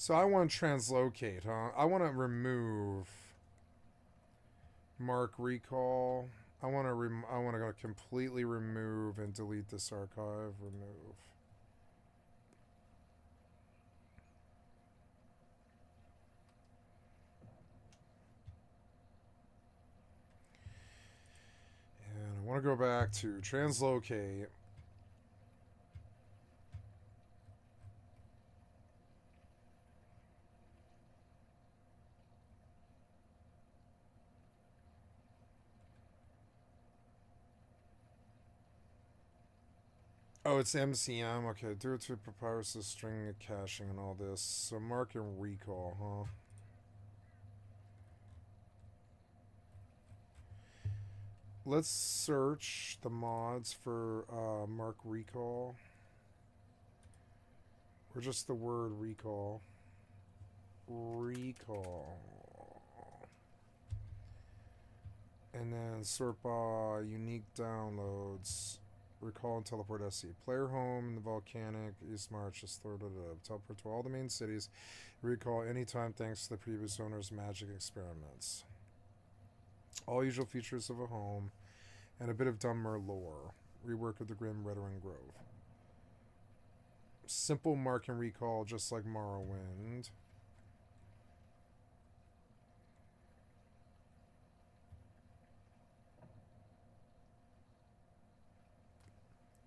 So I want to translocate, huh? I want to remove mark recall. I want to go completely remove and delete this archive. Remove. And I want to go back to translocate. Oh, it's MCM. Okay, due to Papyrus' string caching and all this. So mark and recall, huh? Let's search the mods for mark recall. Or just the word recall. Recall. And then sort by unique downloads. Recall and teleport SC. Player home in the volcanic East March is teleport to all the main cities. Recall anytime thanks to the previous owner's magic experiments. All usual features of a home. And a bit of Dunmer lore. Rework of the Grim Redoran Grove. Simple mark and recall just like Morrowind.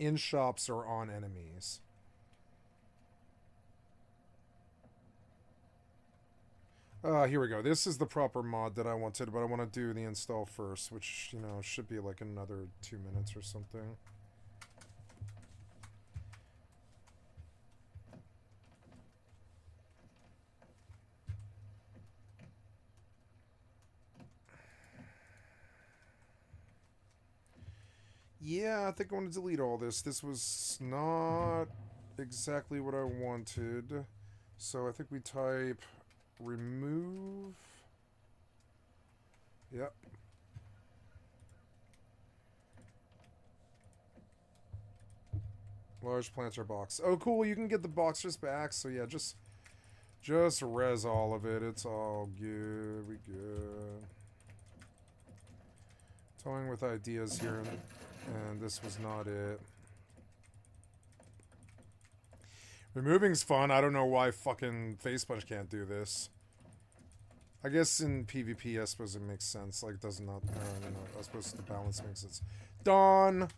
In shops or on enemies. Here we go. This is the proper mod that I wanted, but I want to do the install first, which, you know, should be like another 2 minutes or something. Yeah, I think I want to delete all this. This was not exactly what I wanted. So I think we type remove. Yep. Large planter box. Oh, cool. You can get the boxers back. So yeah, just res all of it. It's all good. We good. Toying with ideas here, and this was not it. Removing's fun. I don't know why fucking Facepunch can't do this. I guess in PvP, I suppose it makes sense. Like, does not. You know, I suppose the balance makes sense. Dawn!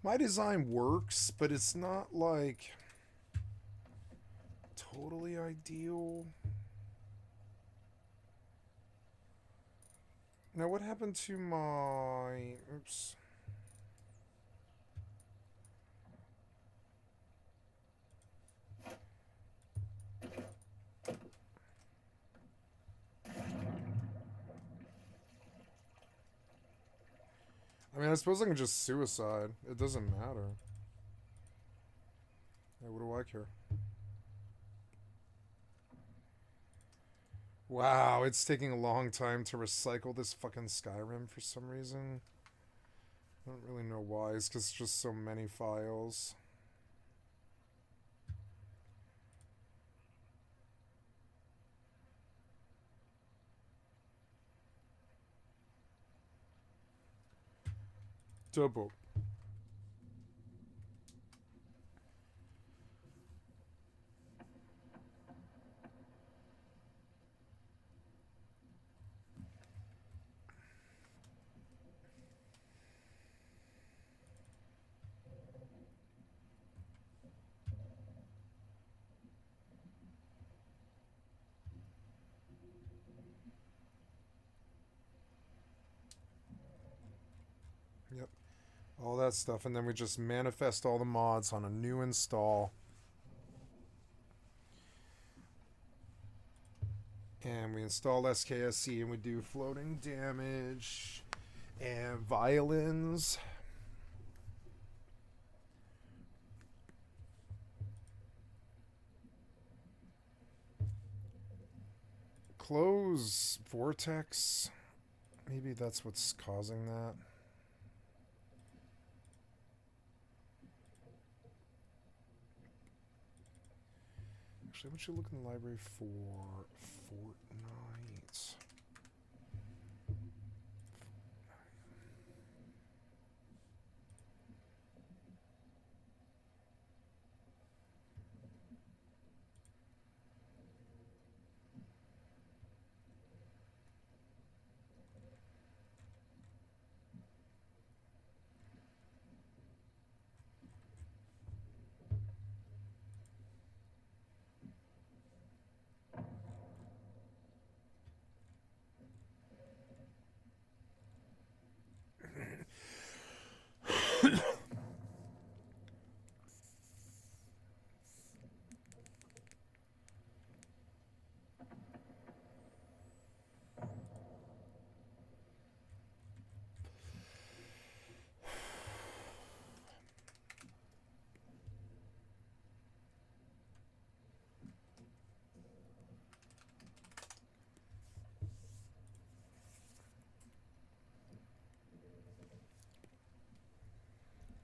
My design works, but it's not like totally ideal. Now, what happened to my... Oops. I mean, I suppose I can just suicide. It doesn't matter. Hey, what do I care? Wow, it's taking a long time to recycle this fucking Skyrim for some reason. I don't really know why. It's because just so many files. Double. all that stuff, and then we just manifest all the mods on a new install. And we install SKSC and we do floating damage and violins. Close vortex. Maybe that's what's causing that. Actually, what should look in the library for Fortnite?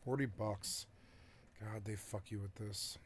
$40. God, they fuck you with this.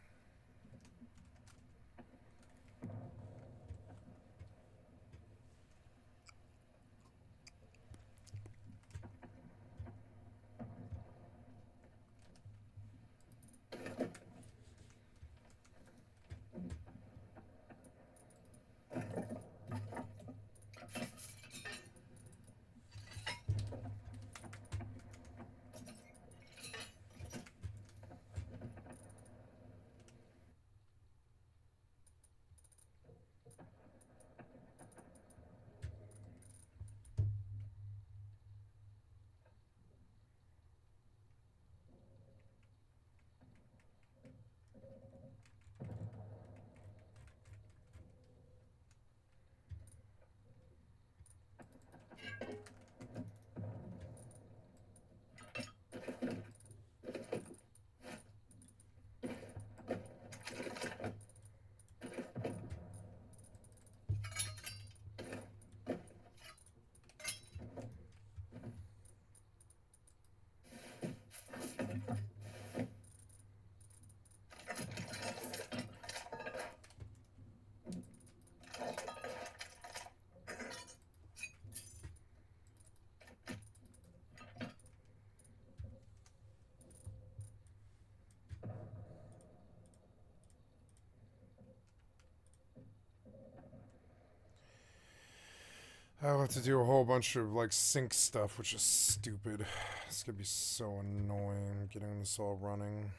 I'll have to do a whole bunch of like sync stuff, which is stupid. It's gonna be so annoying getting this all running.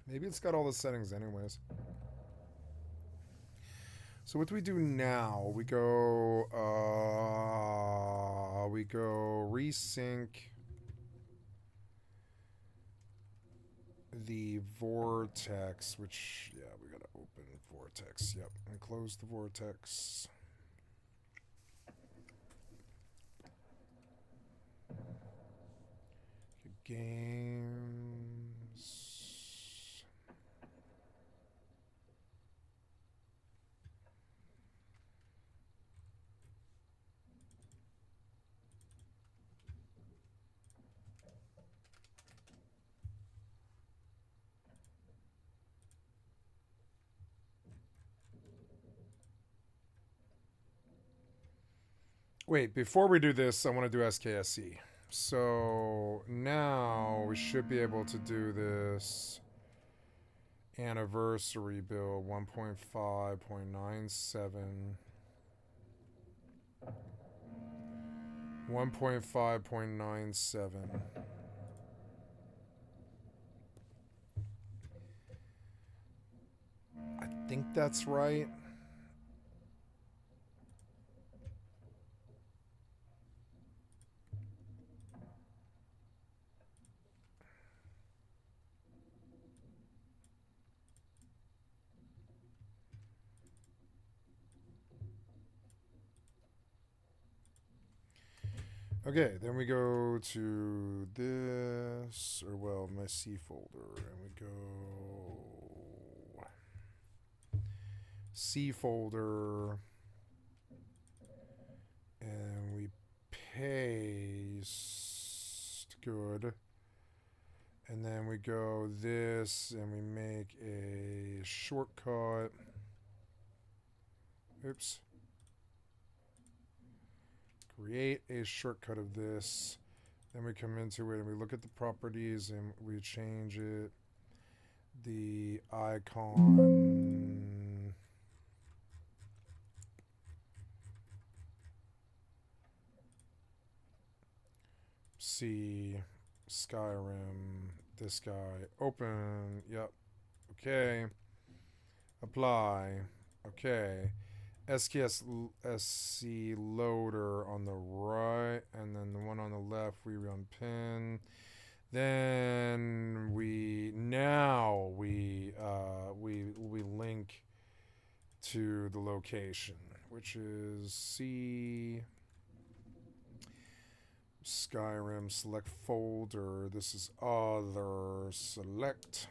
Maybe it's got all the settings anyways. So what do we do now? We go resync the vortex, which, yeah, we gotta open vortex. Yep, and close the vortex. Games. Wait, before we do this, I want to do SKSC. So now we should be able to do this anniversary build 1.5.97. 1.5.97. I think that's right. Okay, then we go to this, or well, my C folder, and we go C folder, and we paste, good, and then we go this, and we make a shortcut, oops, create a shortcut of this. Then we come into it and we look at the properties and we change it. The icon. C. Skyrim. This guy. Open. Yep. Okay. Apply. Okay. SC loader on the right, and then the one on the left we run pin. Then we link to the location, which is C Skyrim, select folder. This is other, select.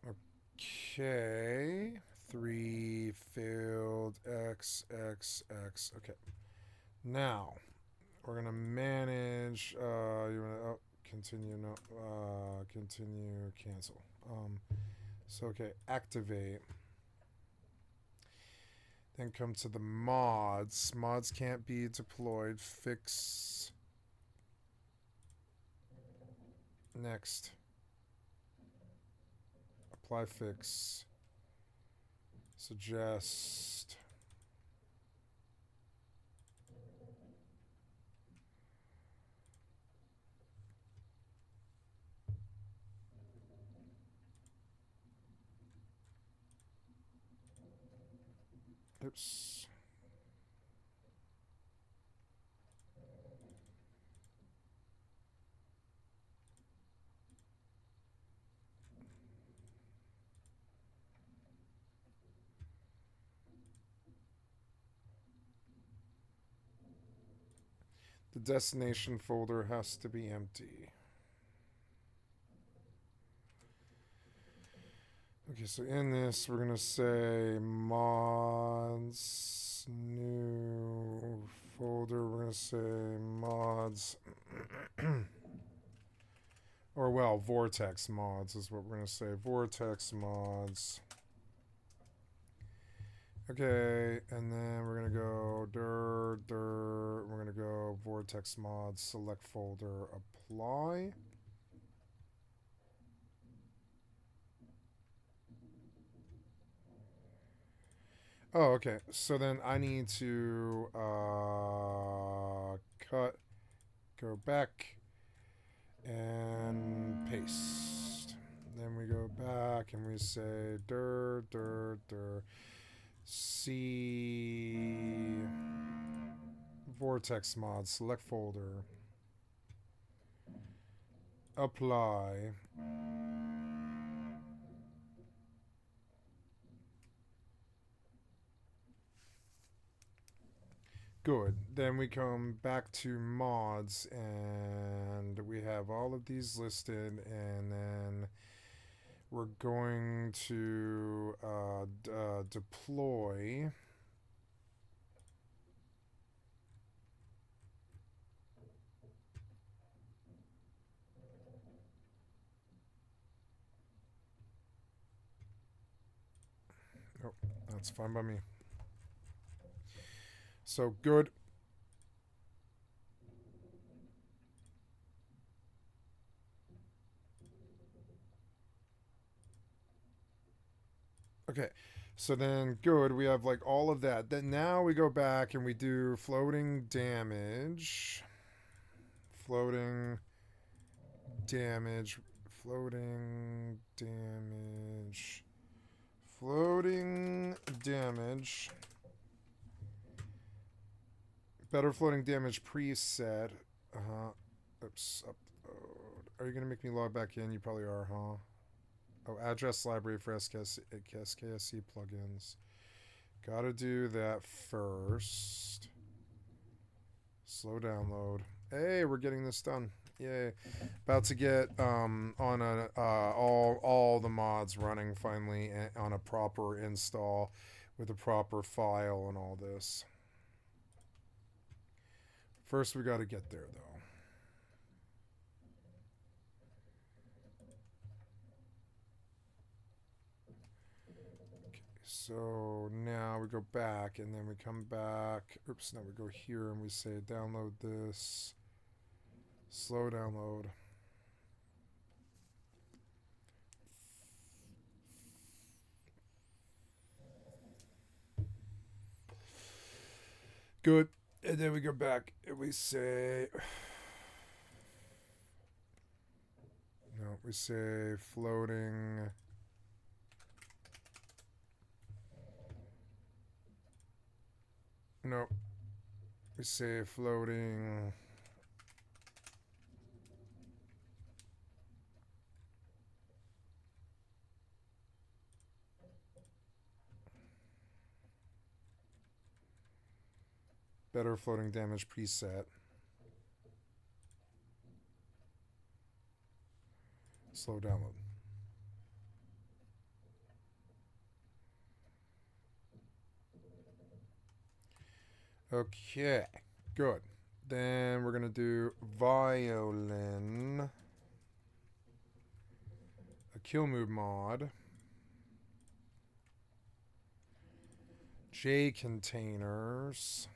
Okay. 3 filled X. Okay. Now we're gonna manage. You wanna continue? No. Continue. Cancel. So okay. Activate. Then come to the mods. Mods can't be deployed. Fix. Next. Apply fix. Suggest. Oops. The destination folder has to be empty. Okay, so in this, we're going to say mods, new folder. We're going to say mods, or well, vortex mods is what we're going to say. Vortex mods. Okay, and then we're going to go we're going to go vortex mods, select folder, apply. Oh, okay. So then I need to cut, go back, and paste. Then we go back and we say C vortex mod, select folder, apply. Good. Then we come back to mods and we have all of these listed, and then we're going to deploy. Oh, that's fine by me. So good. Okay, so then good. We have like all of that. Then now we go back and we do floating damage. Floating damage. Floating damage. Floating damage. Better floating damage preset. Oops. Upload. Are you going to make me log back in? You probably are, huh? Oh, address library for SKSC plugins. Gotta do that first. Slow download. Hey, we're getting this done. Yay. About to get on a all the mods running finally on a proper install with a proper file and all this. First we got to get there though. Okay, so now we go back and then we come back. Oops, now we go here and we say download this. Slow download. Good. And then we go back and we say... No, we say floating... No. We say floating... Better floating damage preset. Slow download. Okay, good. Then we're going to do violin. A kill move mod. J containers.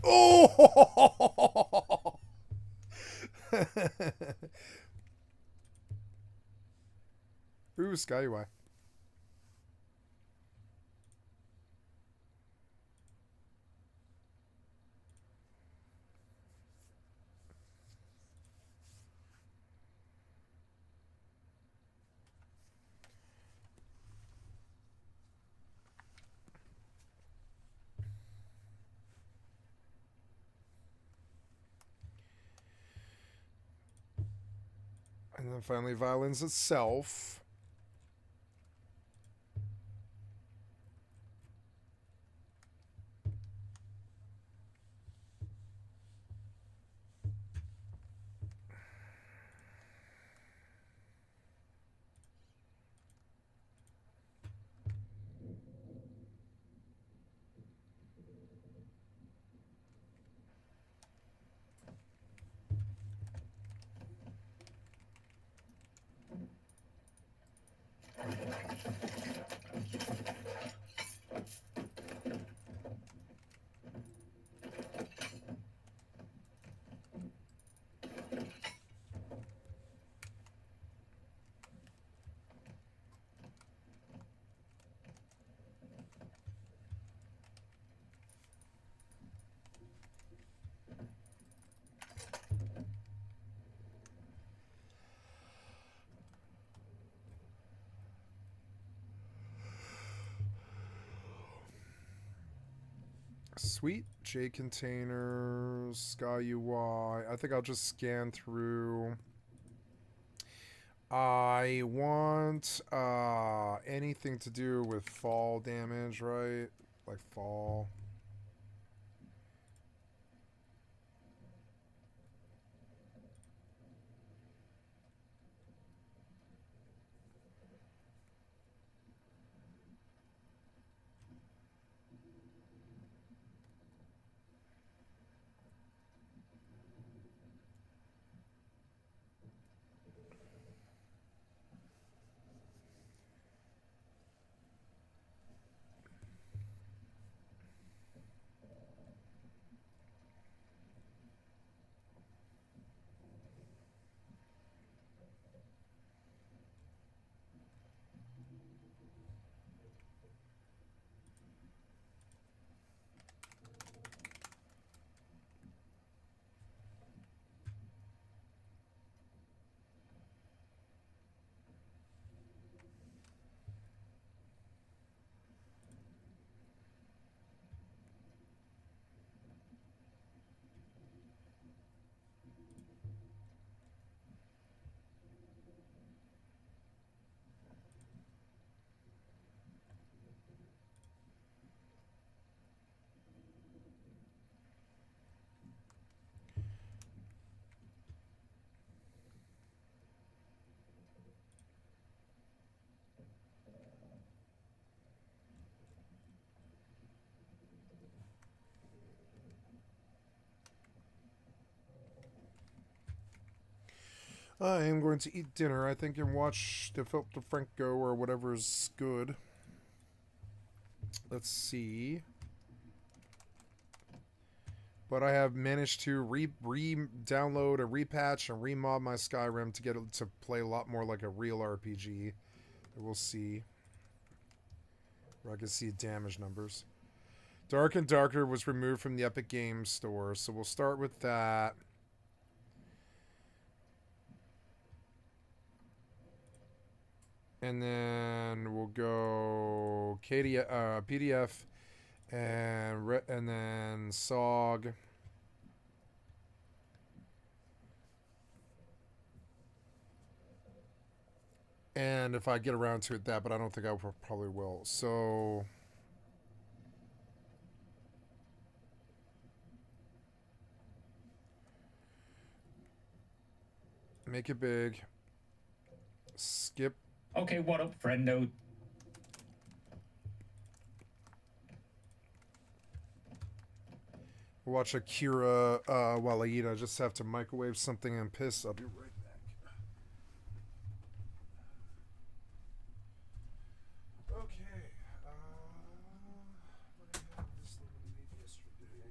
Oh! Ooh, Skyway. And then finally, Violins itself. Sweet. J containers, Sky UI. I think I'll just scan through. I want anything to do with fall damage, right? Like fall. I am going to eat dinner, I think, and watch the Philip DeFranco or whatever's good. Let's see. But I have managed to download a repatch and remob my Skyrim to get it to play a lot more like a real RPG. We'll see. Where I can see damage numbers. Dark and Darker was removed from the Epic Games Store, so we'll start with that. And then we'll go PDF and then SOG. And if I get around to it, that, but I don't think I probably will. So make it big. Skip. Okay, what up, friendo? Watch Akira while I eat. I just have to microwave something and piss. I'll be right back. Okay. I had this thing made yesterday.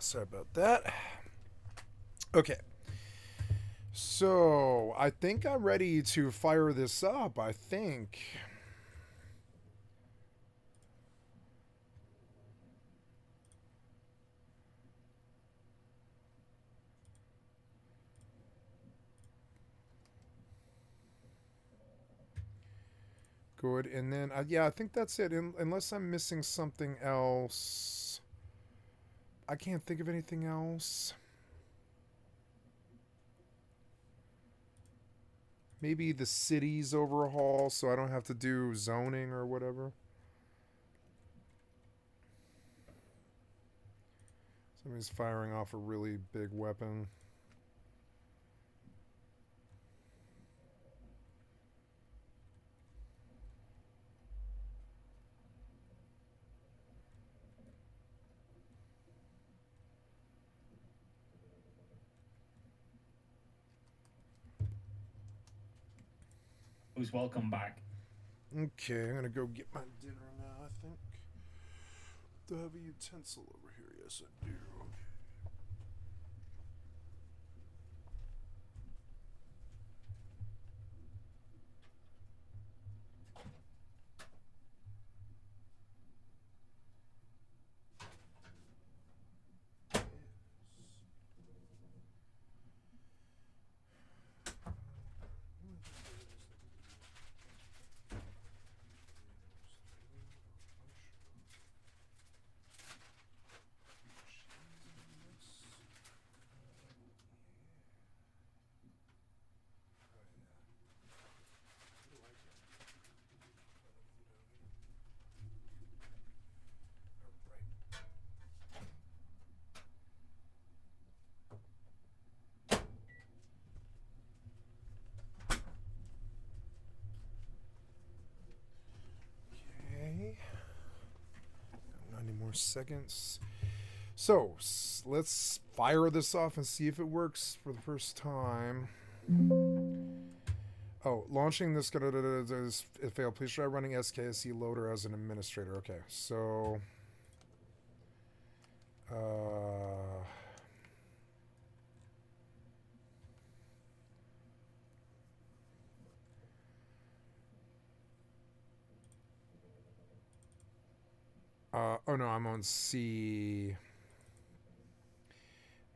Sorry about that. Okay. So, I think I'm ready to fire this up. I think. Good. And then, yeah, I think that's it. Unless I'm missing something else. I can't think of anything else. Maybe the cities overhaul so I don't have to do zoning or whatever. Somebody's firing off a really big weapon. Welcome back. Okay, I'm gonna go get my dinner now, I think. Do I have a utensil over here? Yes, I do. Okay. 90 more seconds. So, let's fire this off and see if it works for the first time. Oh, launching this is it failed. Please try running SKSE loader as an administrator. Okay, so oh no, I'm on C.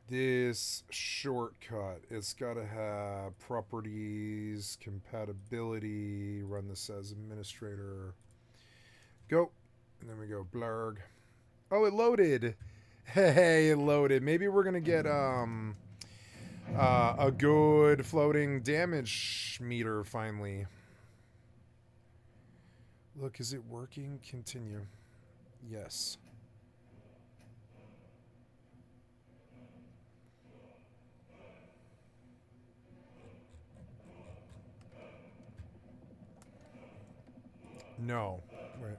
This shortcut, it's got to have properties, compatibility, run this as administrator. Go. And then we go blurg. Oh, it loaded. Hey, it loaded. Maybe we're going to get a good floating damage meter finally. Look, is it working? Continue. Yes. No. Wait.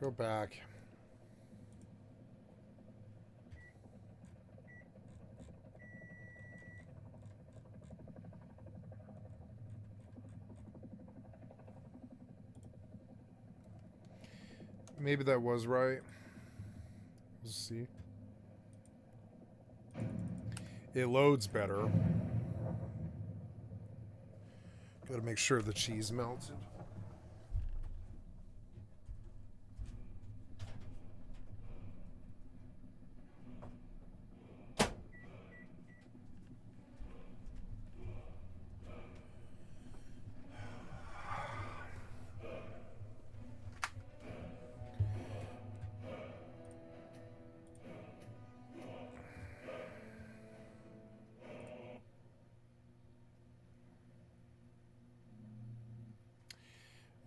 Go back. Maybe that was right. Let's see. It loads better. Gotta make sure the cheese melted.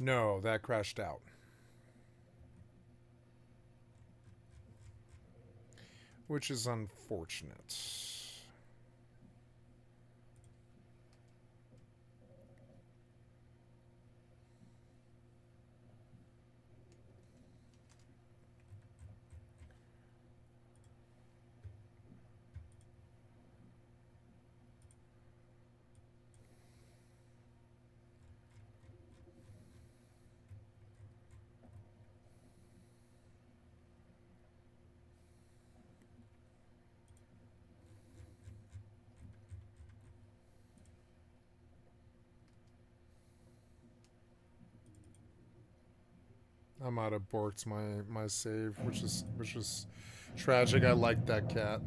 No, that crashed out. Which is unfortunate. I might have borked my save, which is tragic. I like that cat.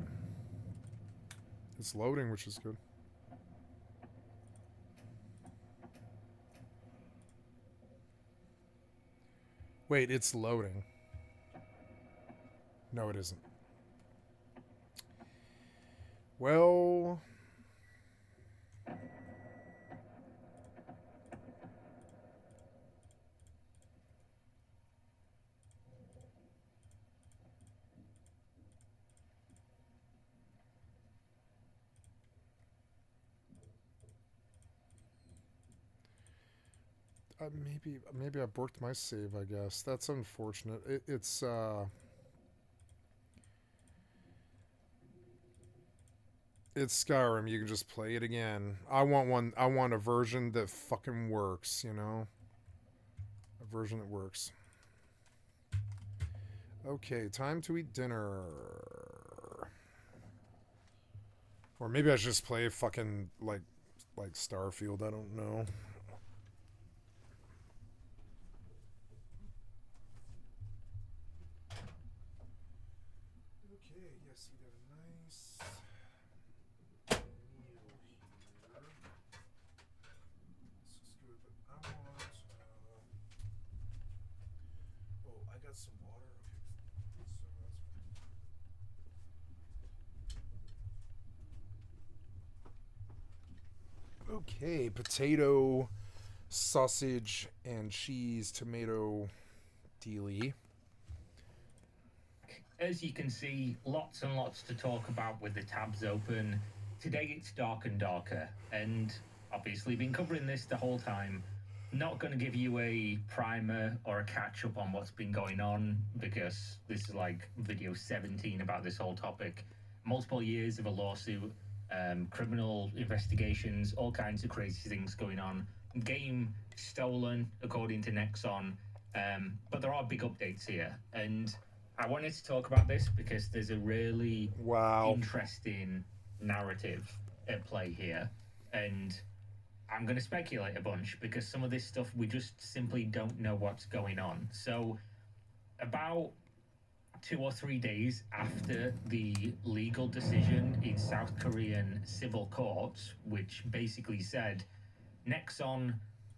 It's loading, which is good. Wait, it's loading. No, it isn't. Well, maybe I borked my save. I guess that's unfortunate. It's Skyrim. You can just play it again. I want one. I want a version that fucking works. You know, a version that works. Okay, time to eat dinner. Or maybe I should just play fucking like Starfield. I don't know. Okay, yes, we got a nice meal here. This is good, but I want. Oh, I got some water. Okay, so that's fine. Okay, potato, sausage, and cheese, tomato, dealy. As you can see, lots and lots to talk about with the tabs open. Today it's dark and darker, and obviously been covering this the whole time. Not going to give you a primer or a catch up on what's been going on because this is like video 17 about this whole topic. Multiple years of a lawsuit, criminal investigations, all kinds of crazy things going on. Game stolen, according to Nexon. But there are big updates here, and I wanted to talk about this because there's a really interesting narrative at play here, and I'm going to speculate a bunch because some of this stuff we just simply don't know what's going on. So, about 2 or 3 days after the legal decision in South Korean civil courts, which basically said, Nexon,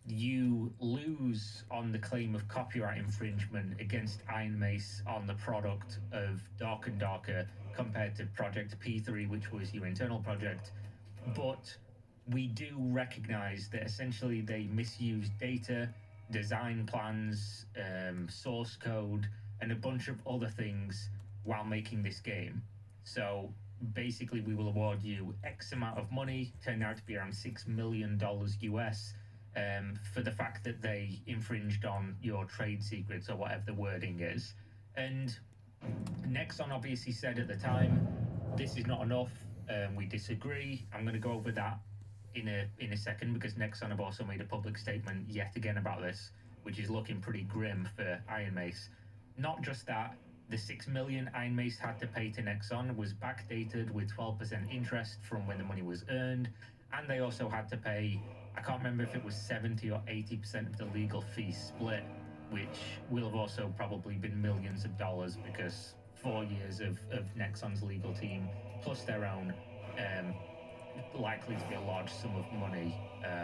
you lose on the claim of copyright infringement against Iron Mace on the product of Dark and Darker compared to Project P3, which was your internal project. But we do recognize that essentially they misused data, design plans, source code, and a bunch of other things while making this game. So basically, we will award you X amount of money, turned out to be around $6 million US, for the fact that they infringed on your trade secrets or whatever the wording is. And Nexon obviously said at the time, this is not enough. We disagree. I'm going to go over that in a second because Nexon have also made a public statement yet again about this, which is looking pretty grim for Iron Mace. Not just that, the $6 million Iron Mace had to pay to Nexon was backdated with 12% interest from when the money was earned, and they also had to pay, I can't remember if it was 70 or 80% of the legal fee split, which will have also probably been millions of dollars because 4 years of Nexon's legal team plus their own, likely to be a large sum of money.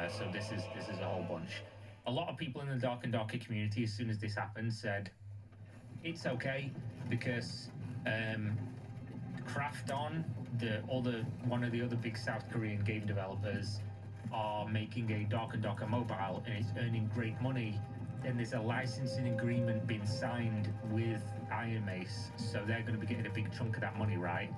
So this is a whole bunch. A lot of people in the Dark and Darker community, as soon as this happened, said it's okay because Krafton, one of the other big South Korean game developers, are making a Dark and Darker mobile and it's earning great money. Then there's a licensing agreement being signed with Iron Mace, so they're going to be getting a big chunk of that money, right?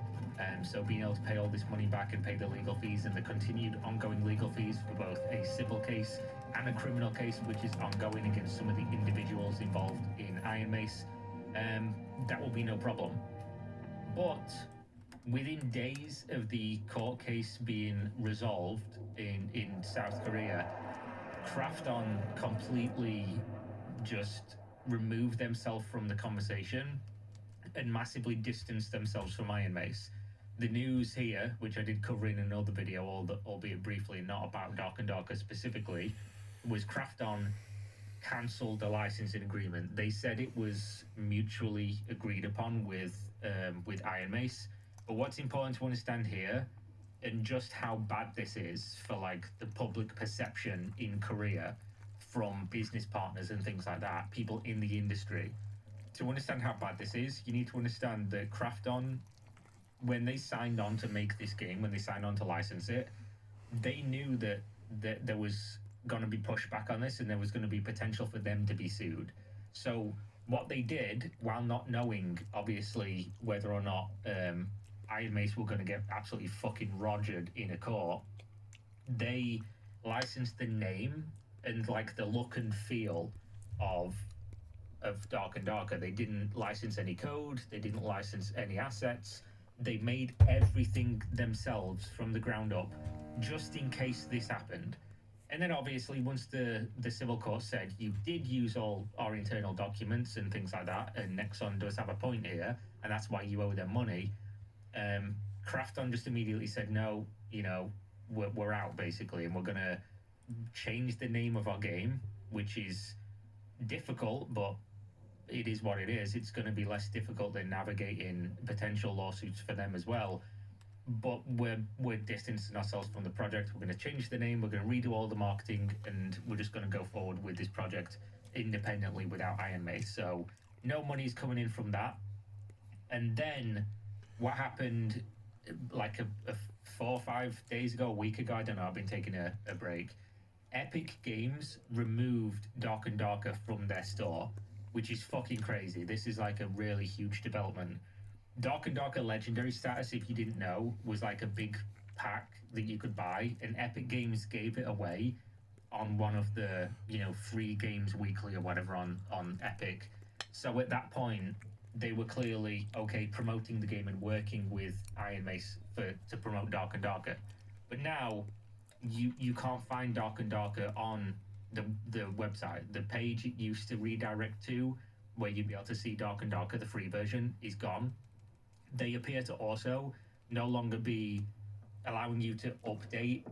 So being able to pay all this money back and pay the legal fees and the continued ongoing legal fees for both a civil case and a criminal case, which is ongoing against some of the individuals involved in Iron Mace, that will be no problem. But within days of the court case being resolved in South Korea, Krafton completely just removed themselves from the conversation and massively distanced themselves from Iron Mace. The news here, which I did cover in another video, albeit briefly, not about Dark and Darker specifically, was Krafton cancelled the licensing agreement. They said it was mutually agreed upon with Iron Mace. But what's important to understand here, and just how bad this is for like the public perception in Korea from business partners and things like that, people in the industry. To understand how bad this is, you need to understand that Krafton, when they signed on to make this game, when they signed on to license it, they knew that there was going to be pushback on this and there was going to be potential for them to be sued. So what they did, while not knowing, obviously, whether or not Iron Mace were going to get absolutely fucking rogered in a court, they licensed the name and like the look and feel of Dark and Darker. They didn't license any code, they didn't license any assets. They made everything themselves from the ground up, just in case this happened. And then obviously once the civil court said you did use all our internal documents and things like that, and Nexon does have a point here, and that's why you owe them money, Krafton just immediately said, no, you know, we're out basically, and we're going to change the name of our game, which is difficult, but it is what it is. It's going to be less difficult than navigating potential lawsuits for them as well. But we're distancing ourselves from the project. We're going to change the name. We're going to redo all the marketing, and we're just going to go forward with this project independently without Iron Mace. So no money's coming in from that. And then what happened, like a 4 or 5 days ago, a week ago, I don't know. I've been taking a break. Epic Games removed Dark and Darker from their store, which is fucking crazy. This is like a really huge development. Dark and Darker Legendary status, if you didn't know, was like a big pack that you could buy, and Epic Games gave it away on one of the, you know, free games weekly or whatever on Epic. So at that point, they were clearly, okay, promoting the game and working with Iron Mace to promote Dark and Darker. But now, you can't find Dark and Darker on the website. The page it used to redirect to, where you'd be able to see Dark and Darker, the free version, is gone. They appear to also no longer be allowing you to update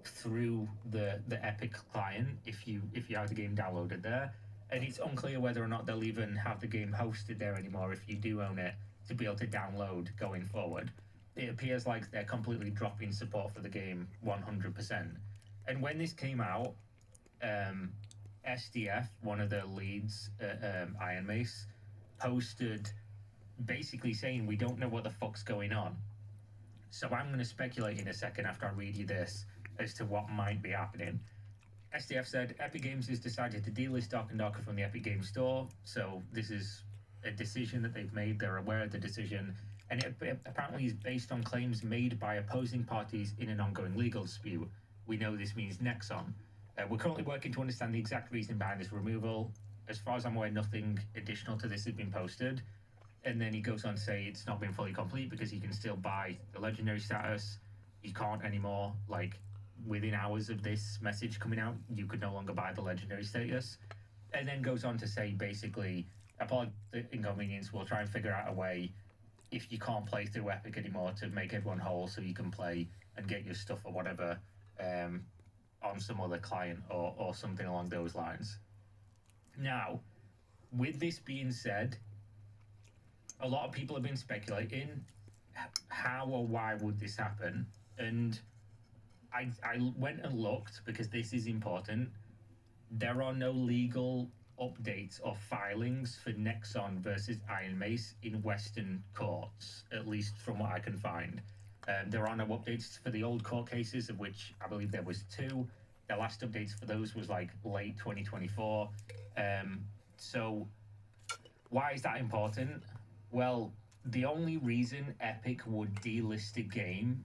through the Epic client if you have the game downloaded there. And it's unclear whether or not they'll even have the game hosted there anymore if you do own it, to be able to download going forward. It appears like they're completely dropping support for the game 100%. And when this came out, SDF, one of the leads at Iron Mace, posted basically saying, we don't know what the fuck's going on. So I'm going to speculate in a second after I read you this as to what might be happening. SDF said, Epic Games has decided to delist Dark and Darker from the Epic Games Store. So this is a decision that they've made. They're aware of the decision. And it apparently is based on claims made by opposing parties in an ongoing legal dispute. We know this means Nexon. We're currently working to understand the exact reason behind this removal. As far as I'm aware, nothing additional to this has been posted. And then he goes on to say it's not been fully complete because you can still buy the legendary status. You can't anymore. Like, within hours of this message coming out, you could no longer buy the legendary status. And then goes on to say, basically, apologize for the inconvenience. We'll try and figure out a way, if you can't play through Epic anymore, to make everyone whole so you can play and get your stuff or whatever on some other client or something along those lines. Now, with this being said, a lot of people have been speculating how or why would this happen, and I went and looked because this is important. There are no legal updates or filings for Nexon versus Iron Mace in Western courts, at least from what I can find. There are no updates for the old court cases, of which I believe there was 2. The last updates for those was like late 2024. So why is that important? Well, the only reason Epic would delist a game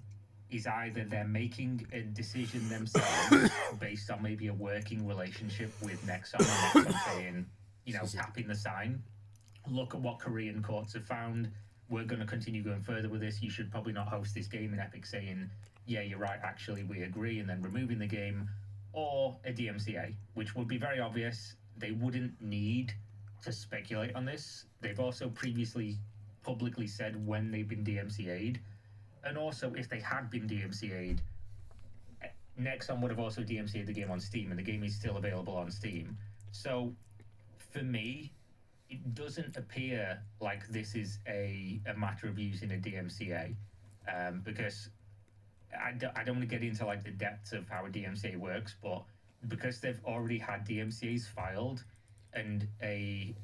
is either they're making a decision themselves based on maybe a working relationship with Nexon, and Nexon saying, you know, tapping the sign, look at what Korean courts have found, we're going to continue going further with this, you should probably not host this game, and Epic saying, yeah, you're right, actually, we agree, and then removing the game, or a DMCA, which would be very obvious. They wouldn't need to speculate on this. They've also previously publicly said when they've been DMCA'd, and also if they had been DMCA'd, Nexon would have also DMCA'd the game on Steam, and the game is still available on Steam. So for me, it doesn't appear like this is a matter of using a DMCA, because I don't want to get into like the depths of how a DMCA works, but because they've already had DMCAs filed and they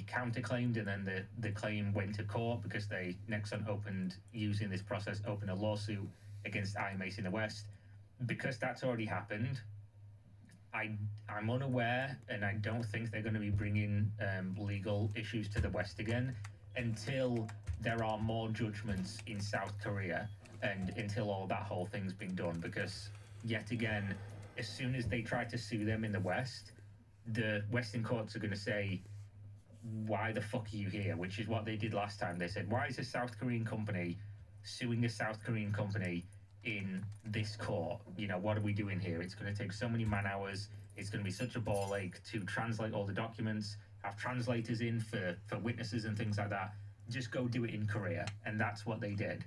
counterclaimed, and then the claim went to court because Nexon opened, using this process, opened a lawsuit against IMACE in the West. Because that's already happened, I'm unaware, and I don't think they're going to be bringing legal issues to the West again until there are more judgments in South Korea, and until all that whole thing's been done. Because yet again, as soon as they try to sue them in the West, the Western courts are going to say, why the fuck are you here? Which is what they did last time. They said, why is a South Korean company suing a South Korean company in this court? You know, what are we doing here? It's going to take so many man hours. It's going to be such a ball ache to translate all the documents, have translators in for witnesses and things like that. Just go do it in Korea. And that's what they did.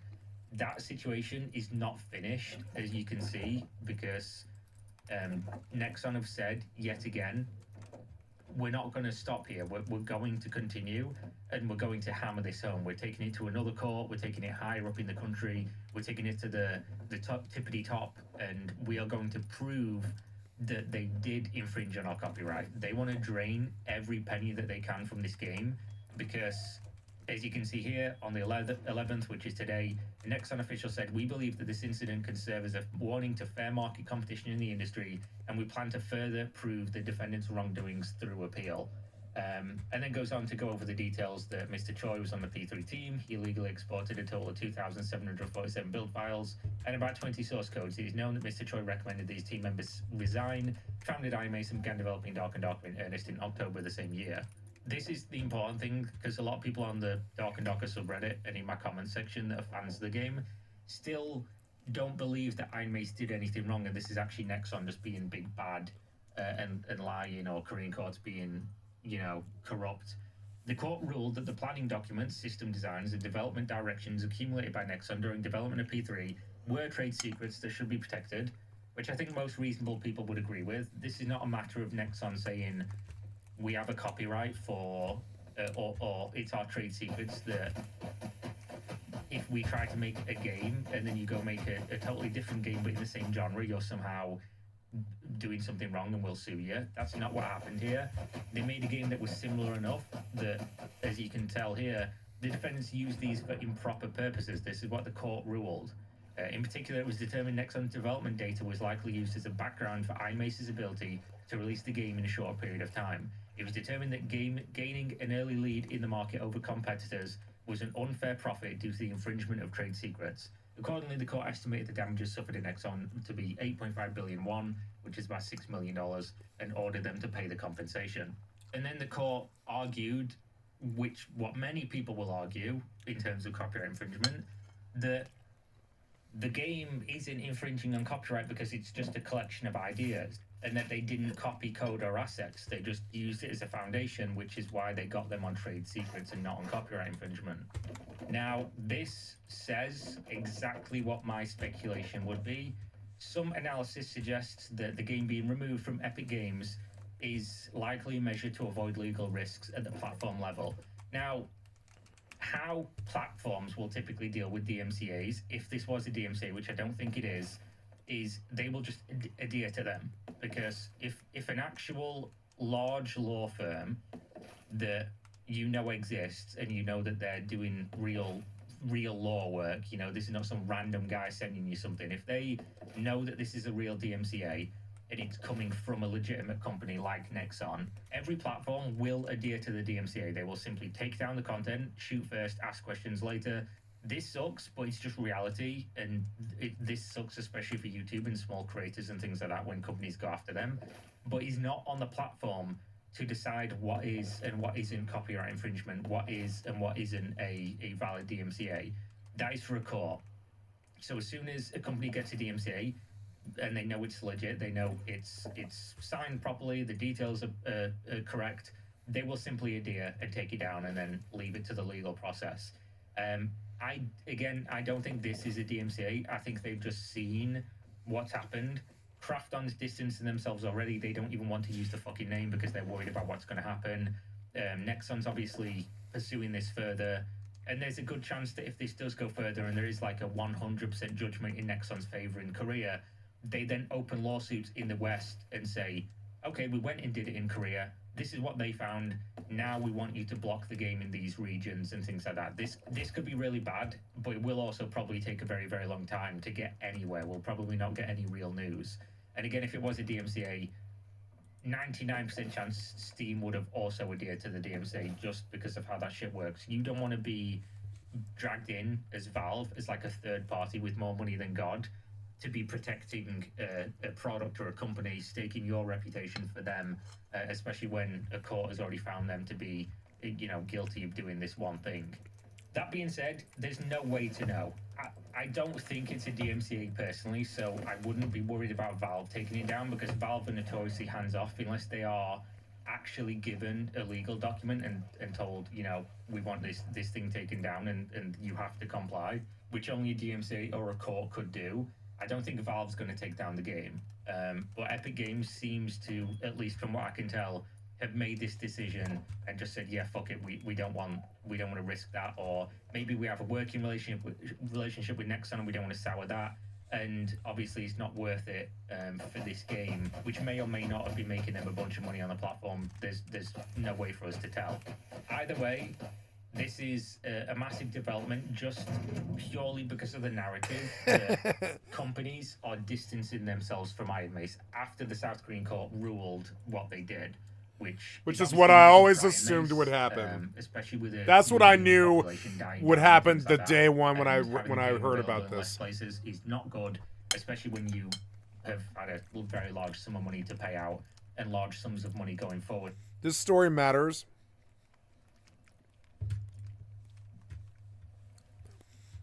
That situation is not finished, as you can see, because Nexon have said yet again, we're not going to stop here. We're going to continue, and we're going to hammer this home. We're taking it to another court. We're taking it higher up in the country. We're taking it to the top, tippity top, and we are going to prove that they did infringe on our copyright. They want to drain every penny that they can from this game, because as you can see here, on the 11th, which is today, the Nexon official said, we believe that this incident can serve as a warning to fair market competition in the industry, and we plan to further prove the defendant's wrongdoings through appeal. And then goes on to go over the details that Mr. Choi was on the P3 team. He illegally exported a total of 2,747 build files and about 20 source codes. It is known that Mr. Choi recommended these team members resign, founded IMACE, and began developing Dark and Darker in earnest in October the same year. This is the important thing, because a lot of people on the Dark and Darker subreddit and in my comment section that are fans of the game still don't believe that IMACE did anything wrong, and this is actually Nexon just being big bad and lying, or Korean courts being, you know, corrupt. The court ruled that the planning documents, system designs, and development directions accumulated by Nexon during development of P3 were trade secrets that should be protected, which I think most reasonable people would agree with. This is not a matter of Nexon saying, we have a copyright for, or it's our trade secrets, that if we try to make a game and then you go make a totally different game but in the same genre, you're somehow doing something wrong and we'll sue you. That's not what happened here. They made a game that was similar enough that, as you can tell here, the defendants used these for improper purposes. This is what the court ruled. In particular, it was determined Nexon's development data was likely used as a background for IMACE's ability to release the game in a short period of time. It was determined that gaining an early lead in the market over competitors was an unfair profit due to the infringement of trade secrets. Accordingly, the court estimated the damages suffered in Nexon to be 8.5 billion won, which is about $6 million, and ordered them to pay the compensation. And then the court argued, what many people will argue in terms of copyright infringement, that the game isn't infringing on copyright because it's just a collection of ideas, and that they didn't copy code or assets. They just used it as a foundation, which is why they got them on trade secrets and not on copyright infringement. Now, this says exactly what my speculation would be. Some analysis suggests that the game being removed from Epic Games is likely a measure to avoid legal risks at the platform level. Now, how platforms will typically deal with DMCAs, if this was a DMCA, which I don't think it is they will just adhere to them. Because if an actual large law firm that you know exists, and you know that they're doing real law work, you know, this is not some random guy sending you something. If they know that this is a real DMCA and it's coming from a legitimate company like Nexon, every platform will adhere to the DMCA. They will simply take down the content, shoot first, ask questions later. This sucks, but it's just reality, and this sucks especially for YouTube and small creators and things like that when companies go after them. But it's not on the platform to decide what is and what isn't copyright infringement, what is and what isn't a valid DMCA. That is for a court. So as soon as a company gets a DMCA and they know it's legit, they know it's signed properly, the details are correct, they will simply adhere and take it down and then leave it to the legal process. I don't think this is a DMCA. I think they've just seen what's happened, Krafton's distancing themselves already. They don't even want to use the fucking name because they're worried about what's going to happen. Nexon's obviously pursuing this further. And there's a good chance that if this does go further and there is like a 100% judgment in Nexon's favor in Korea, they then open lawsuits in the West and say, okay, we went and did it in Korea. This is what they found. Now we want you to block the game in these regions and things like that. This could be really bad, but it will also probably take a very, very long time to get anywhere. We'll probably not get any real news. And again, if it was a DMCA, 99% chance Steam would have also adhered to the DMCA just because of how that shit works. You don't want to be dragged in as Valve, as like a third party with more money than God, to be protecting a product or a company, staking your reputation for them, especially when a court has already found them to be, guilty of doing this one thing. That being said, there's no way to know. I don't think it's a DMCA personally, so I wouldn't be worried about Valve taking it down, because Valve are notoriously hands-off unless they are actually given a legal document and told, we want this thing taken down and you have to comply, which only a DMCA or a court could do. I don't think Valve's going to take down the game. But Epic Games seems to, at least from what I can tell, have made this decision and just said, yeah, fuck it, we don't want to risk that, or maybe we have a working relationship with Nexon and we don't want to sour that, and obviously it's not worth it for this game, which may or may not have been making them a bunch of money on the platform. There's no way for us to tell. Either way, this is a massive development just purely because of the narrative that companies are distancing themselves from Iron Mace after the South Korean court ruled what they did. Which is what I always assumed would happen. Especially with that's what I knew would happen the day one when I heard about this. Places is not good, especially when you have had a very large sum of money to pay out and large sums of money going forward. This story matters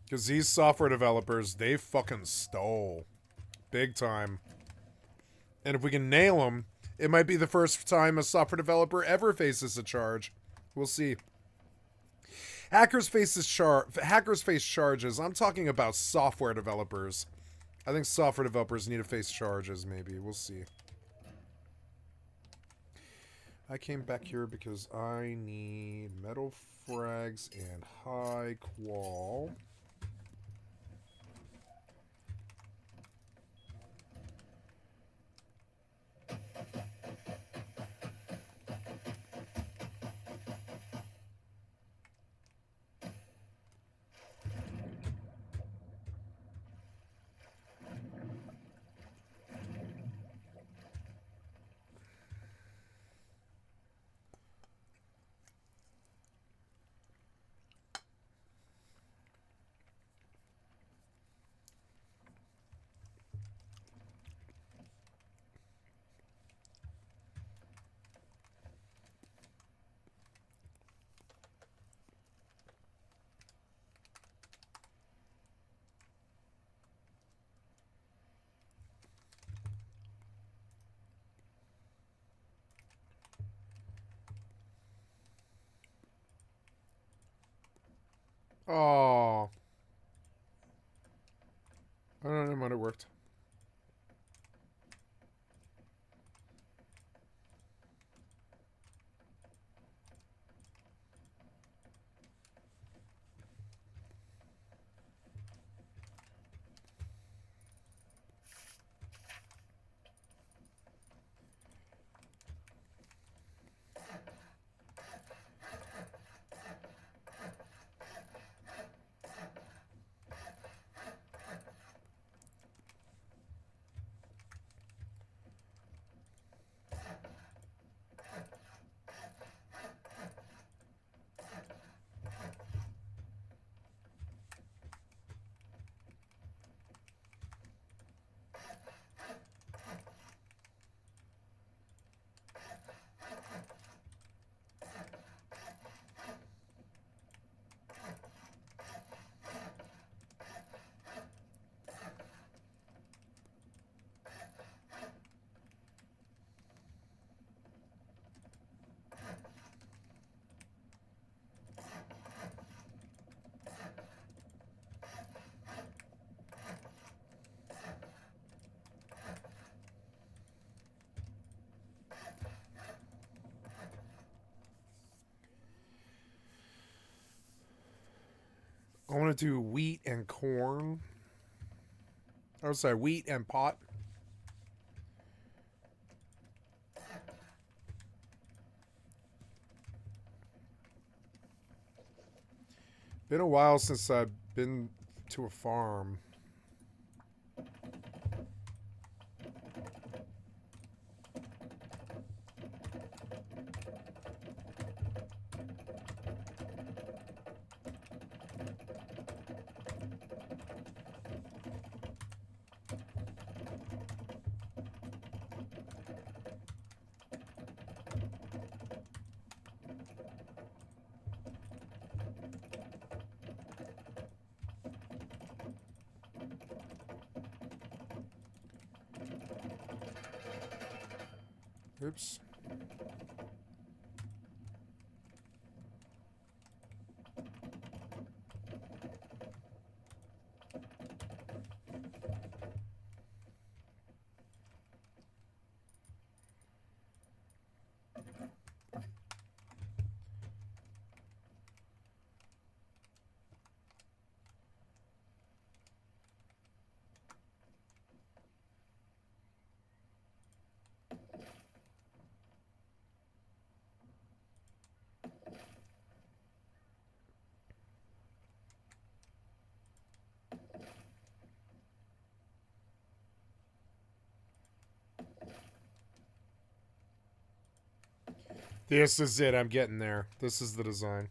because these software developers, they fucking stole big time, and if we can nail them, it might be the first time a software developer ever faces a charge. We'll see. Hackers face charges. I'm talking about software developers. I think software developers need to face charges, maybe. We'll see. I came back here because I need metal frags and high qual. Oh. I don't know when it worked. I want to do wheat and corn. Oh, sorry, wheat and pot. Been a while since I've been to a farm. Oops. This is it. I'm getting there. This is the design.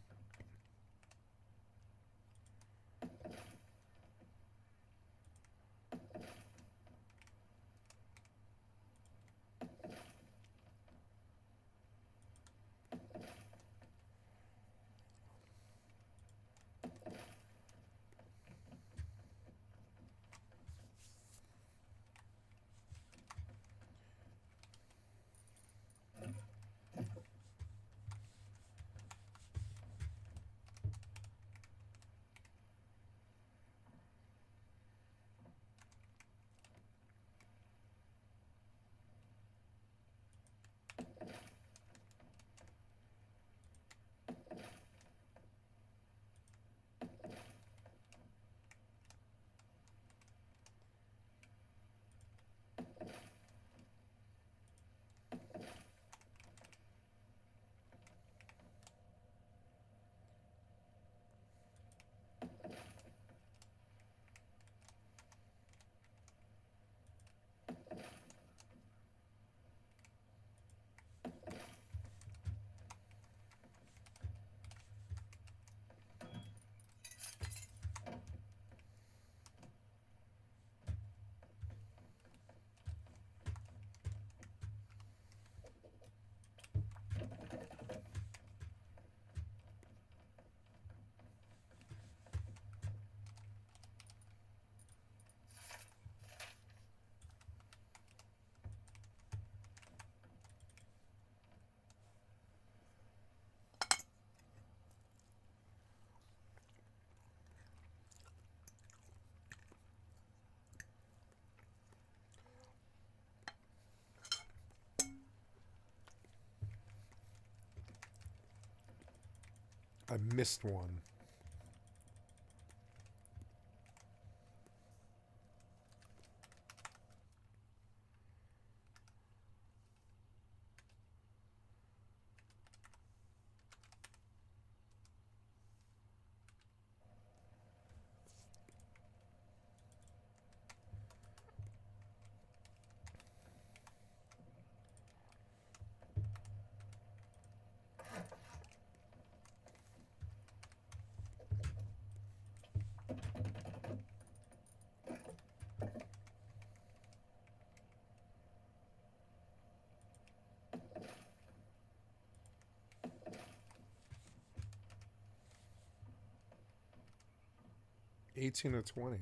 I missed one. $18 to $20.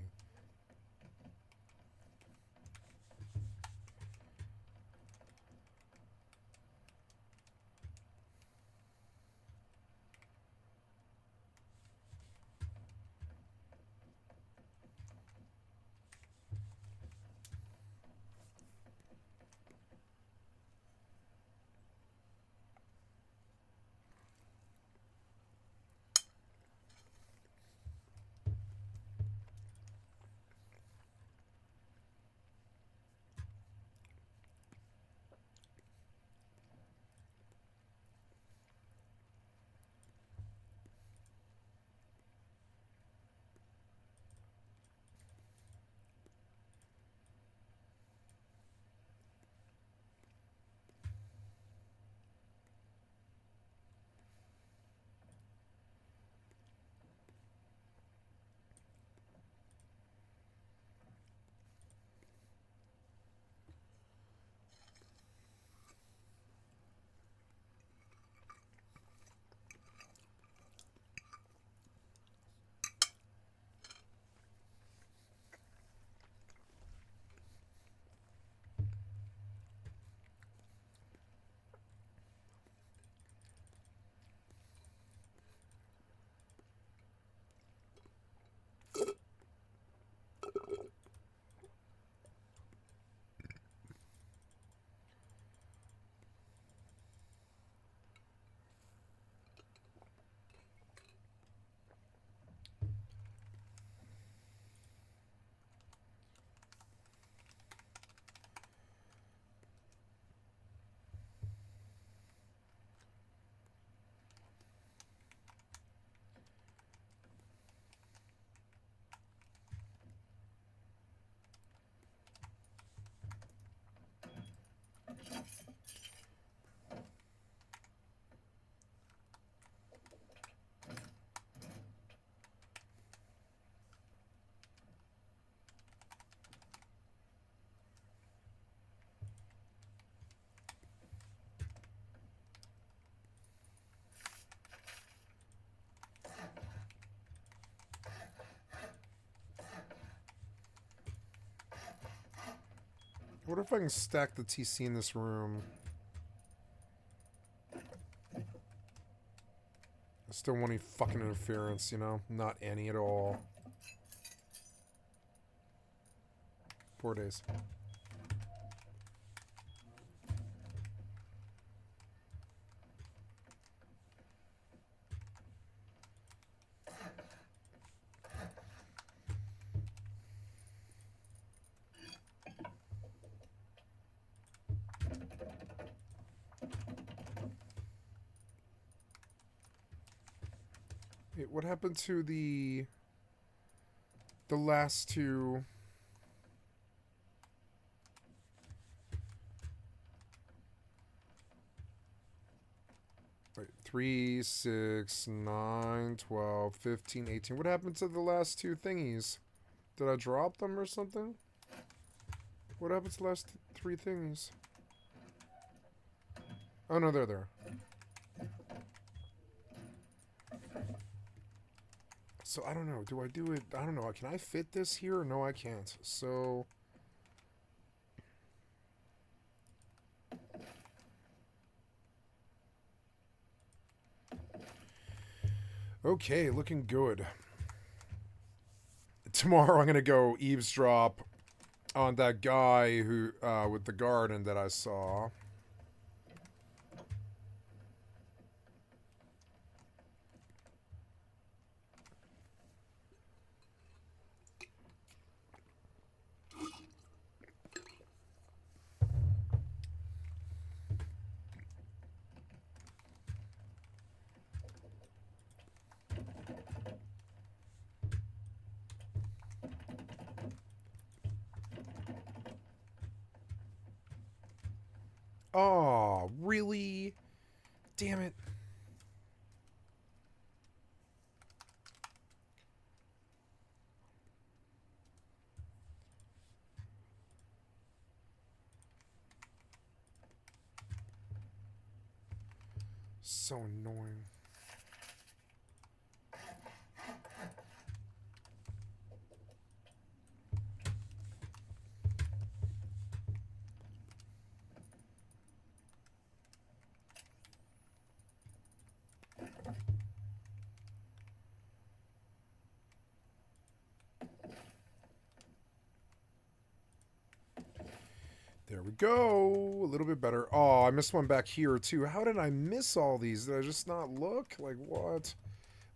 What if I can stack the TC in this room? I still want any fucking interference, you know? Not any at all. 4 days. Wait, what happened to the last two? Wait, 3, 6, 9, 12, 15, 18. What happened to the last two thingies? Did I drop them or something? What happened to the last 3 thingies? Oh no, they're there. So I don't know. Do I do it? I don't know. Can I fit this here? No, I can't. So okay, looking good. Tomorrow I'm gonna go eavesdrop on that guy who with the garden that I saw. Oh, really? Damn it. So annoying. There we go. A little bit better. Oh, I missed one back here, too. How did I miss all these? Did I just not look? Like, what?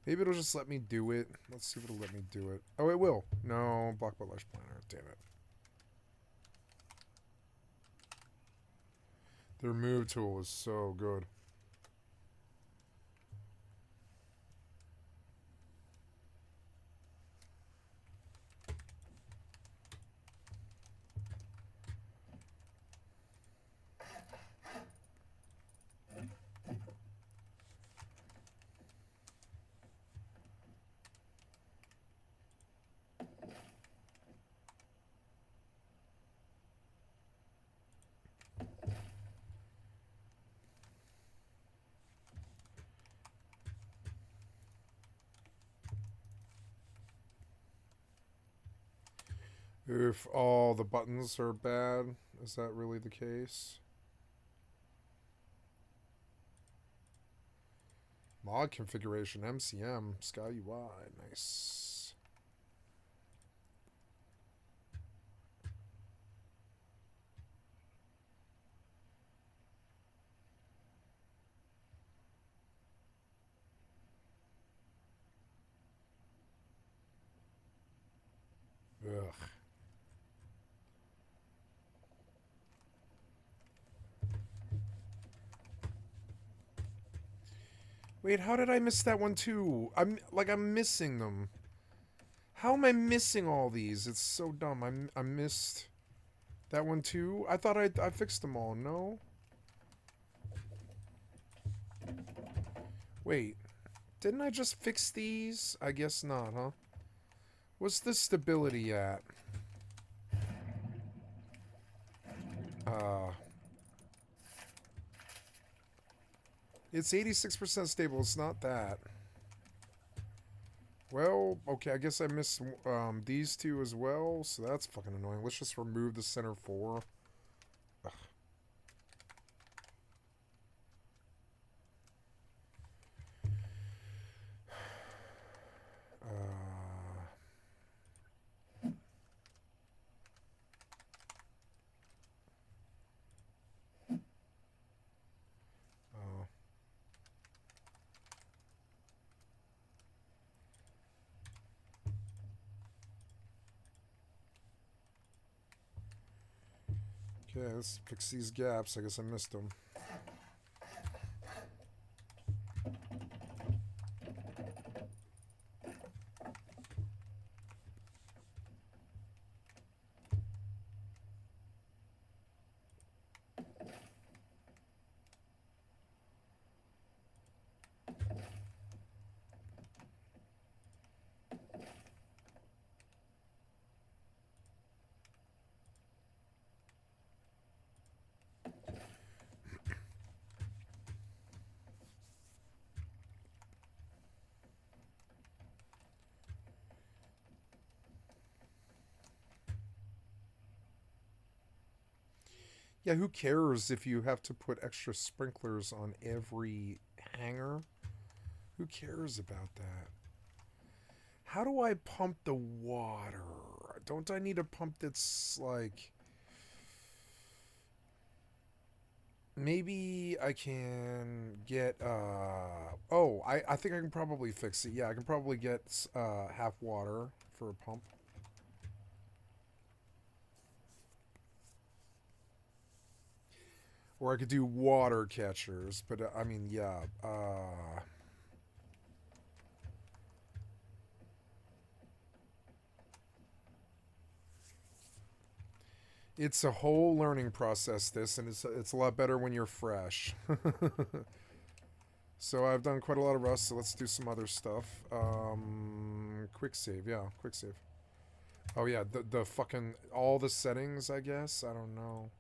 Maybe it'll just let me do it. Let's see if it'll let me do it. Oh, it will. No, block by lush planner. Damn it. The remove tool is so good. If all the buttons are bad, is that really the case? Mod configuration, MCM, Sky UI, nice. Ugh. Wait, how did I miss that one too? I'm missing them. How am I missing all these? It's so dumb. I missed that one too. I thought I fixed them all. No. Wait, didn't I just fix these? I guess not, huh? What's the stability at? It's 86% stable. It's not that. Well, okay, I guess I missed these two as well, so that's fucking annoying. Let's just remove the center 4. Okay, let's fix these gaps. I guess I missed them. Yeah, who cares if you have to put extra sprinklers on every hanger? Who cares about that? How do I pump the water? Don't I need a pump that's like... Maybe I can get... Oh, I think I can probably fix it. Yeah, I can probably get half water for a pump. Or I could do water catchers, but I mean, yeah. It's a whole learning process, this, and it's a lot better when you're fresh. So I've done quite a lot of Rust, so let's do some other stuff. Quick save, yeah, quick save. Oh yeah, the fucking, all the settings, I guess? I don't know.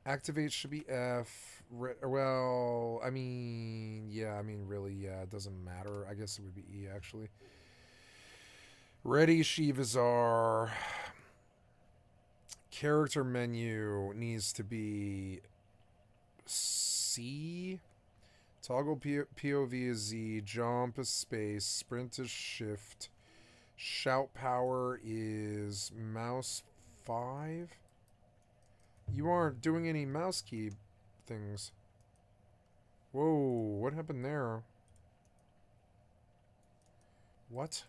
Activate should be F. Well, I mean, yeah, really, yeah, it doesn't matter. I guess it would be E, actually. Ready, Shivazar. Character menu needs to be C. Toggle POV is Z. Jump is space. Sprint is shift. Shout power is mouse 5. You aren't doing any mouse key things. Whoa, what happened there? What?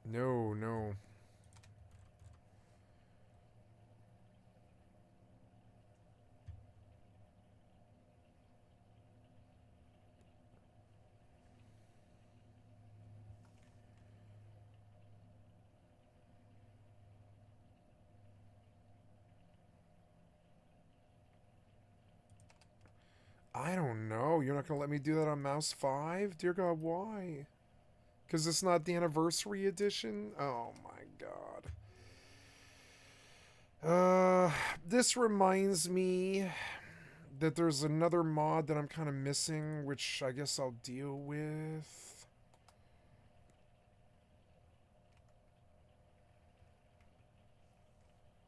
No, no. I don't know. You're not going to let me do that on mouse 5? Dear God, why? Because it's not the anniversary edition? Oh my God. This reminds me that there's another mod that I'm kind of missing, which I guess I'll deal with.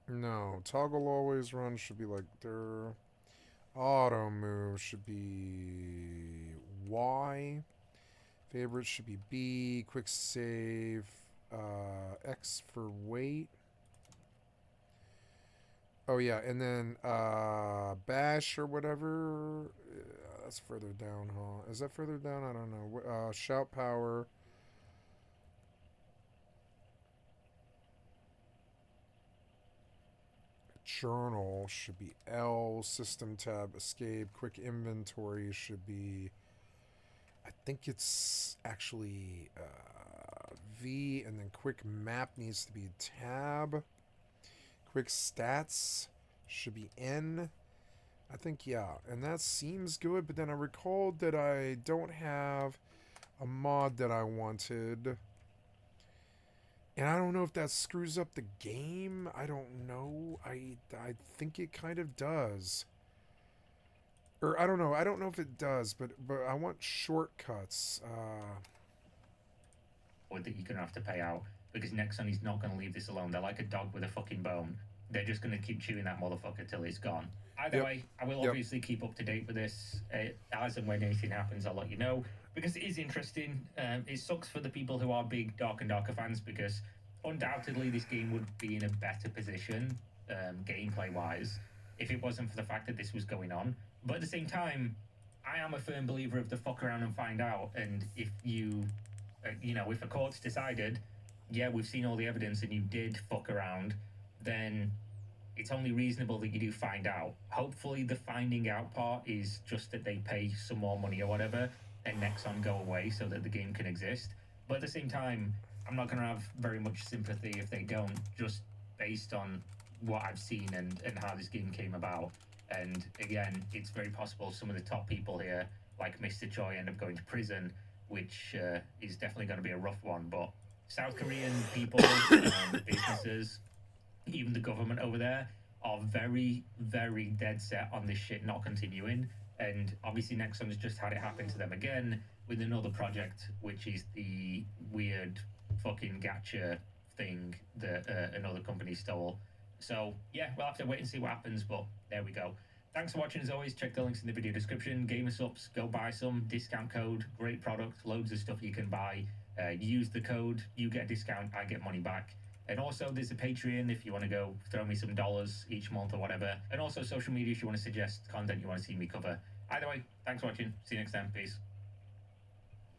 No, toggle always run should be like there. Auto move should be Y. Favorites should be B. Quick save. X for wait. Oh yeah, and then bash or whatever. That's further down, huh? Is that further down? I don't know. Shout power. Journal should be L. System tab. Escape. Quick inventory should be... I think it's actually V, and then quick map needs to be tab. Quick stats should be N. I think, yeah, and that seems good, but then I recalled that I don't have a mod that I wanted. And I don't know if that screws up the game. I don't know. I think it kind of does. Or I don't know. I don't know if it does, but I want shortcuts. Or that you're going to have to pay out because Nexon is not going to leave this alone. They're like a dog with a fucking bone. They're just going to keep chewing that motherfucker till it's gone. Either way, I will obviously keep up to date with this. As and when anything happens, I'll let you know. Because it is interesting. It sucks for the people who are big Dark and Darker fans because undoubtedly this game would be in a better position, gameplay-wise, if it wasn't for the fact that this was going on. But at the same time, I am a firm believer of the fuck around and find out. And if you, if a court's decided, yeah, we've seen all the evidence and you did fuck around, then it's only reasonable that you do find out. Hopefully, the finding out part is just that they pay some more money or whatever, and Nexon go away so that the game can exist. But at the same time, I'm not going to have very much sympathy if they don't, just based on what I've seen and how this game came about. And again, it's very possible some of the top people here, like Mr. Choi, end up going to prison, which is definitely going to be a rough one. But South Korean people, businesses, even the government over there are very, very dead set on this shit not continuing. And obviously, Nexon's just had it happen to them again with another project, which is the weird fucking gacha thing that another company stole. So, yeah, we'll have to wait and see what happens, but there we go. Thanks for watching as always. Check the links in the video description. Gamer Subs, go buy some. Discount code, great product, loads of stuff you can buy. Use the code, you get a discount, I get money back. And also, there's a Patreon if you want to go throw me some dollars each month or whatever. And also, social media if you want to suggest content you want to see me cover. Either way, thanks for watching. See you next time. Peace.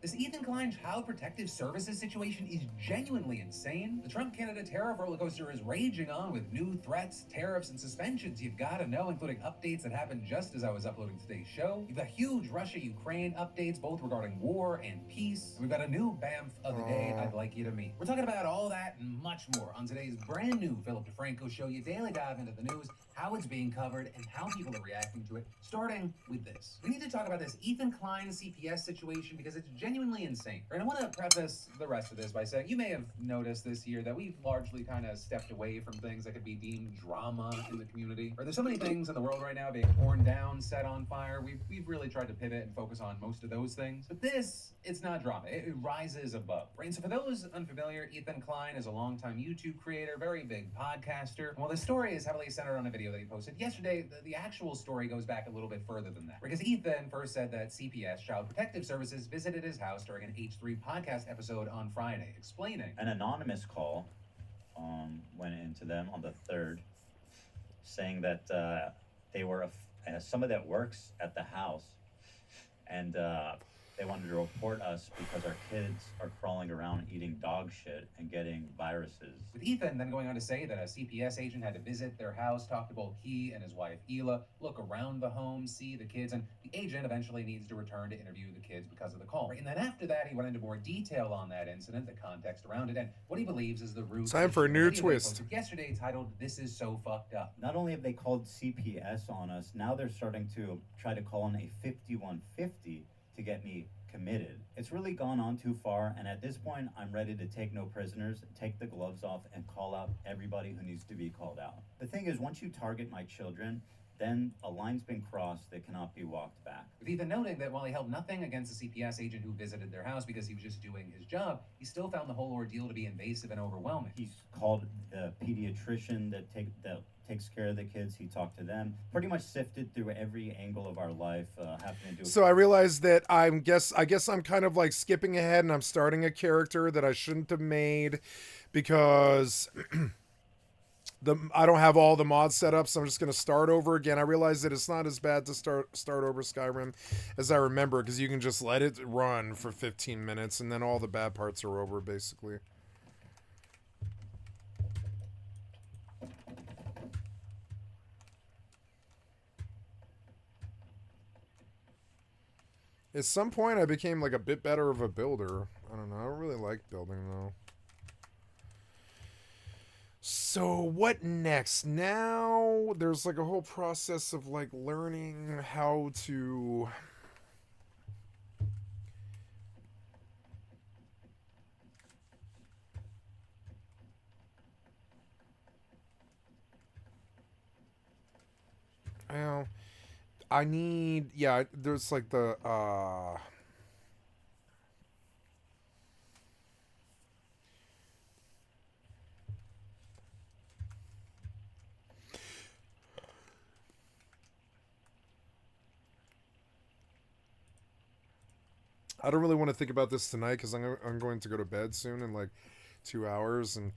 This Ethan Klein Child Protective Services situation is genuinely insane. The Trump-Canada tariff roller coaster is raging on with new threats, tariffs, and suspensions you've got to know, including updates that happened just as I was uploading today's show. You've got huge Russia-Ukraine updates, both regarding war and peace. And we've got a new BAMF of the day I'd like you to meet. We're talking about all that and much more on today's brand new Philip DeFranco show. You daily dive into the news, how it's being covered, and how people are reacting to it, starting with this. We need to talk about this Ethan Klein CPS situation because it's genuinely insane. And I want to preface the rest of this by saying you may have noticed this year that we've largely kind of stepped away from things that could be deemed drama in the community. Or there's so many things in the world right now being torn down, set on fire. We've really tried to pivot and focus on most of those things. But this, it's not drama. It rises above. Right? And so for those unfamiliar, Ethan Klein is a longtime YouTube creator, very big podcaster. And while the story is heavily centered on a video that he posted yesterday, the actual story goes back a little bit further than that. Because Ethan first said that CPS, Child Protective Services, visited his house during an H3 podcast episode on Friday, explaining. An anonymous call went into them on the 3rd, saying that they were somebody that works at the house, and they wanted to report us because our kids are crawling around eating dog shit and getting viruses. With Ethan then going on to say that a CPS agent had to visit their house, talk to both he and his wife Ela, look around the home, see the kids, and the agent eventually needs to return to interview the kids because of the call. And then after that, he went into more detail on that incident, the context around it, and what he believes is the root. Time for a new twist. Yesterday titled, "This is so fucked up." Not only have they called CPS on us, now they're starting to try to call in a 5150 to get me committed. It's really gone on too far, and at this point, I'm ready to take no prisoners, take the gloves off, and call out everybody who needs to be called out. The thing is, once you target my children, then a line's been crossed that cannot be walked back. With Ethan noting that while he held nothing against the CPS agent who visited their house because he was just doing his job, he still found the whole ordeal to be invasive and overwhelming. He's called the pediatrician that takes care of the kids. He talked to them, pretty much sifted through every angle of our life, having to do. So I realized that I guess I'm kind of like skipping ahead and I'm starting a character that I shouldn't have made because I don't have all the mods set up, so I'm just going to start over again. I realize that it's not as bad to start over Skyrim as I remember, because you can just let it run for 15 minutes and then all the bad parts are over, basically. At some point, I became like a bit better of a builder. I don't know. I don't really like building, though. So what next? Now there's like a whole process of like learning how to well, I need, yeah, there's like the I don't really want to think about this tonight because I'm going to go to bed soon in like 2 hours, and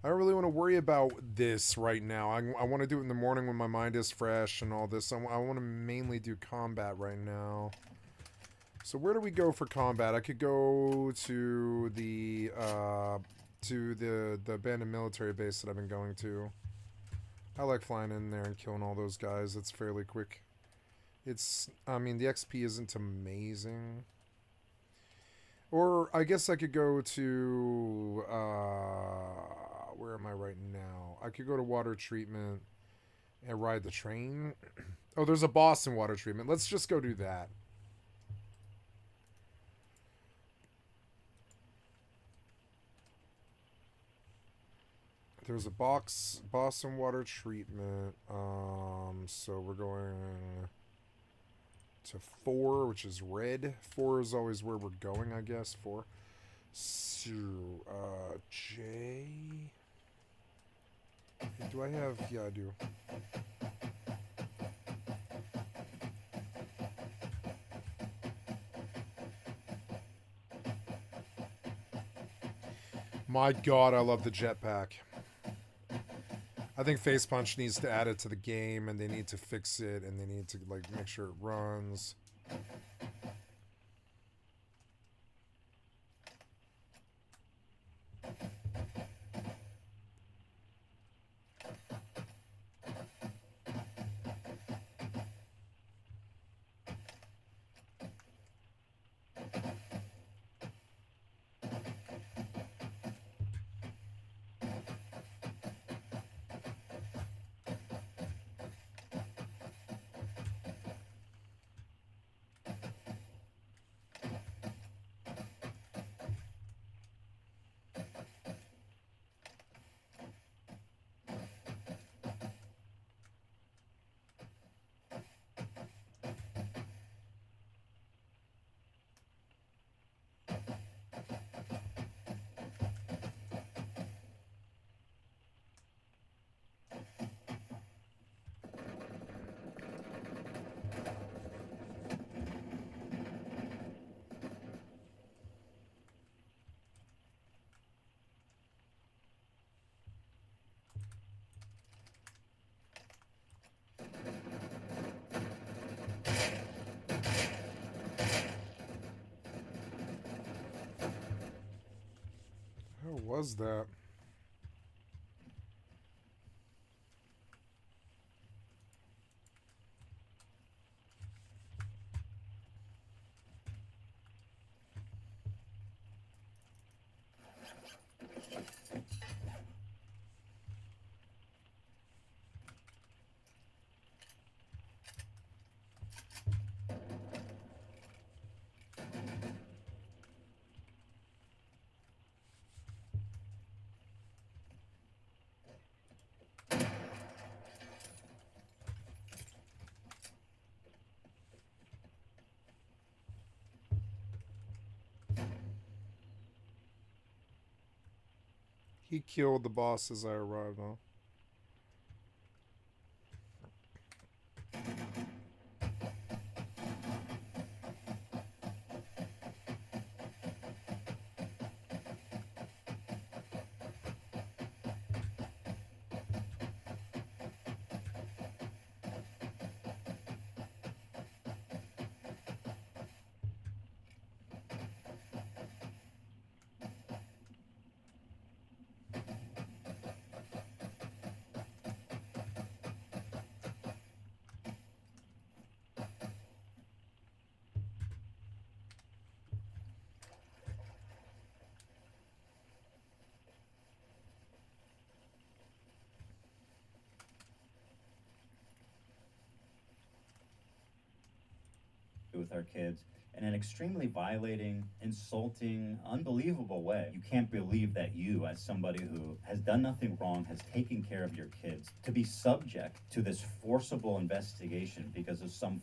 I don't really want to worry about this right now. I want to do it in the morning when my mind is fresh and all this. I want to mainly do combat right now. So where do we go for combat? I could go to the to the abandoned military base that I've been going to. I like flying in there and killing all those guys. It's fairly quick. I mean, the XP isn't amazing. Or I guess I could go to, where am I right now? I could go to water treatment and ride the train. Oh, there's a boss in water treatment. Let's just go do that. There's a boss in water treatment. So we're going to 4, which is red. 4 is always where we're going, I guess. 4. So, J. Do I have? Yeah, I do. My God, I love the jetpack. I think Face Punch needs to add it to the game, and they need to fix it, and they need to like make sure it runs. How was that? He killed the boss as I arrived, huh? With our kids in an extremely violating, insulting, unbelievable way. You can't believe that you, as somebody who has done nothing wrong, has taken care of your kids, to be subject to this forcible investigation because of some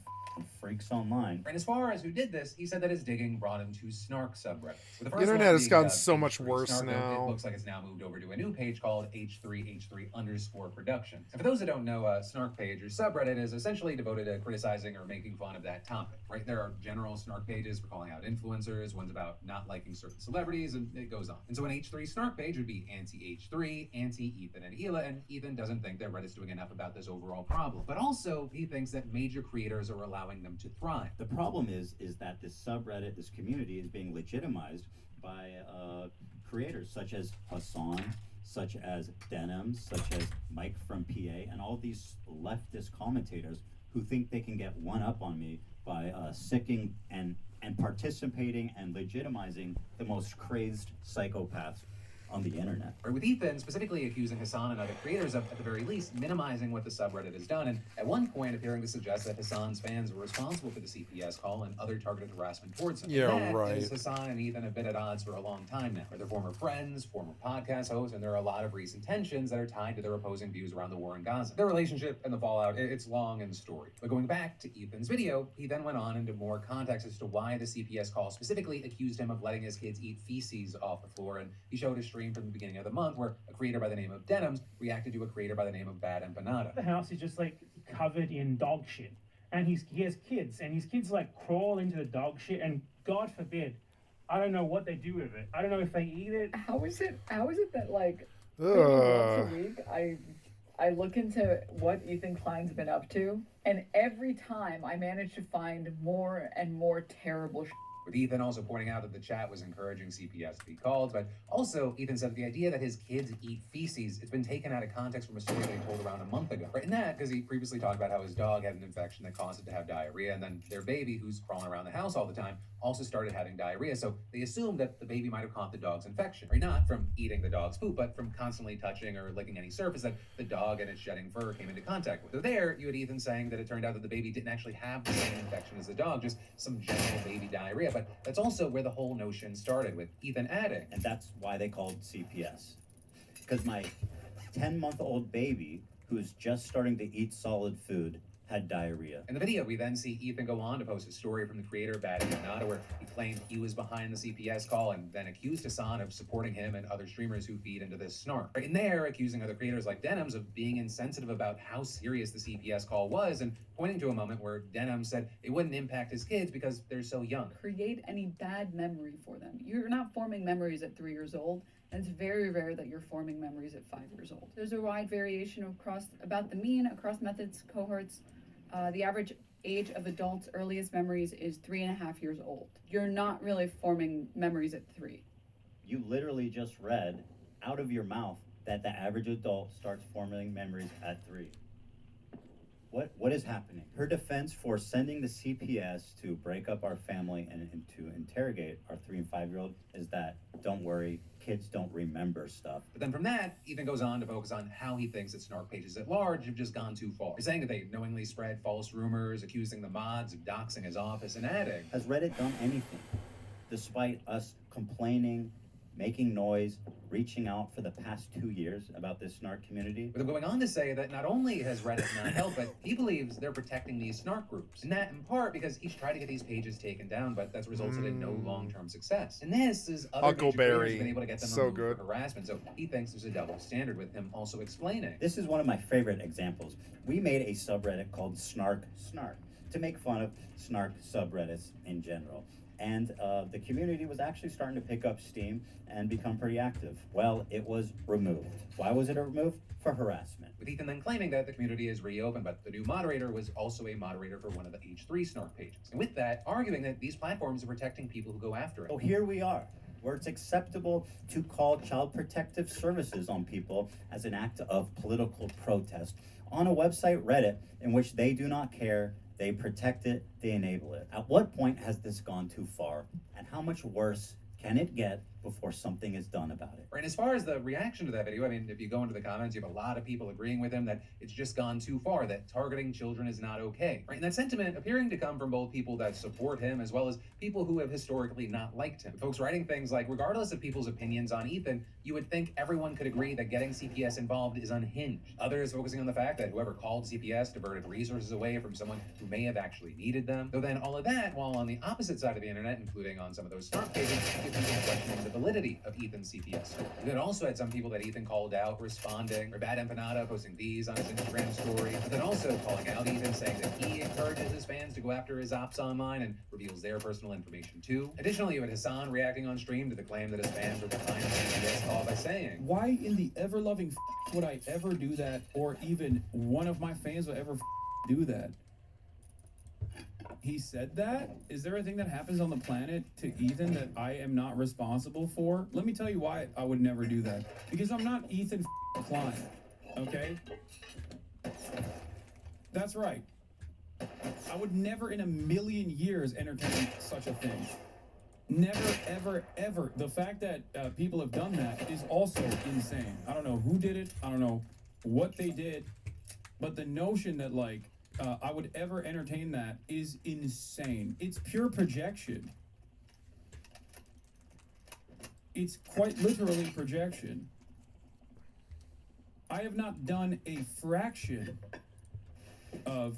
freaks online. And as far as who did this, he said that his digging brought him to Snark subreddits. With the first internet one has being, gotten so much H3 worse Snark, now. It looks like it's now moved over to a new page called H3H3_Productions. And for those that don't know, Snark page or subreddit is essentially devoted to criticizing or making fun of that topic. Right? There are general Snark pages for calling out influencers, ones about not liking certain celebrities, and it goes on. And so an H3 Snark page would be anti-H3, anti-Ethan and Hila, and Ethan doesn't think that Reddit's doing enough about this overall problem. But also, he thinks that major creators are allowing them to thrive. The problem is that this subreddit, this community, is being legitimized by creators such as Hassan, such as Denims, such as Mike from PA, and all these leftist commentators who think they can get one up on me by sicking and participating and legitimizing the most crazed psychopaths on the internet. Or with Ethan specifically accusing Hassan and other creators of, at the very least, minimizing what the subreddit has done, and at one point appearing to suggest that Hassan's fans were responsible for the CPS call and other targeted harassment towards him. Yeah, that right. is Hassan and Ethan have been at odds for a long time now. They're former friends, former podcast hosts, and there are a lot of recent tensions that are tied to their opposing views around the war in Gaza. Their relationship and the fallout, it's long and storied. But going back to Ethan's video, he then went on into more context as to why the CPS call specifically accused him of letting his kids eat feces off the floor, and he showed a stream from the beginning of the month where a creator by the name of Denims reacted to a creator by the name of Bad Empanada. The house is just like covered in dog shit, and he has kids, and his kids like crawl into the dog shit, and God forbid, I don't know what they do with it. I don't know if they eat it. How is it that like maybe once a week I look into what Ethan Klein's been up to, and every time I manage to find more and more terrible shit. With Ethan also pointing out that the chat was encouraging CPS to be called, but also Ethan said that the idea that his kids eat feces, it's been taken out of context from a story that he told around a month ago. Right, and that because he previously talked about how his dog had an infection that caused it to have diarrhea, and then their baby, who's crawling around the house all the time, also started having diarrhea, so they assumed that the baby might have caught the dog's infection. Right, not from eating the dog's poop, but from constantly touching or licking any surface that the dog and its shedding fur came into contact with. So there, you had Ethan saying that it turned out that the baby didn't actually have the same infection as the dog, just some general baby diarrhea, but that's also where the whole notion started, with Ethan adding. And that's why they called CPS. Because my 10-month-old baby, who's just starting to eat solid food, had diarrhea. In the video, we then see Ethan go on to post a story from the creator, Bad Empanada, where he claimed he was behind the CPS call and then accused Hassan of supporting him and other streamers who feed into this snark. Right in there, accusing other creators like Denims of being insensitive about how serious the CPS call was, and pointing to a moment where Denims said it wouldn't impact his kids because they're so young. Create any bad memory for them. You're not forming memories at 3 years old, and it's very rare that you're forming memories at 5 years old. There's a wide variation across about the mean across methods cohorts. The average age of adults' earliest memories is 3.5 years old. You're not really forming memories at 3. You literally just read out of your mouth that the average adult starts forming memories at 3. What is happening? Her defense for sending the CPS to break up our family and to interrogate our 3 and 5-year-old is that, don't worry, kids don't remember stuff. But then from that, Ethan goes on to focus on how he thinks that snark pages at large have just gone too far. He's saying that they knowingly spread false rumors, accusing the mods of doxing his office, and adding, Has Reddit done anything? Despite us complaining, making noise, reaching out for the past 2 years about this snark community. with him going on to say that not only has Reddit not helped, but he believes they're protecting these snark groups. And that in part because he's tried to get these pages taken down, but that's resulted in no long-term success. And this is other Huckleberry. major creators have been able to get them So removed good. for harassment, so he thinks there's a double standard, with him also explaining. This is one of my favorite examples. We made a subreddit called Snark to make fun of snark subreddits in general. And the community was actually starting to pick up steam and become pretty active. Well, it was removed. Why was it removed? For harassment. With Ethan then claiming that the community is reopened, but the new moderator was also a moderator for one of the H3 snark pages. And with that, arguing that these platforms are protecting people who go after it. So here we are, where it's acceptable to call child protective services on people as an act of political protest on a website, Reddit, in which they do not care. They protect it, they enable it. At what point has this gone too far? And how much worse can it get before something is done about it? Right, and as far as the reaction to that video, I mean, if you go into the comments, you have a lot of people agreeing with him that it's just gone too far, that targeting children is not okay. Right, and that sentiment appearing to come from both people that support him as well as people who have historically not liked him. Folks writing things like, regardless of people's opinions on Ethan, you would think everyone could agree that getting CPS involved is unhinged. Others focusing on the fact that whoever called CPS diverted resources away from someone who may have actually needed them. Though then all of that, while on the opposite side of the internet, including on some of those snark pages, you have people questioning the validity of Ethan's CPS story. You then also had some people that Ethan called out responding, or Bad Empanada posting these on his Instagram story, but then also calling out Ethan, saying that he encourages his fans to go after his ops online and reveals their personal information too. Additionally, you had Hassan reacting on stream to the claim that his fans were behind the CPS call by saying, Why in the ever-loving would I ever do that, or even one of my fans would ever do that? he said that? Is there a thing that happens on the planet to Ethan that I am not responsible for? Let me tell you why I would never do that. Because I'm not Ethan Klein, okay? That's right. I would never in a million years entertain such a thing. Never, ever, ever. The fact that people have done that is also insane. I don't know who did it. I don't know what they did. But the notion that, like, I would ever entertain that is insane. It's pure projection. It's quite literally projection. I have not done a fraction of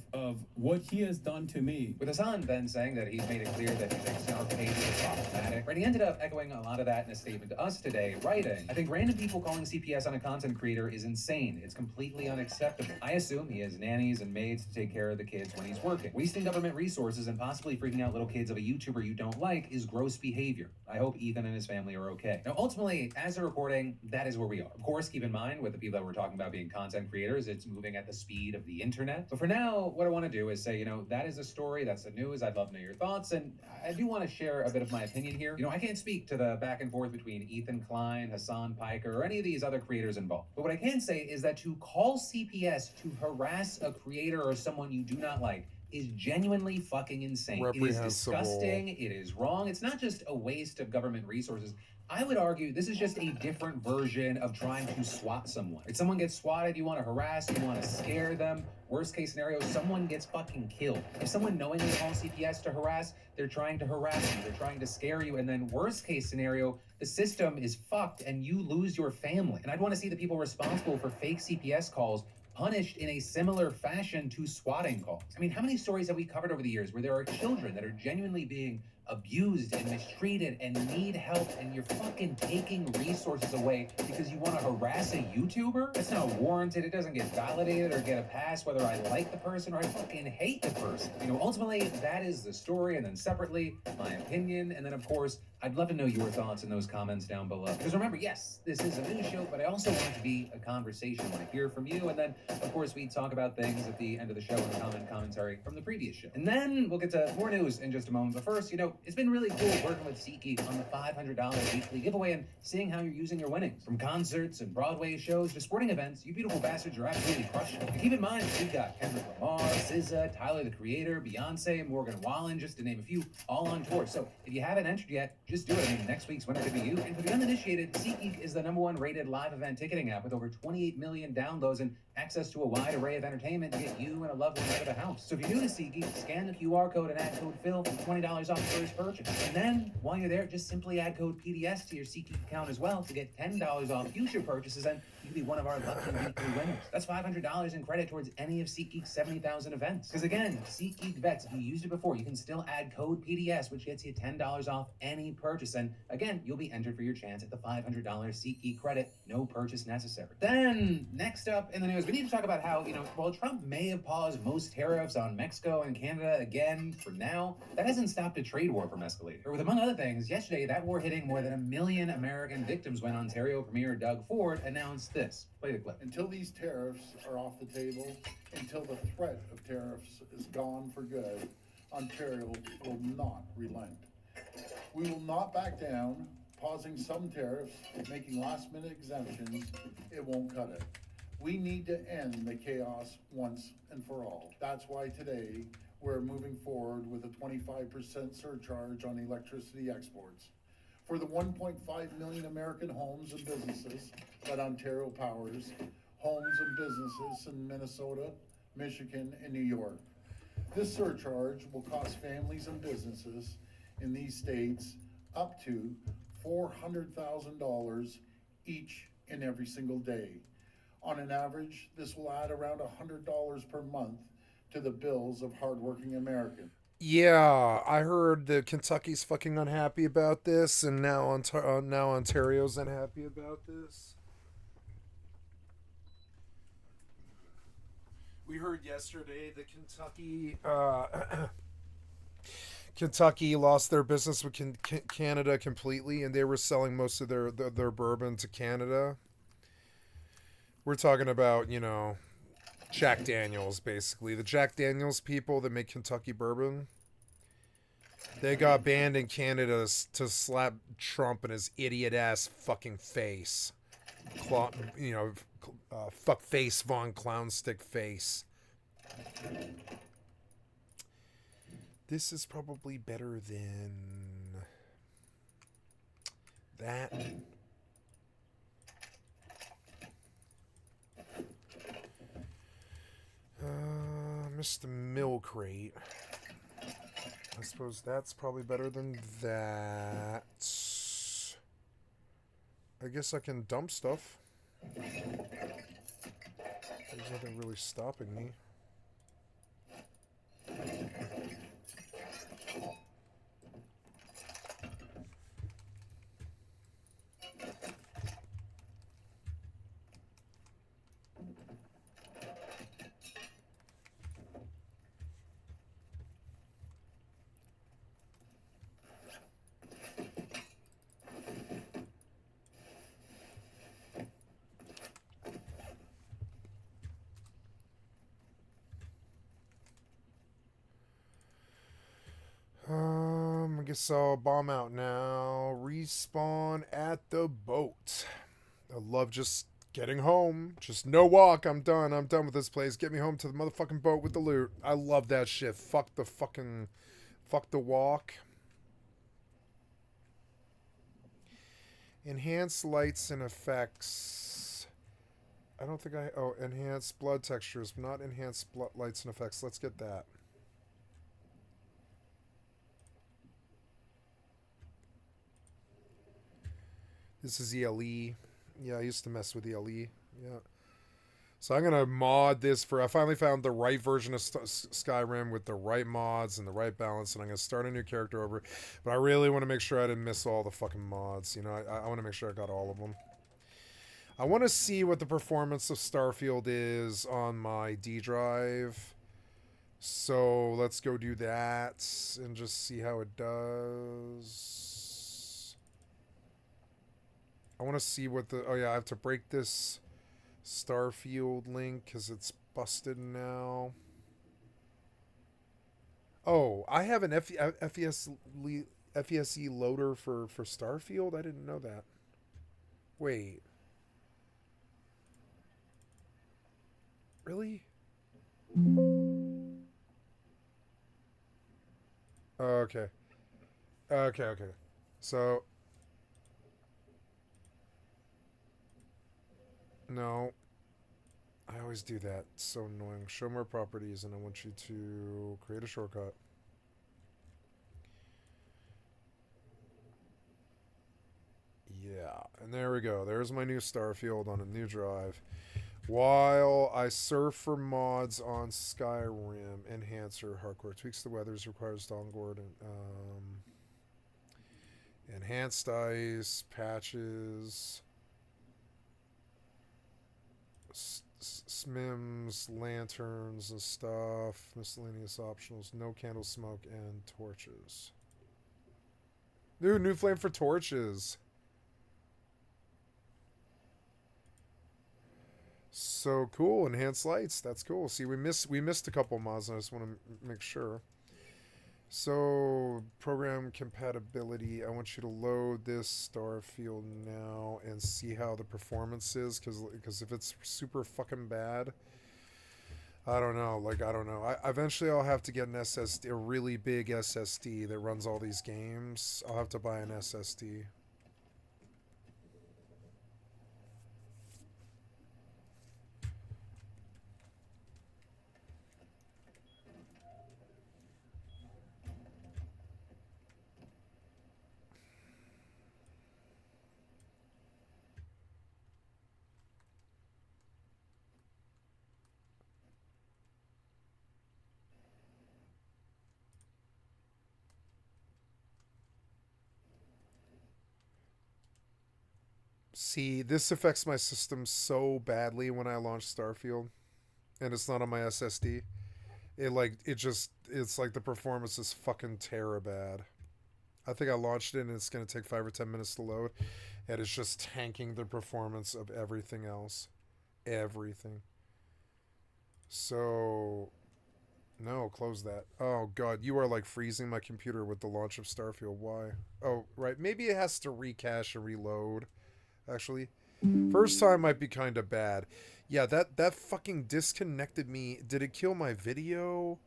what he has done to me. With Hassan then saying that he's made it clear that he thinks our page is problematic, right? He ended up echoing a lot of that in a statement to us today, writing, "I think random people calling CPS on a content creator is insane. It's completely unacceptable. I assume he has nannies and maids to take care of the kids when he's working. Wasting government resources and possibly freaking out little kids of a YouTuber you don't like is gross behavior. I hope Ethan and his family are okay." Now, ultimately, as a recording, that is where we are. Of course, keep in mind, with the people that we're talking about being content creators, it's moving at the speed of the internet. But for now, what I want to do is say, that is a story, that's the news, I'd love to know your thoughts, and I do want to share a bit of my opinion here. I can't speak to the back and forth between Ethan Klein, Hassan Piker, or any of these other creators involved. But what I can say is that to call CPS to harass a creator or someone you do not like is genuinely fucking insane. It is Reprehensible. disgusting, it is wrong, it's not just a waste of government resources. I would argue this is just a different version of trying to swat someone. If someone gets swatted, you want to harass, you want to scare them. Worst case scenario, someone gets fucking killed. If someone knowingly calls CPS to harass, they're trying to harass you, they're trying to scare you, and then worst case scenario, the system is fucked and you lose your family. And I'd want to see the people responsible for fake CPS calls punished in a similar fashion to swatting calls. I mean, how many stories have we covered over the years where there are children that are genuinely being abused and mistreated and need help, and you're fucking taking resources away because you want to harass a YouTuber? That's not warranted. It doesn't get validated or get a pass whether I like the person or I fucking hate the person. Ultimately, that is the story, and then separately, my opinion, and then of course, I'd love to know your thoughts in those comments down below. Because remember, yes, this is a news show, but I also want it to be a conversation. I want to hear from you, and then, of course, we talk about things at the end of the show and commentary from the previous show. And then we'll get to more news in just a moment. But first, it's been really cool working with SeatGeek on the $500 weekly giveaway and seeing how you're using your winnings. From concerts and Broadway shows to sporting events, you beautiful bastards are absolutely crushing it. And keep in mind, we've got Kendrick Lamar, SZA, Tyler, the Creator, Beyonce, Morgan Wallen, just to name a few, all on tour. So if you haven't entered yet, just do it. I mean, next week's winner could be you. And for the uninitiated, SeatGeek is the #1 rated live event ticketing app with over 28 million downloads and access to a wide array of entertainment to get you and a loved one out of the house. So if you're new to SeatGeek, scan the QR code and add code Phil for $20 off your first purchase. And then, while you're there, just simply add code PDS to your SeatGeek account as well to get $10 off future purchases, and you can be one of our lucky weekly winners. That's $500 in credit towards any of SeatGeek's 70,000 events. Because again, SeatGeek vets, if you used it before, you can still add code PDS, which gets you $10 off any purchase. And again, you'll be entered for your chance at the $500 SeatGeek credit, no purchase necessary. Then, next up in the news, we need to talk about how, while Trump may have paused most tariffs on Mexico and Canada again for now, that hasn't stopped a trade war from escalating. Or with, among other things, yesterday, that war hitting more than 1 million American victims when Ontario Premier Doug Ford announced this. Play the clip. Until these tariffs are off the table, until the threat of tariffs is gone for good, Ontario will not relent. We will not back down. Pausing some tariffs, making last-minute exemptions, it won't cut it. We need to end the chaos once and for all. That's why today we're moving forward with a 25% surcharge on electricity exports. For the 1.5 million American homes and businesses that Ontario powers, homes and businesses in Minnesota, Michigan, and New York. This surcharge will cost families and businesses in these states up to $400,000 each and every single day. On an average, this will add around $100 per month to the bills of hardworking Americans. Yeah, I heard that Kentucky's fucking unhappy about this, and now Ontario's unhappy about this. We heard yesterday that Kentucky lost their business with Canada completely, and they were selling most of their bourbon to Canada. We're talking about, Jack Daniels, basically. The Jack Daniels people that make Kentucky bourbon. They got banned in Canada to slap Trump in his idiot-ass fucking face. Fuck face Von Clownstick face. This is probably better than that. Mr. Milk Crate. I suppose that's probably better than that. I guess I can dump stuff. There's nothing really stopping me. I guess I'll bomb out now. Respawn at the boat. I love just getting home. Just no walk. I'm done. I'm done with this place. Get me home to the motherfucking boat with the loot. I love that shit. Fuck the walk. Enhance lights and effects. I don't think enhance blood textures, but not enhance blood lights and effects. Let's get that. This is ELE. Yeah, I used to mess with ELE. Yeah. So I'm going to mod this for... I finally found the right version of Skyrim with the right mods and the right balance, and I'm going to start a new character over. But I really want to make sure I didn't miss all the fucking mods. You know, I want to make sure I got all of them. I want to see what the performance of Starfield is on my D drive. So let's go do that and just see how it does. I want to see what the... Oh, yeah, I have to break this Starfield link because it's busted now. Oh, I have an FESE loader for Starfield? I didn't know that. Wait. Really? Okay. Okay. So... No. I always do that. It's so annoying. Show more properties, and I want you to create a shortcut. Yeah, and there we go. There's my new Starfield on a new drive. While I surf for mods on Skyrim, Enhancer, Hardcore, tweaks the weathers, requires Dawnguard, and enhanced ice, patches... Smims, lanterns and stuff, miscellaneous optionals, no candle smoke, and torches. New flame for torches. So cool, enhanced lights. That's cool. See, we missed a couple mods, and I just want to make sure. So, program compatibility. I want you to load this Starfield now and see how the performance is, because if it's super fucking bad, I don't know. Eventually I'll have to get an SSD, a really big SSD that runs all these games. I'll have to buy an SSD. See, this affects my system so badly when I launch Starfield, and it's not on my SSD. It's like the performance is fucking terabad. I think I launched it and it's going to take 5 or 10 minutes to load, and it's just tanking the performance of everything else. Everything. So, no, close that. Oh god, you are like freezing my computer with the launch of Starfield. Why? Oh, right. Maybe it has to recache and reload. Actually, first time might be kind of bad. Yeah, that fucking disconnected me. Did it kill my video?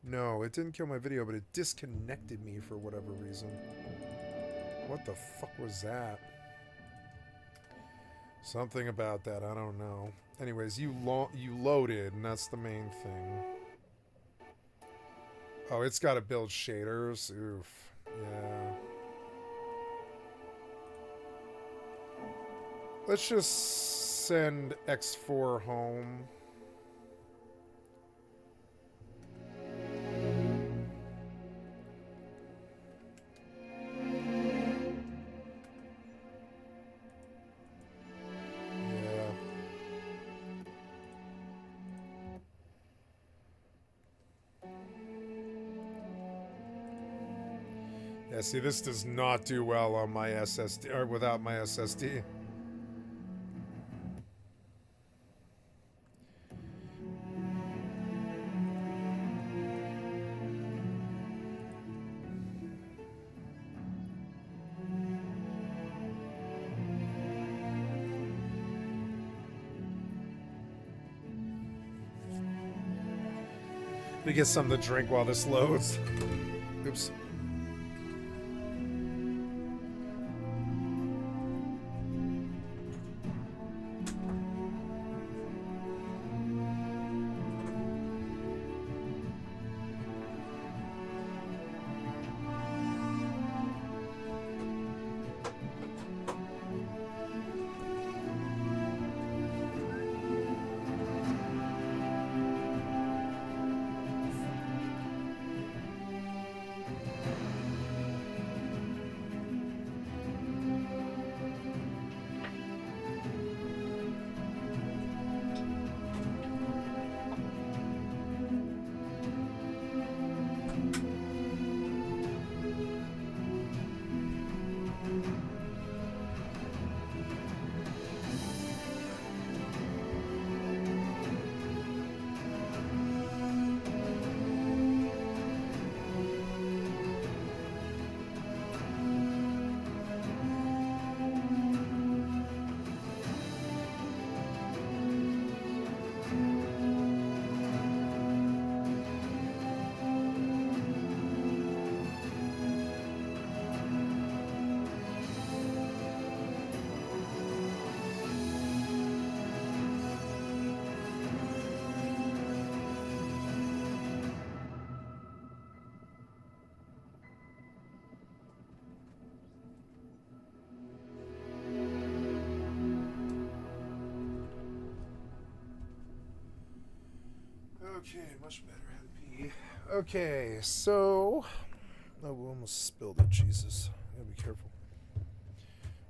No, it didn't kill my video, but it disconnected me for whatever reason. What the fuck was that? Something about that, I don't know. Anyways, you loaded, and that's the main thing. Oh, it's got to build shaders. Oof. Yeah. Let's just send X4 home. Yeah. Yeah, see, this does not do well on my SSD, or without my SSD. Let me get something to drink while this loads. Oops. Okay, much better. Had to pee. Okay, so... Oh, we almost spilled it, Jesus. Gotta be careful.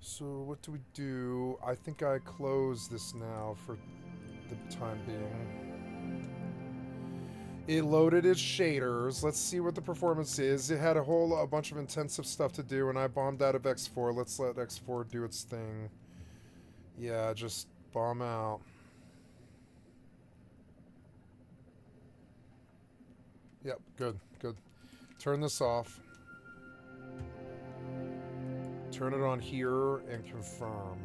So, what do we do? I think I close this now for the time being. It loaded its shaders. Let's see what the performance is. It had a bunch of intensive stuff to do, and I bombed out of X4. Let's let X4 do its thing. Yeah, just bomb out. Yep, good, good. Turn this off. Turn it on here and confirm.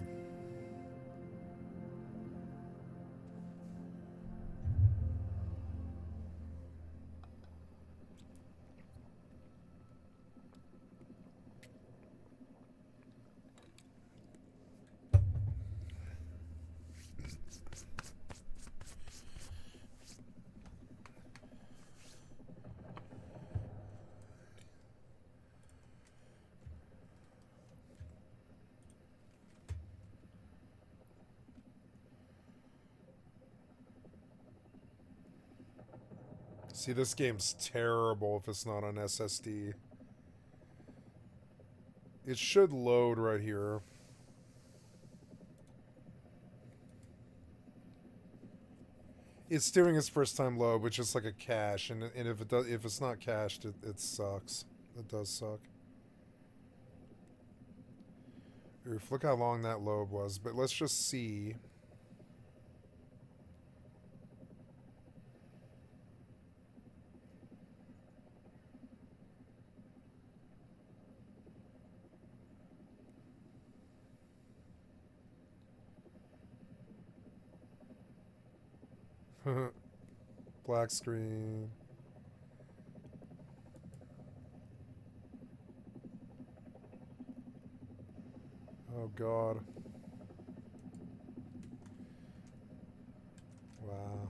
See, this game's terrible if it's not on SSD. It should load right here. It's doing its first time load, which is like a cache, and if it's not cached, it sucks. It does suck. Oof, look how long that load was. But let's just see. Black screen. Oh God. Wow.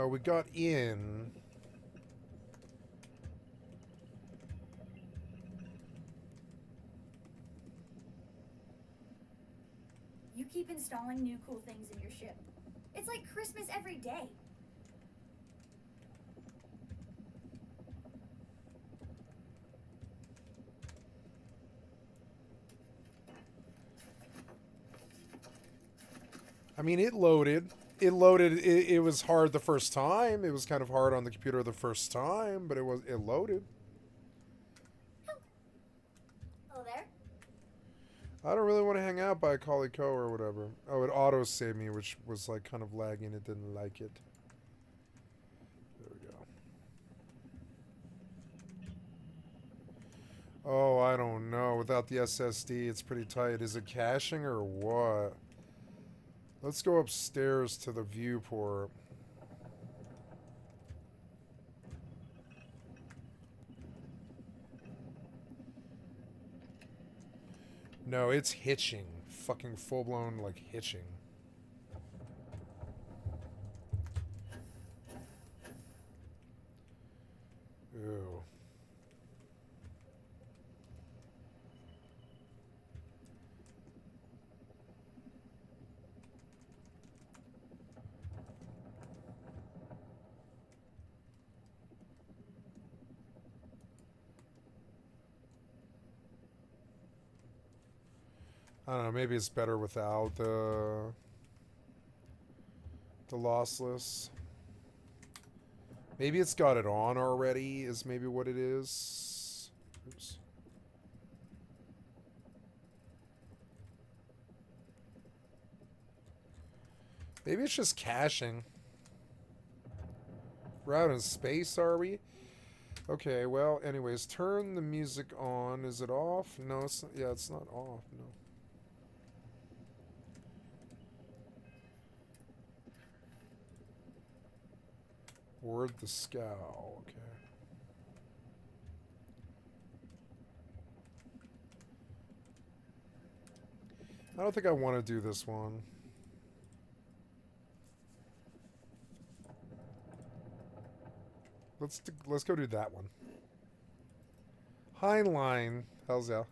We got in. You keep installing new cool things in your ship. It's like Christmas every day. I mean, it loaded. It was hard the first time. It was kind of hard on the computer the first time, but it loaded. Hello there. I don't really want to hang out by Calico or whatever. Oh, it auto saved me, which was like kind of lagging. It didn't like it. There we go. Oh, I don't know. Without the SSD, it's pretty tight. Is it caching or what? Let's go upstairs to the viewport. No, it's hitching. Fucking full-blown, like, hitching. Ew. I don't know, maybe it's better without the lossless. Maybe it's got it on already, is maybe what it is. Oops. Maybe it's just caching. We're out in space, are we? Okay, well, anyways, turn the music on. Is it off? No, it's not. Yeah, it's not off. No. Ward the Scow. Okay. I don't think I want to do this one. Let's go do that one. Heinlein. Hell's yeah.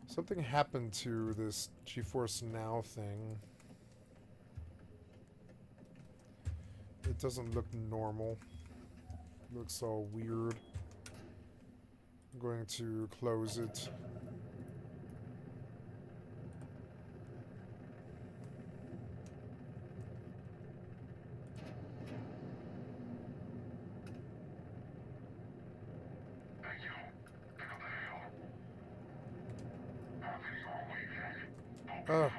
Something happened to this GeForce Now thing. It doesn't look normal. It looks all weird. I'm going to close it. Oh.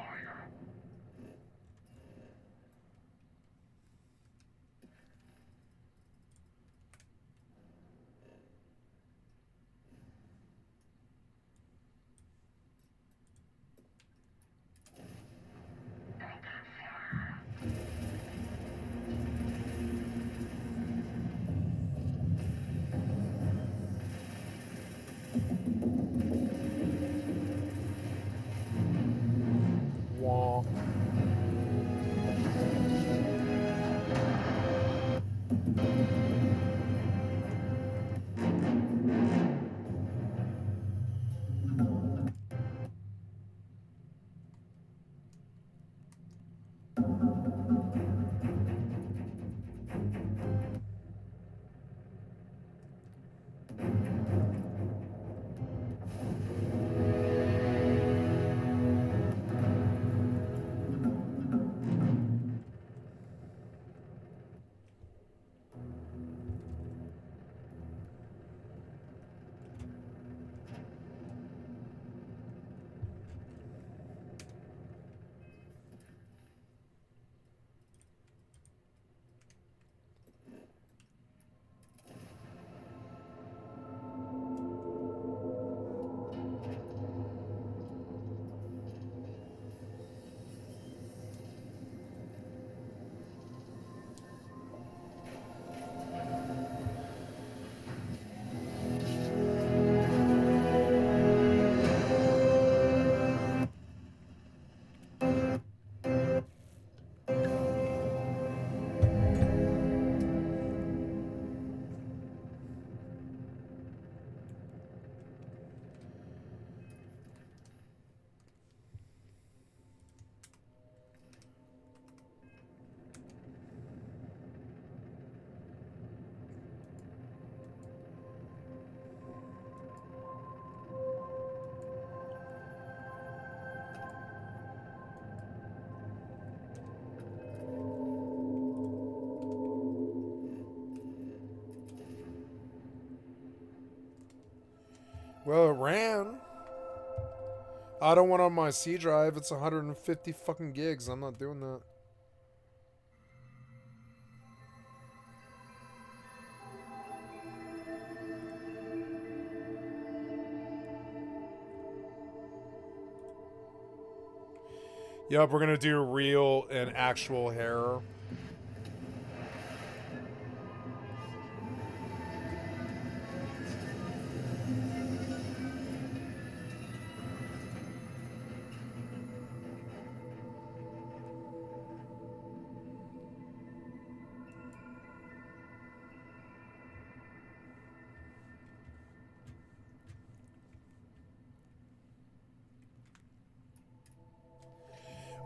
Well, it ran. I don't want on my C drive. It's 150 fucking gigs. I'm not doing that. Yep, we're gonna do real and actual hair.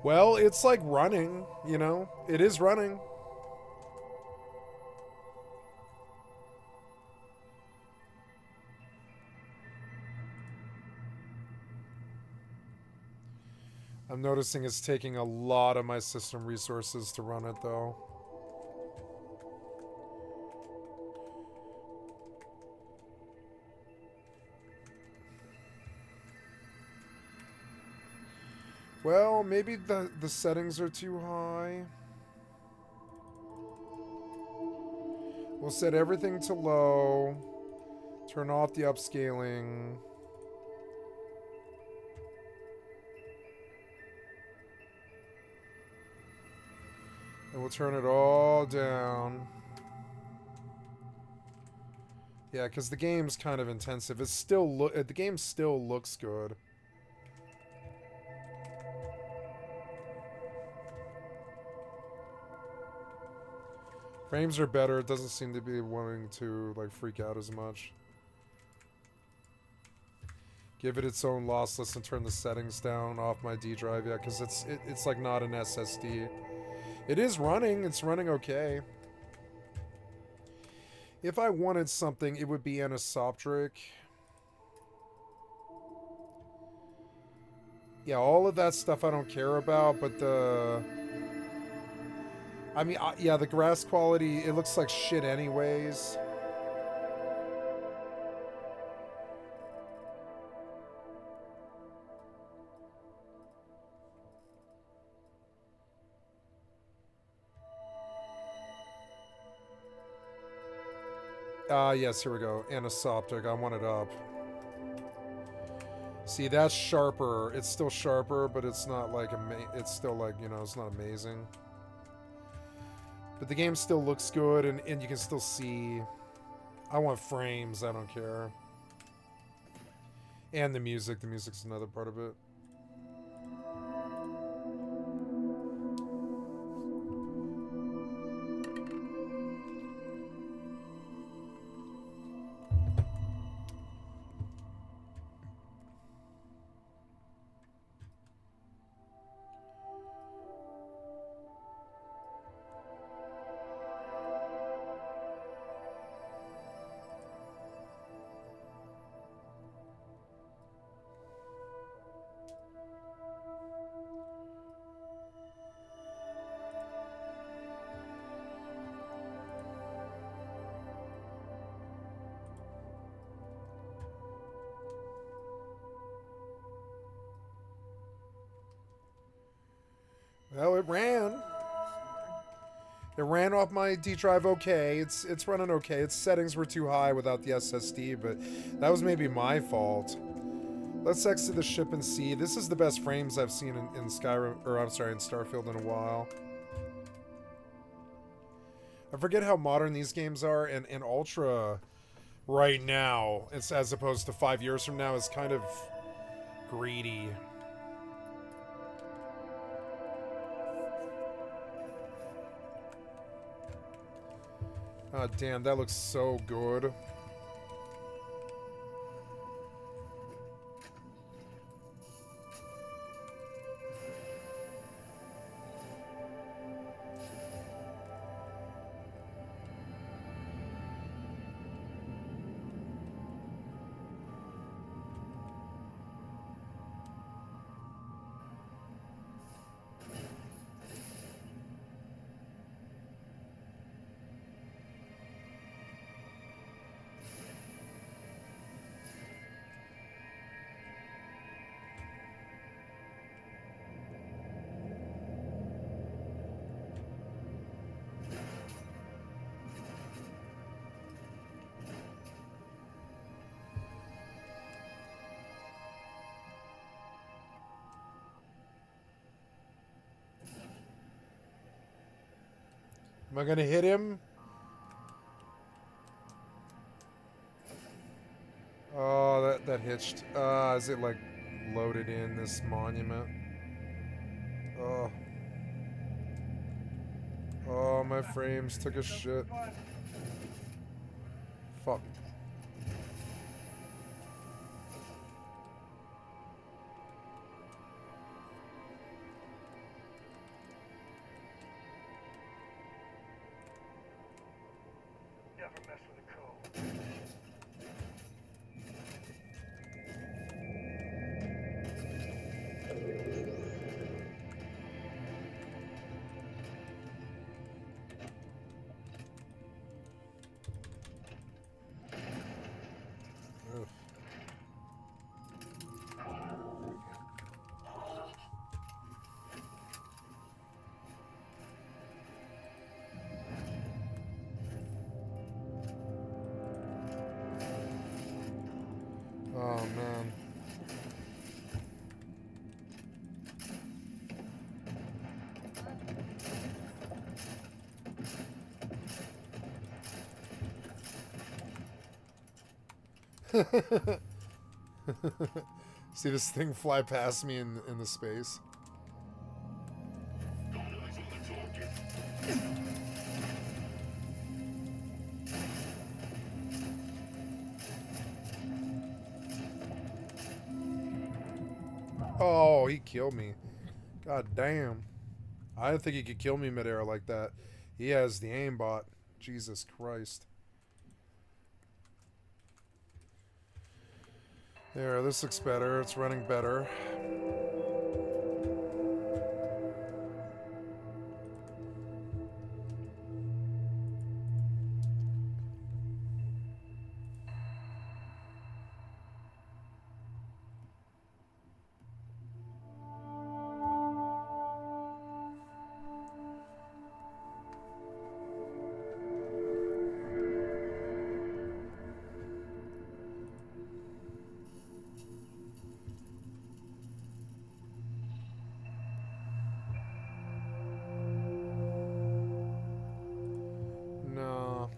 Well, it's like running, you know? It is running. I'm noticing it's taking a lot of my system resources to run it, though. Well, maybe the settings are too high. We'll set everything to low. Turn off the upscaling. And we'll turn it all down. Yeah, because the game's kind of intensive. It's still the game still looks good. Frames are better. It doesn't seem to be wanting to like freak out as much. Give it its own lossless and turn the settings down off my D drive. Yeah, because it's like not an SSD. It is running. It's running okay. If I wanted something, it would be anisoptric. Yeah, all of that stuff I don't care about, but the... I mean, yeah, the grass quality, it looks like shit anyways. Yes, here we go. Anisoptic, I want it up. See, that's sharper. It's still sharper, but it's not like, it's still like, you know, it's not amazing. But the game still looks good, and you can still see. I want frames, I don't care. And the music's another part of it. Well, it ran. It ran off my D drive okay. It's running okay. Its settings were too high without the SSD, but that was maybe my fault. Let's exit the ship and see. This is the best frames I've seen in Skyrim, or I'm sorry, in Starfield in a while. I forget how modern these games are, and Ultra right now, it's as opposed to 5 years from now, is kind of greedy. Oh, damn, that looks so good. Am I gonna hit him? Oh, that hitched. Is it like loaded in this monument? Oh. Oh, my frames took a shit. Fuck. Never mess with a code. Ugh. Oh man. See this thing fly past me in the space? Oh, he killed me. God damn. I didn't think he could kill me midair like that. He has the aimbot. Jesus Christ. There, this looks better. It's running better. No.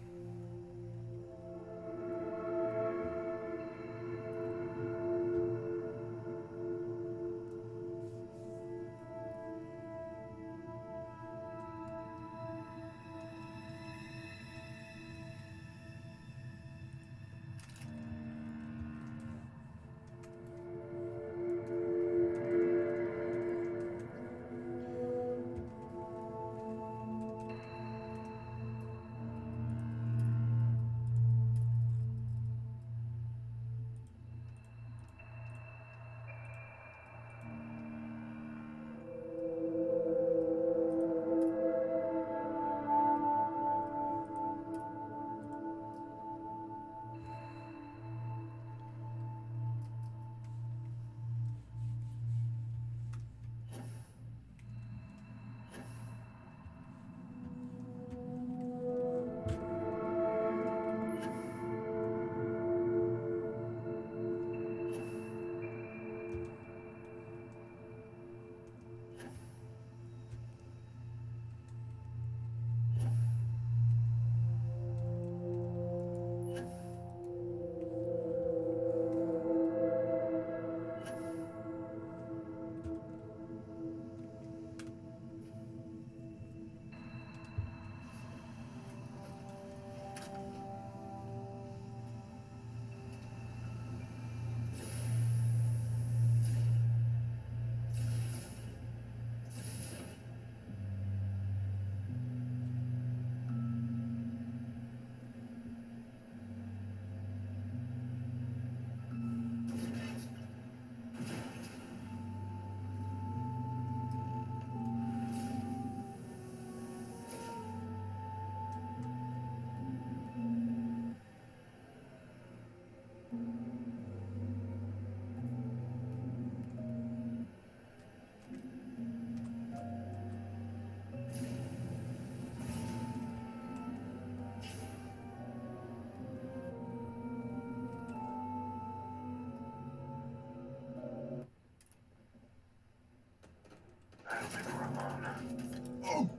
I don't think we're alone.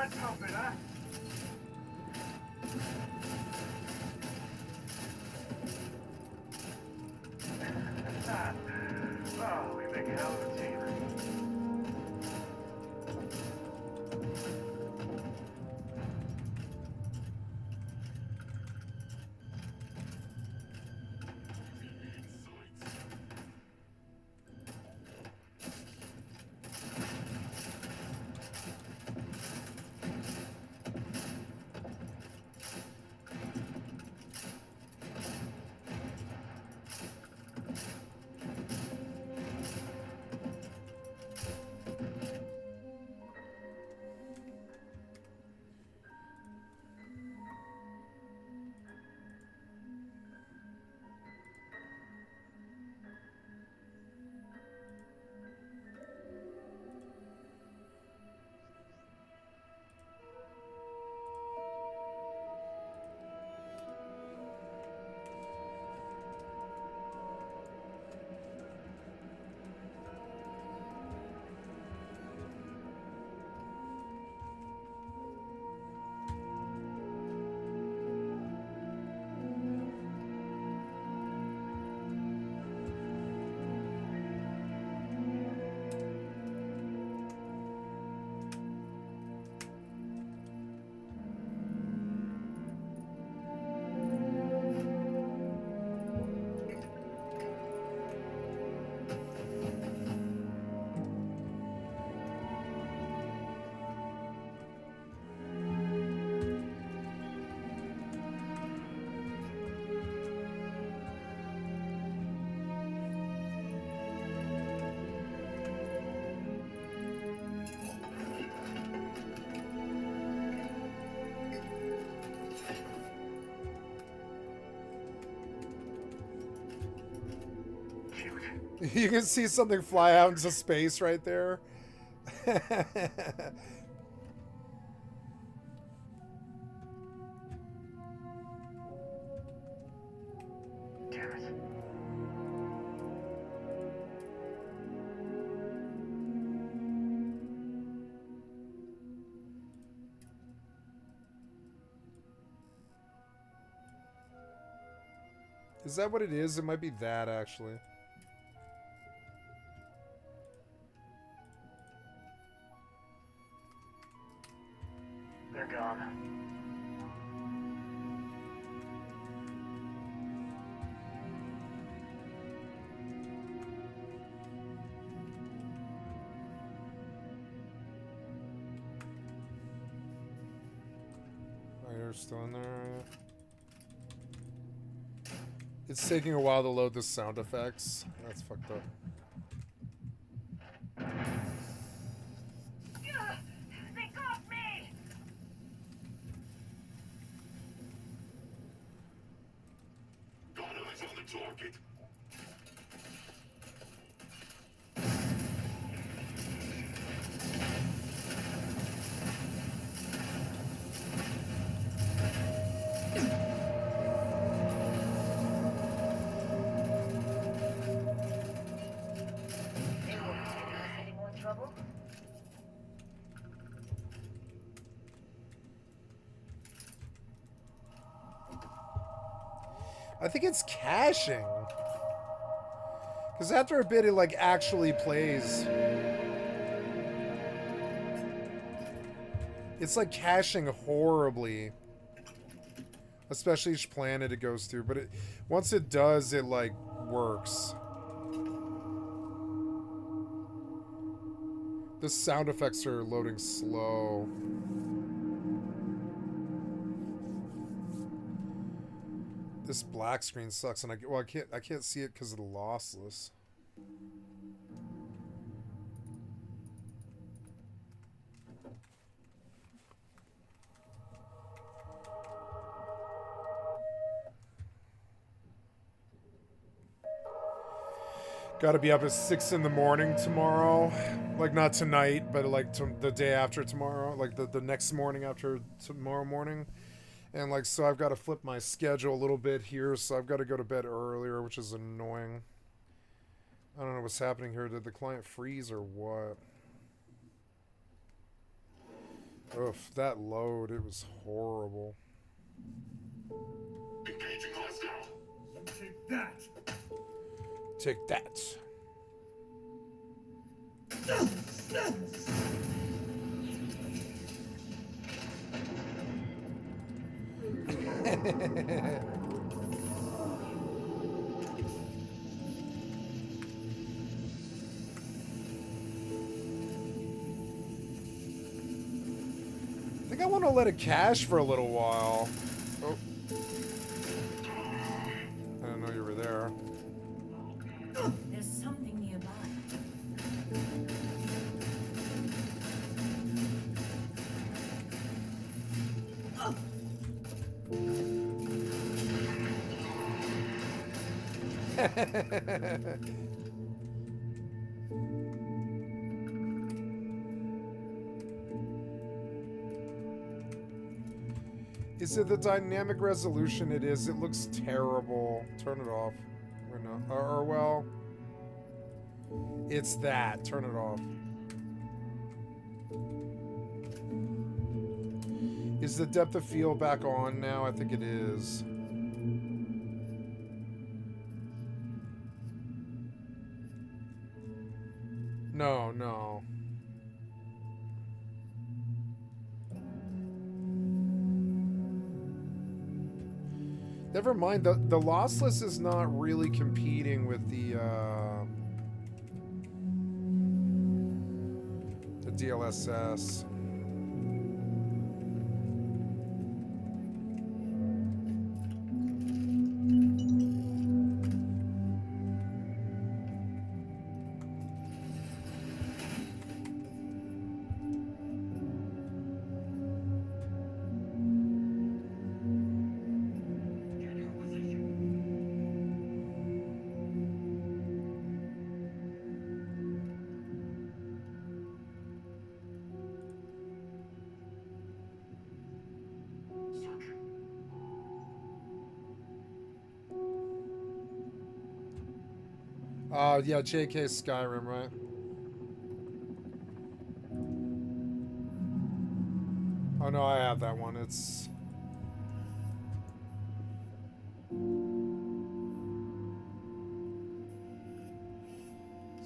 blood pumping, huh? Oh, we make a hell of a team. You can see something fly out into space right there. Damn it. Is that what it is? It might be that, actually. They're gone. Oh, you're still in there. It's taking a while to load the sound effects. That's fucked up. They got me! Got eyes on the target. Any more trouble? I think it's caching. Because after a bit, it like actually plays. It's like caching horribly. Especially each planet it goes through. But once it does, it like works. The sound effects are loading slow. This black screen sucks, and I can't see it because of the lossless. Got to be up at 6 in the morning tomorrow. Like, not tonight, but like the day after tomorrow. Like the next morning after tomorrow morning. And like, so I've got to flip my schedule a little bit here. So I've got to go to bed earlier, which is annoying. I don't know what's happening here. Did the client freeze or what? Oof, that load, it was horrible. Engaging hostile. Take that. Take that. I think I want to let it cache for a little while. Oh. I didn't know you were there. There's something nearby. Is it the dynamic resolution? It is. It looks terrible. Turn it off. Or no. Or well. It's that. Turn it off. Is the depth of field back on now? I think it is. No, no. Never mind. The lossless is not really competing with the DLSS. Yeah, JK Skyrim, right? Oh no, I have that one. It's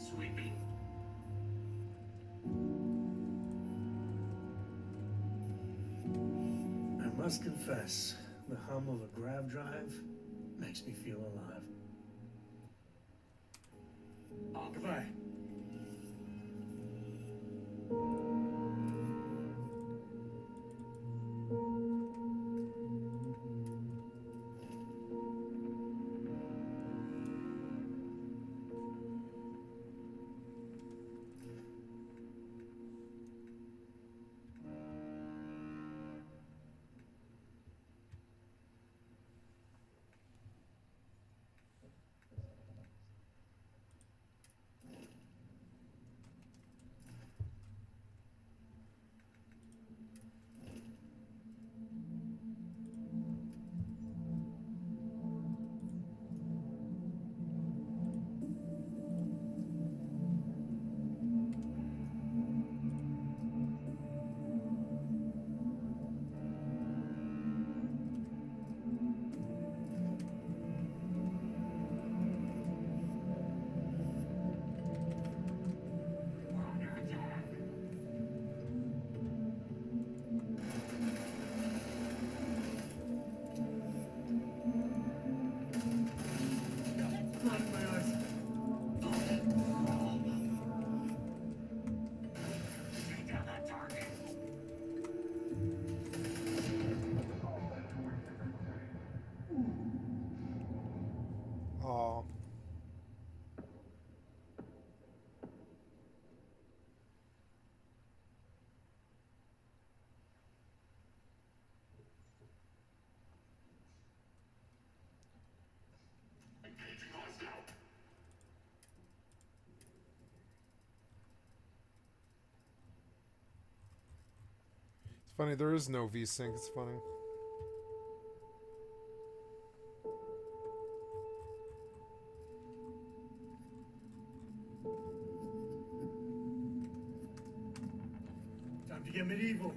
Sweeping. I must confess, the hum of a grav drive makes me feel alive. Goodbye. oh. Engaging hostile. It's funny, there is no VSync, it's funny. Time to get medieval.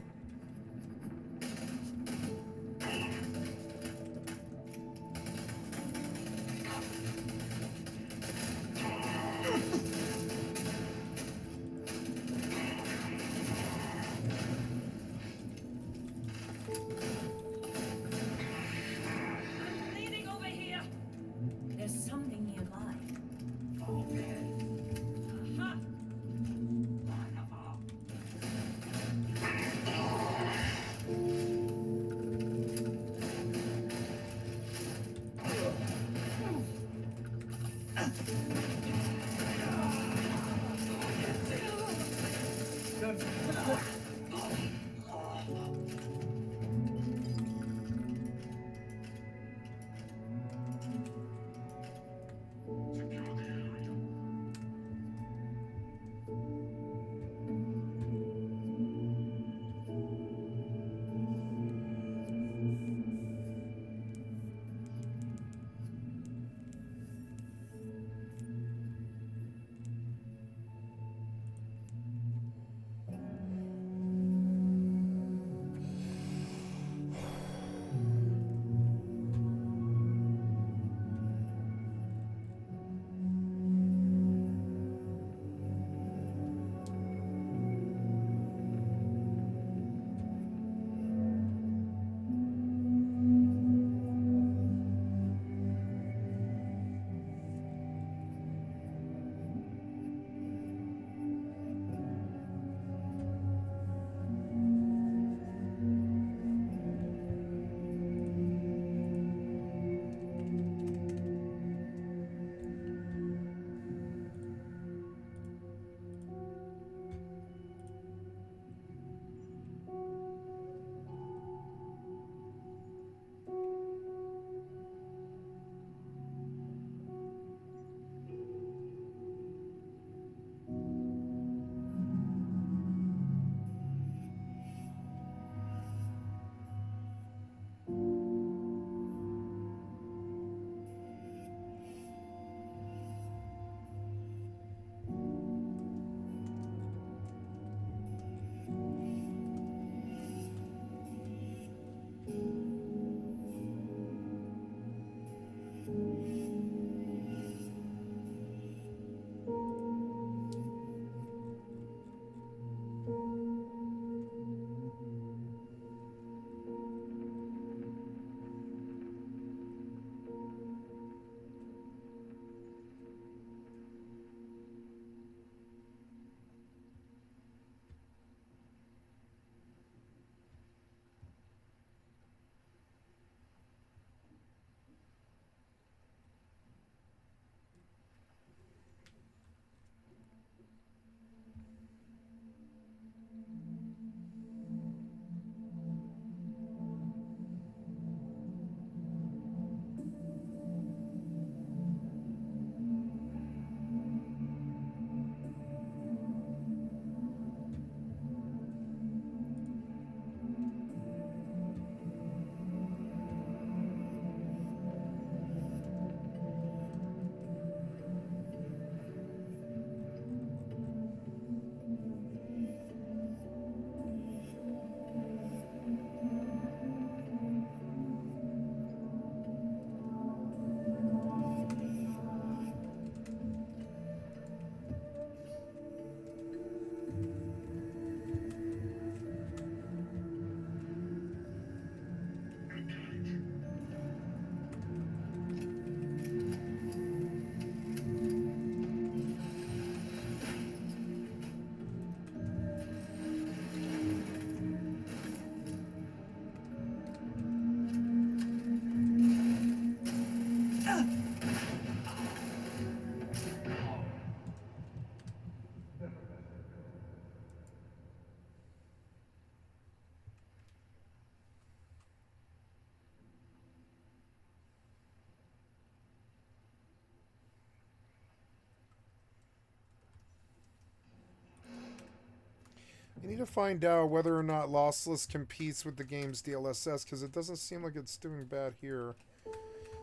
I need to find out whether or not Lossless competes with the game's DLSS, because it doesn't seem like it's doing bad here.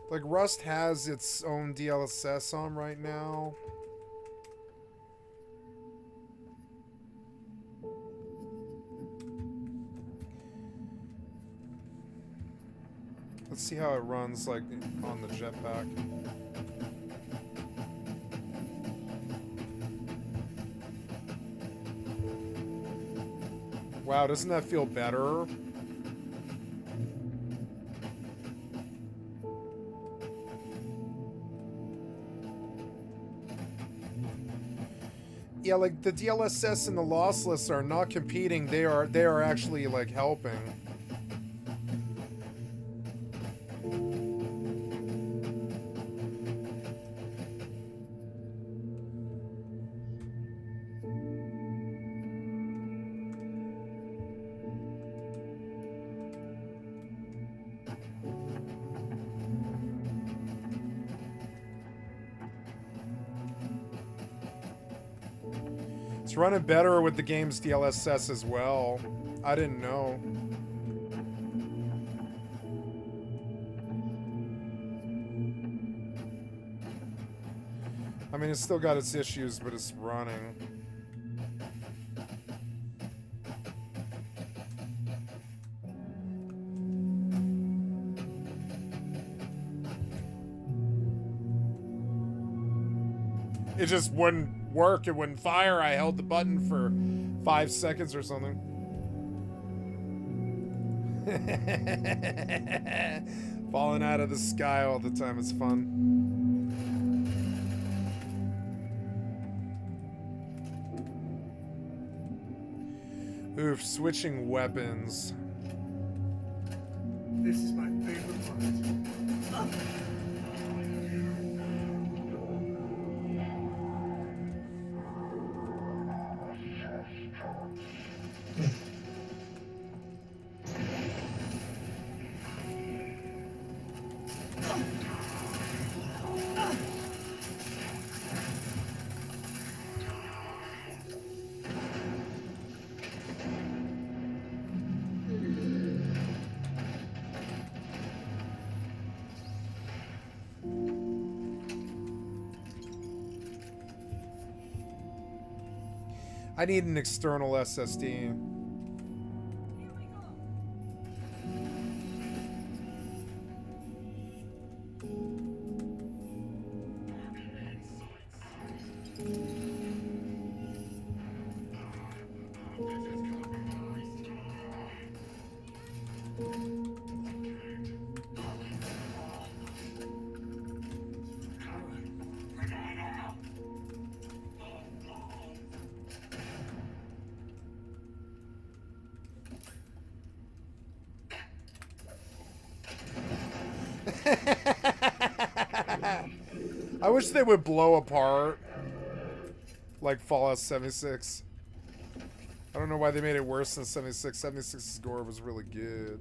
Like, Rust has its own DLSS on right now. Let's see how it runs, like, on the jetpack. Wow, doesn't that feel better? Yeah, like the DLSS and the lossless are not competing. They are actually like helping. running better with the game's DLSS as well. I didn't know. I mean, it's still got its issues, but it's running. It just wouldn't work. It wouldn't fire. I held the button for 5 seconds or something. Falling out of the sky all the time. It's fun. Oof, switching weapons. This is my favorite part. I need an external SSD. I wish they would blow apart like Fallout 76. I don't know why they made it worse than 76. 76's gore was really good.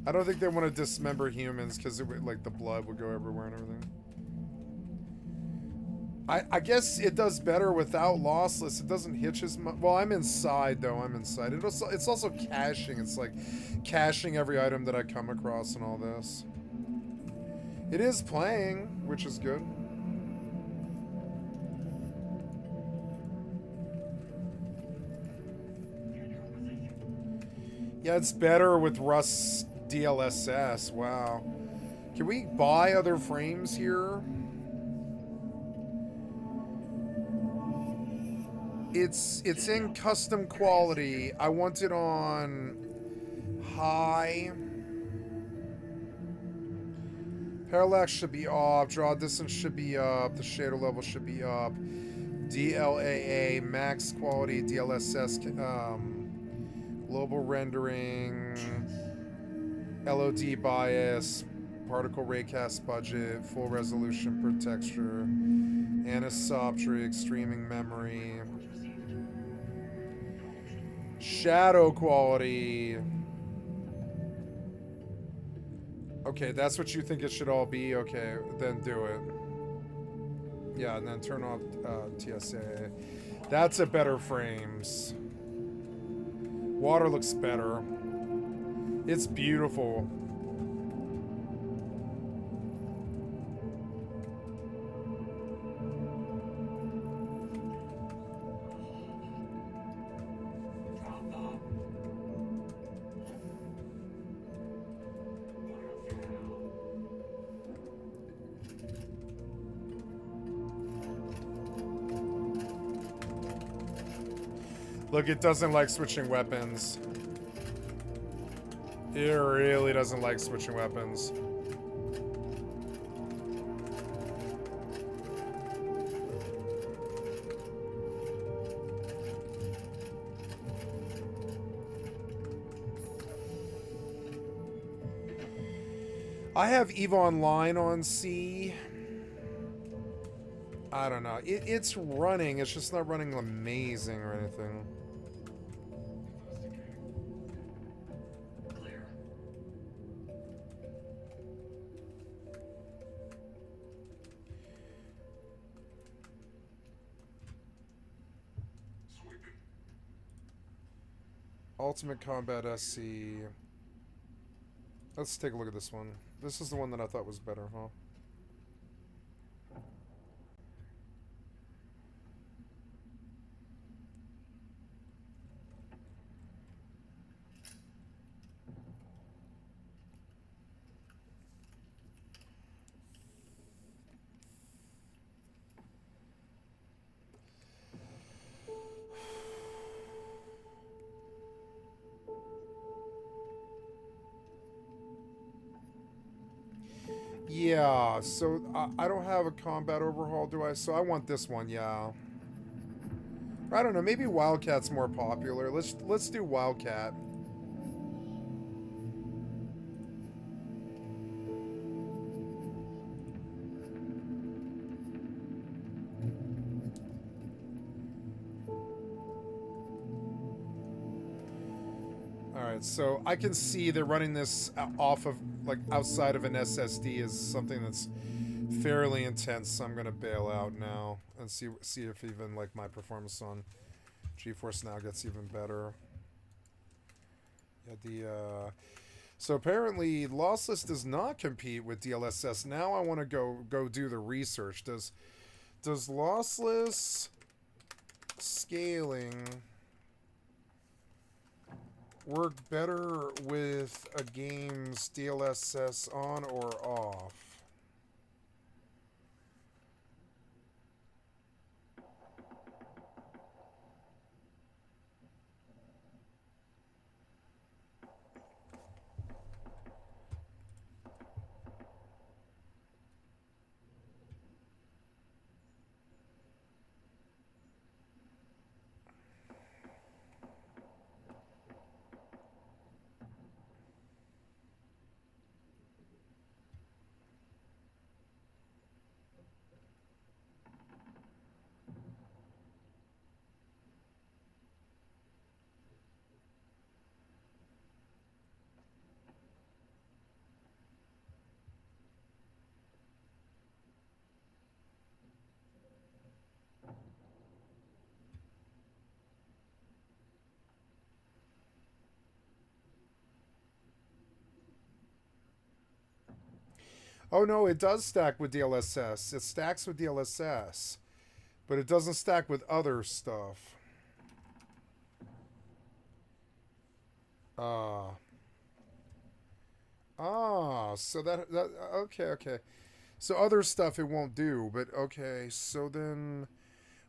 I don't think they want to dismember humans because like the blood would go everywhere and everything. I guess it does better without lossless. It doesn't hitch as much. Well, I'm inside though. I'm inside. It's also caching. It's like caching every item that I come across and all this. It is playing, which is good. Yeah, it's better with Rust's DLSS. Wow. Can we buy other frames here? It's in custom quality. I want it on high. Parallax should be off. Draw distance should be up. The shader level should be up. DLAA, max quality, DLSS, global rendering, LOD bias, particle raycast budget, full resolution per texture, anisoptry, streaming memory, shadow quality. Okay, that's what you think it should all be? Okay, then do it. Yeah, and then turn off TSA. That's a better frames. Water looks better. It's beautiful. Look, it doesn't like switching weapons. It really doesn't like switching weapons. I have EVE Online on C. I don't know. It's running. It's just not running amazing or anything. Switch Ultimate Combat SC. Let's take a look at this one. This is the one that I thought was better, huh? Yeah, so I don't have a combat overhaul, do I? So I want this one, yeah. I don't know, maybe Wildcat's more popular. Let's do Wildcat. Alright, so I can see they're running this off of, like, outside of an SSD is something that's fairly intense, so I'm gonna bail out now and see if even, like, my performance on GeForce Now gets even better. Yeah, so apparently lossless does not compete with DLSS. Now I want to go do the research. Does lossless scaling work better with a game's DLSS on or off? Oh no, it does stack with DLSS. It stacks with DLSS, but it doesn't stack with other stuff. Ah. So that okay. So other stuff it won't do, but okay. So then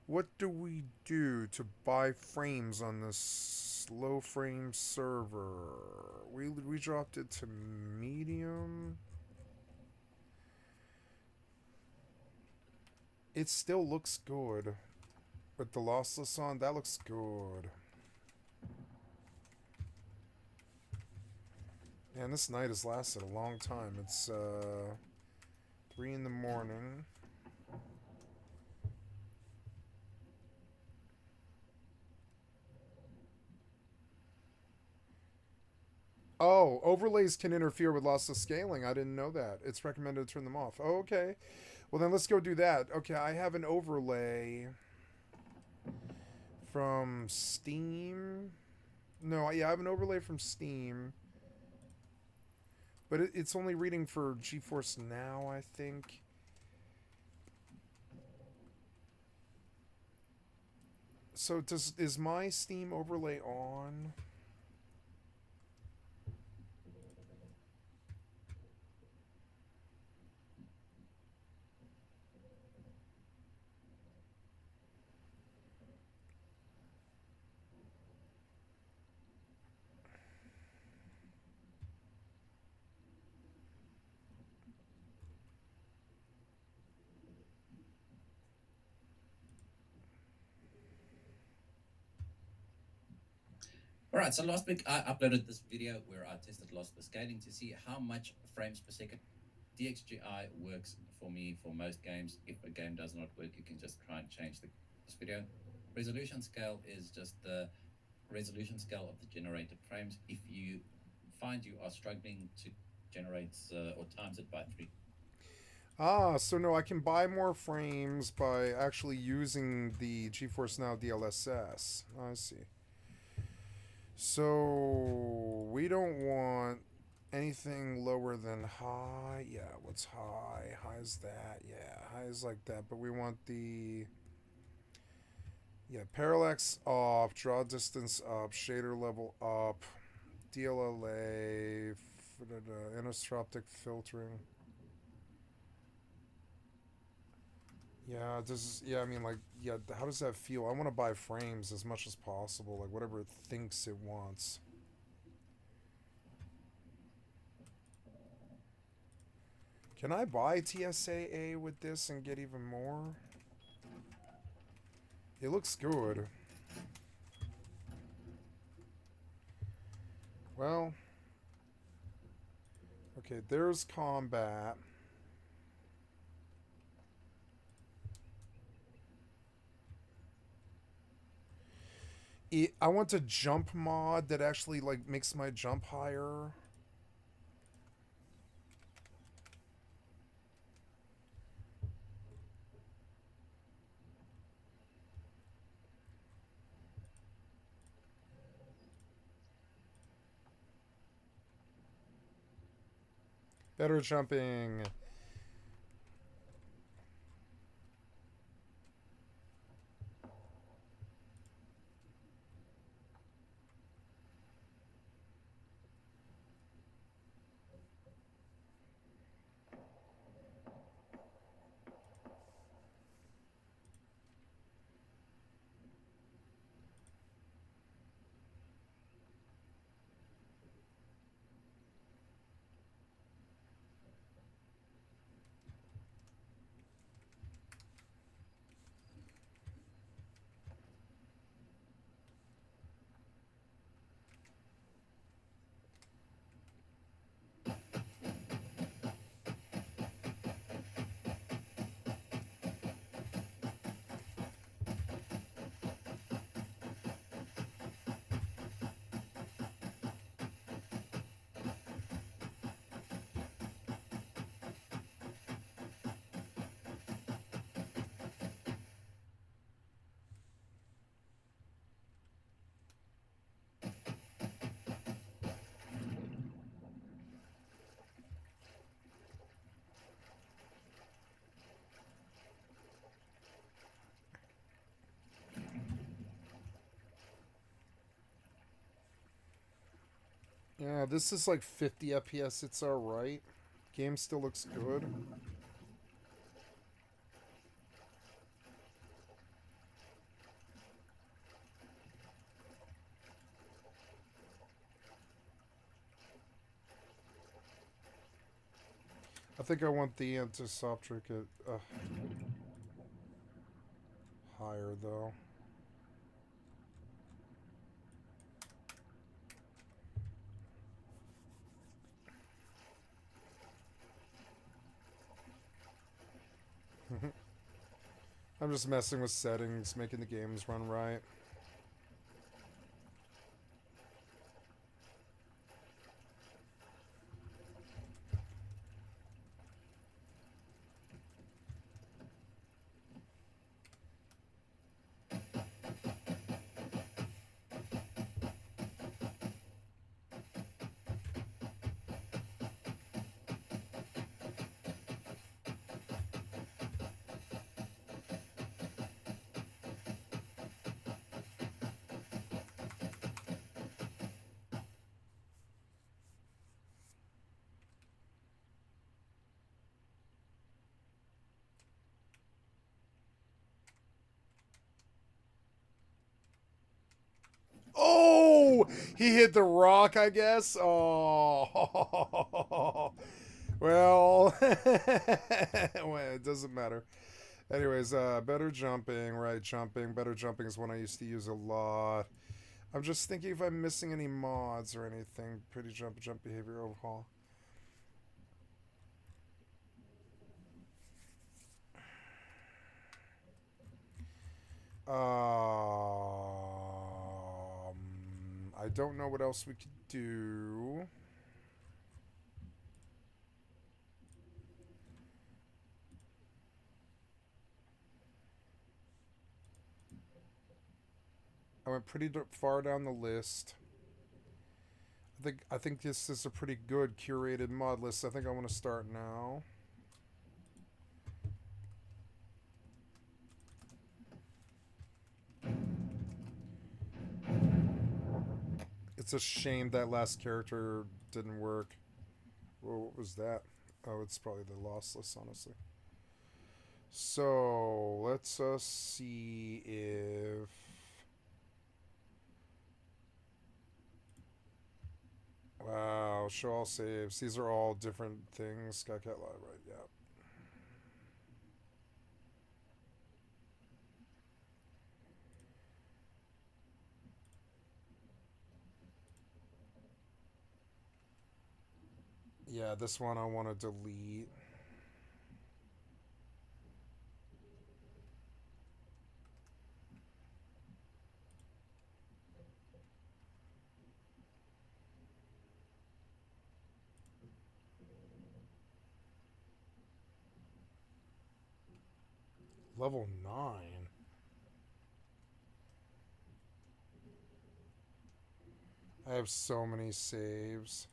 what do we do to buy frames on this low frame server? We dropped it to medium. It still looks good. With the lossless on, that looks good. Man, this night has lasted a long time. It's 3 in the morning. Oh, overlays can interfere with lossless scaling. I didn't know that. It's recommended to turn them off. Oh, okay. Well, then let's go do that. Okay, I have an overlay from Steam. No, yeah, I have an overlay from Steam. But it's only reading for GeForce Now, I think. So is my Steam overlay on? Alright, so last week I uploaded this video where I tested lossless scaling to see how much frames per second DXGI works for me for most games. If a game does not work, you can just try and change this video. Resolution scale is just the resolution scale of the generated frames. If you find you are struggling to generate or times it by 3. So no, I can buy more frames by actually using the GeForce Now DLSS. I see. So we don't want anything lower than high. Yeah, what's high? High is that. Yeah, high is like that. But we want the parallax off, draw distance up, shader level up, DLLA, anisotropic filtering. Yeah, this is, I mean, like, yeah, how does that feel? I want to buy frames as much as possible, like whatever it thinks it wants. Can I buy TSAA with this and get even more? It looks good. Well, okay, there's combat. I want a jump mod that actually like makes my jump higher. Better jumping. Yeah, this is like 50 FPS. It's alright. Game still looks good. I think I want the anisotropic at higher though. I'm just messing with settings, making the games run right. Oh, he hit the rock, I guess. Oh, well, well, it doesn't matter. Anyways, better jumping, right? Jumping, better jumping is one I used to use a lot. I'm just thinking if I'm missing any mods or anything. Pretty jump behavior overhaul. I don't know what else we could do. I went pretty far down the list. I think this is a pretty good curated mod list. I think I want to start now. It's a shame that last character didn't work. Well, what was that? Oh, it's probably the lost list, honestly. So let's see if wow, show all saves. These are all different things. Skycatlive, right? Yeah. Yeah, this one I want to delete. Level 9. I have so many saves.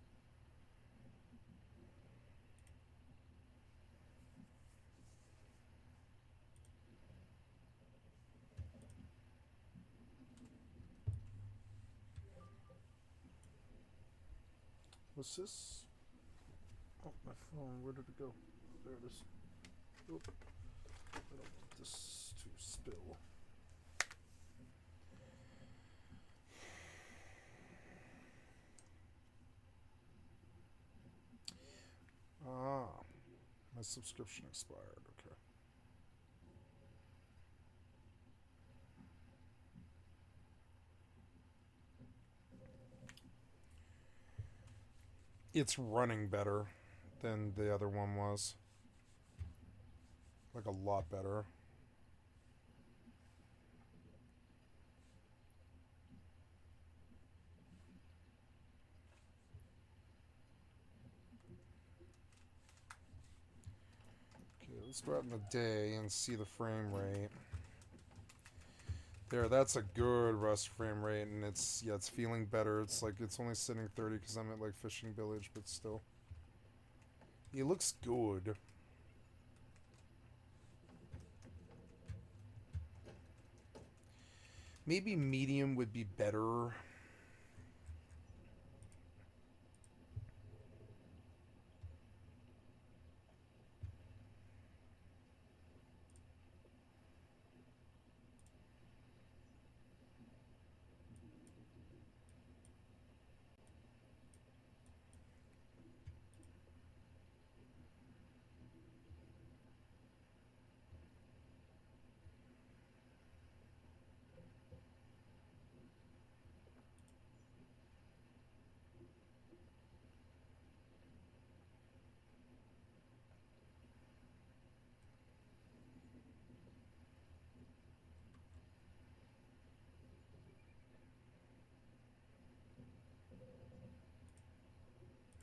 What's this? Oh, my phone. Where did it go? There it is. Oop. I don't want this to spill. Ah, my subscription expired. Okay. It's running better than the other one was. Like a lot better. Okay, let's go out in the day and see the frame rate. There, that's a good Rust frame rate, and it's feeling better. It's like it's only sitting 30 because I'm at like Fishing Village, but still, it looks good. Maybe medium would be better.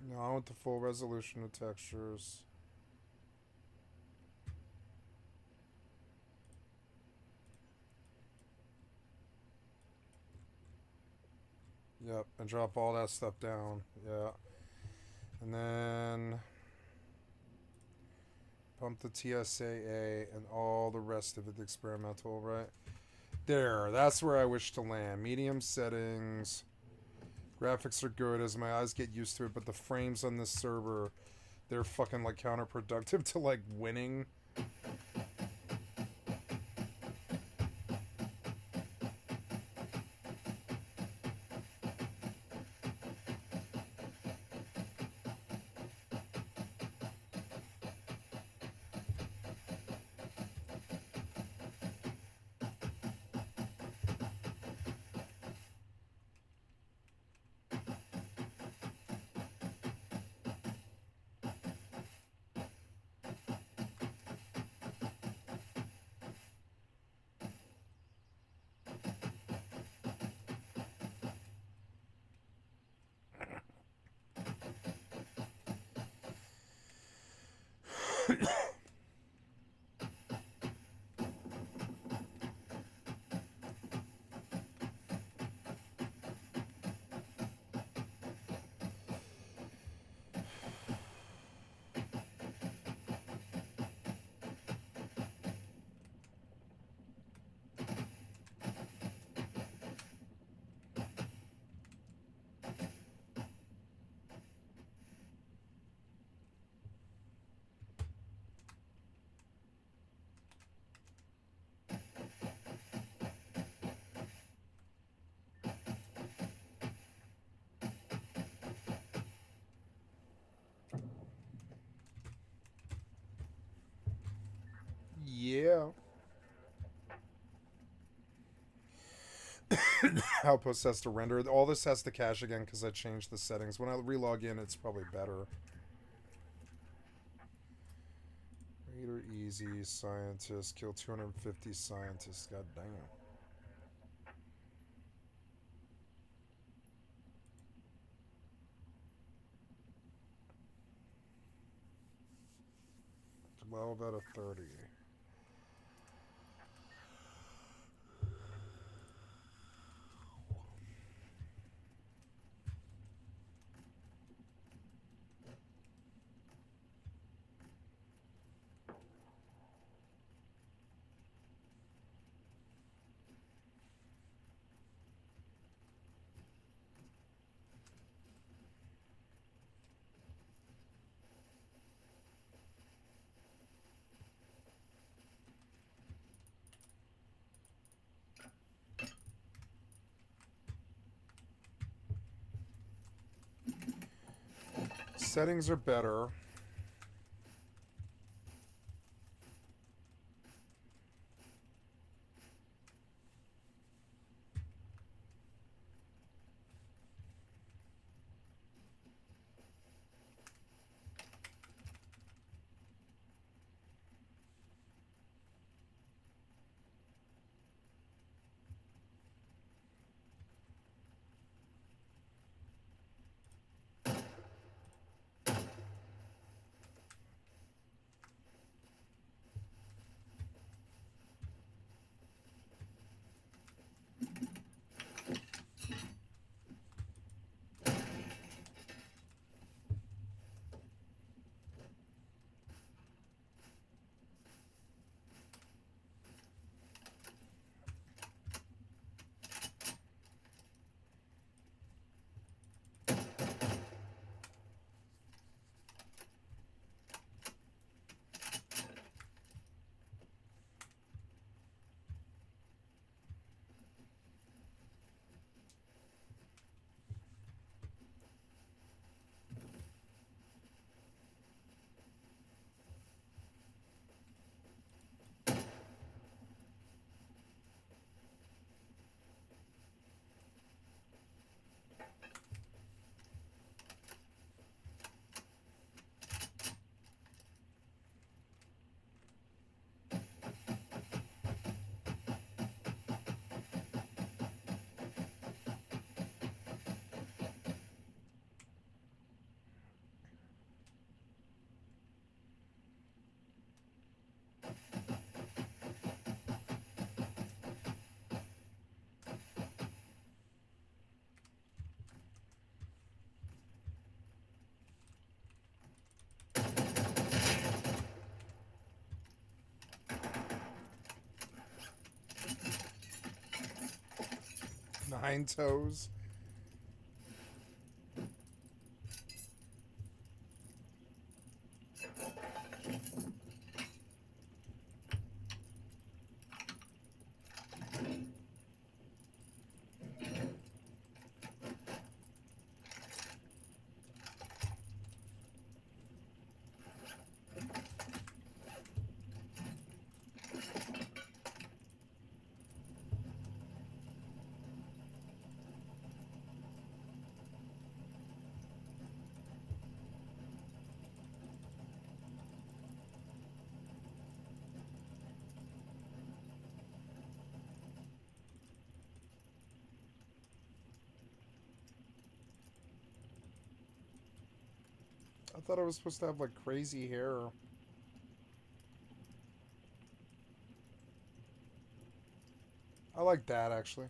No, I want the full resolution of textures. Yep, and drop all that stuff down. Yeah. And then pump the TSAA and all the rest of it experimental, right? There, that's where I wish to land. Medium settings. Graphics are good as my eyes get used to it, but the frames on this server, they're fucking like counterproductive to like winning. Yeah. Outpost has to render. All this has to cache again because I changed the settings. When I relog in, it's probably better. Raider easy. Scientist. Kill 250 scientists. God damn. Well, out of 30. Settings are better. Nine toes. I thought I was supposed to have like crazy hair. I like that actually.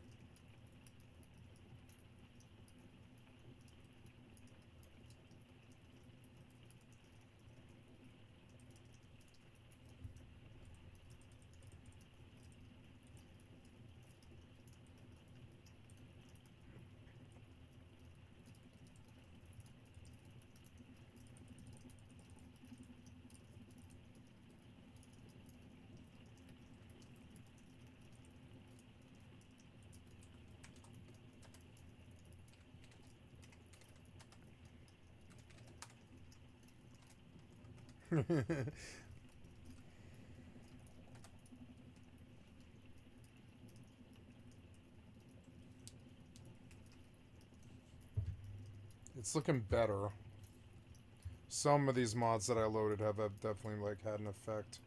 It's looking better. Some of these mods that I loaded have definitely like had an effect.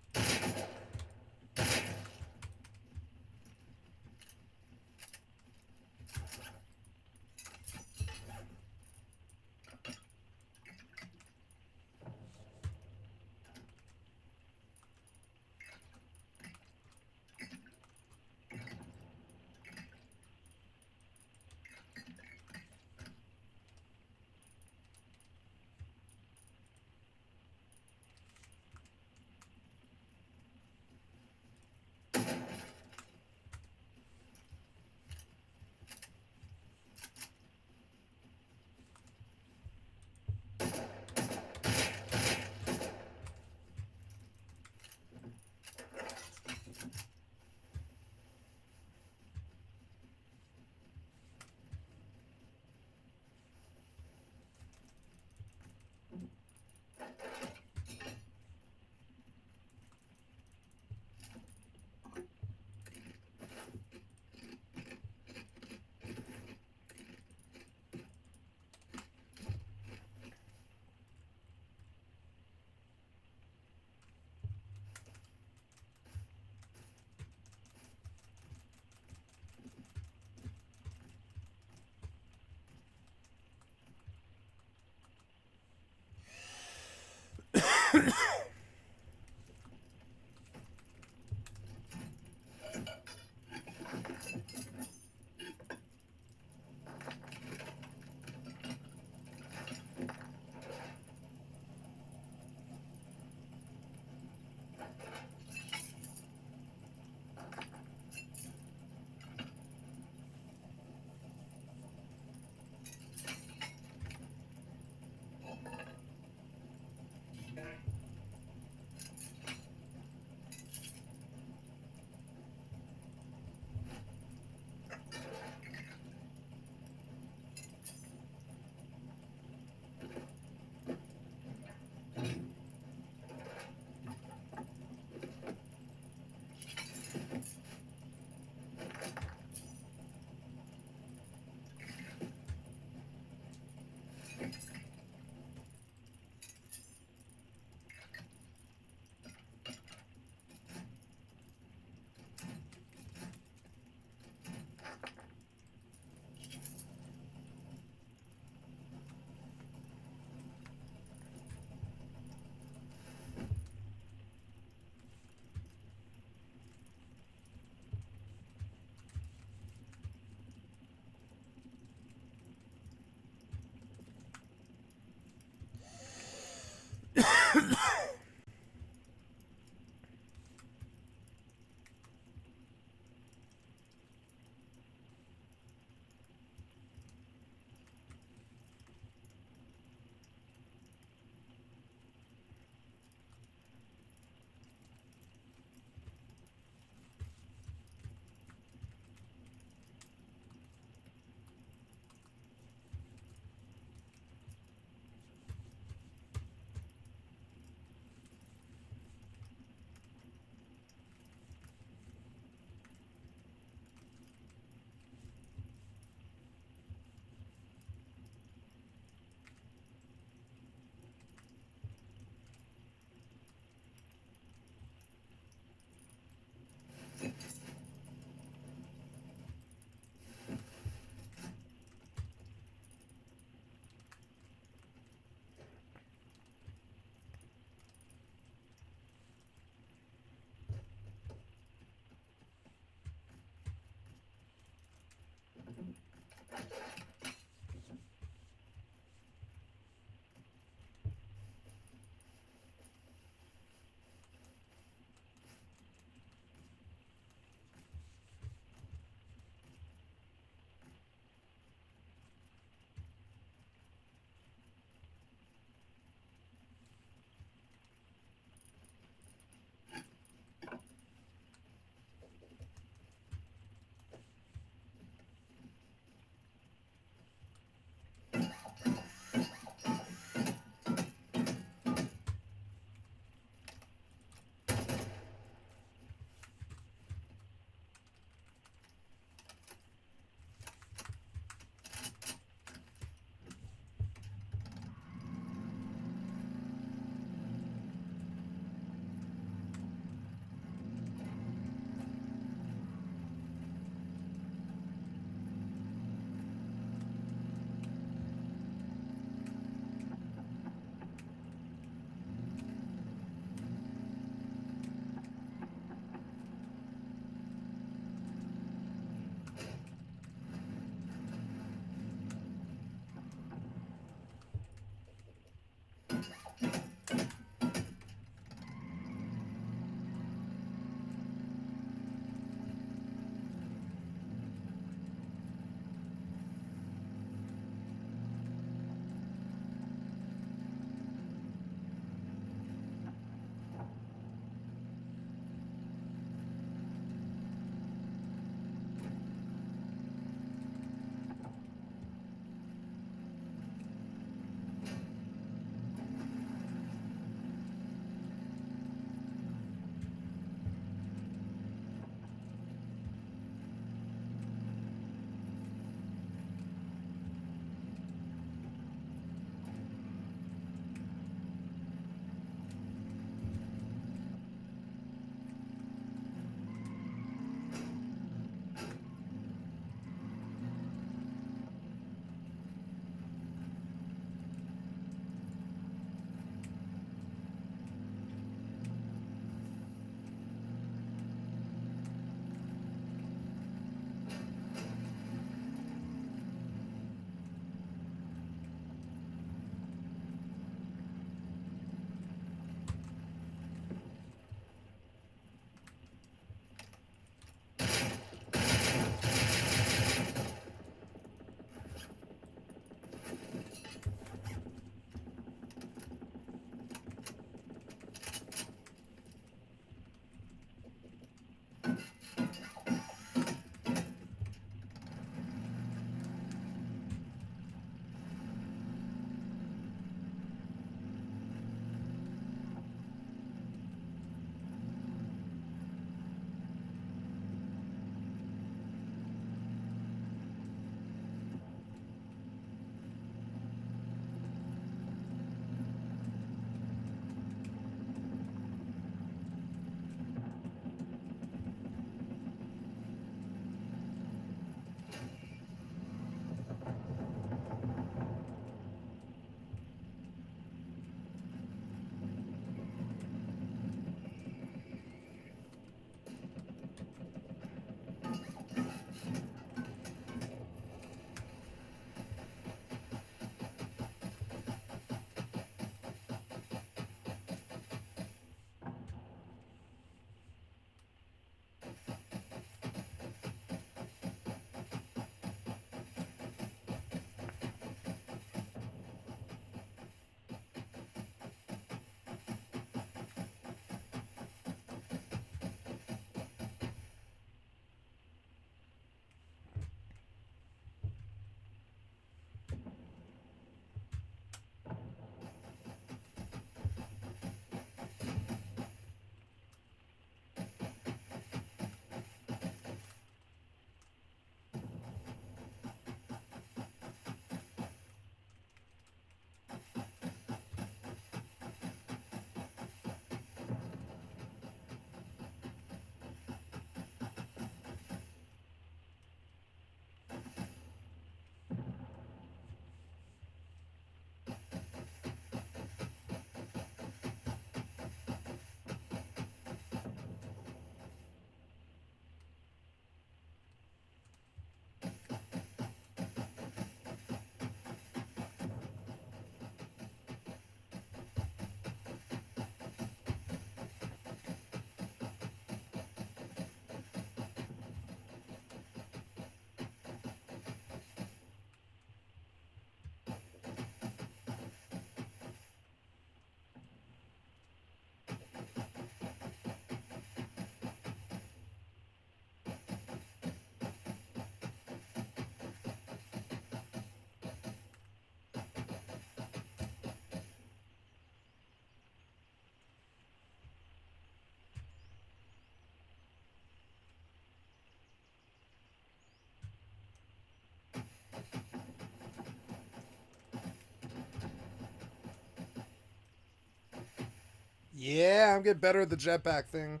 Yeah, I'm getting better at the jetpack thing.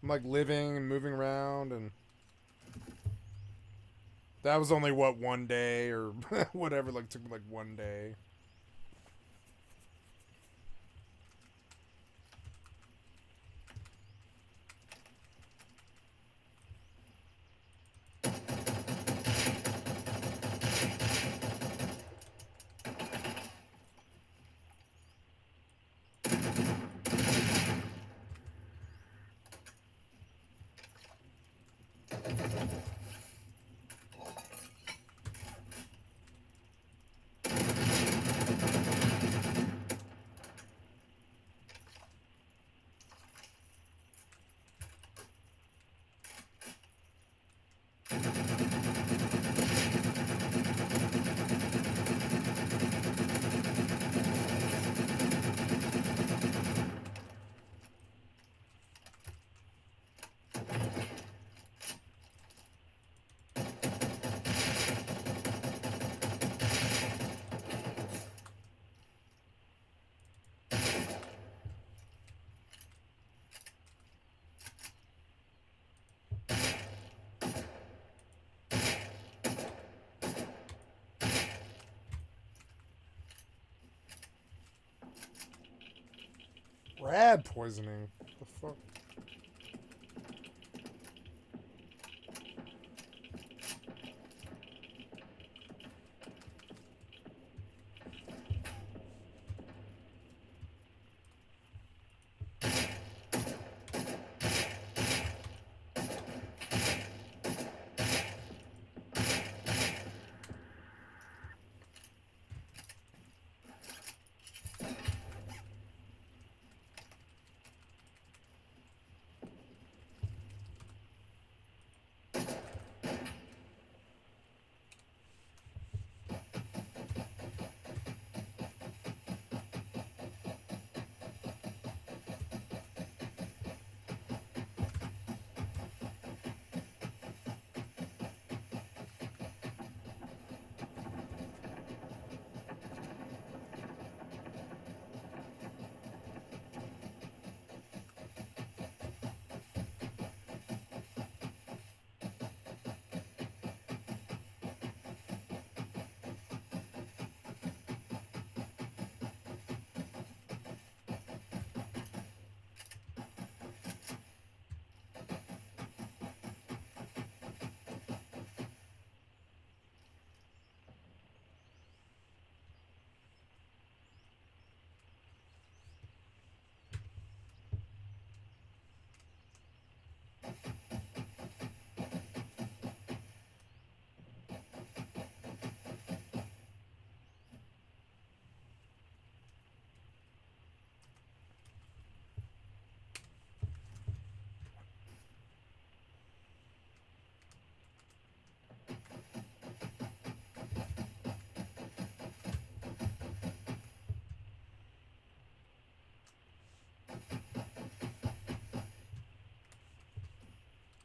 I'm like living and moving around, and that was only what, 1 day or whatever. Like took me like 1 day. Rad poisoning. The fuck?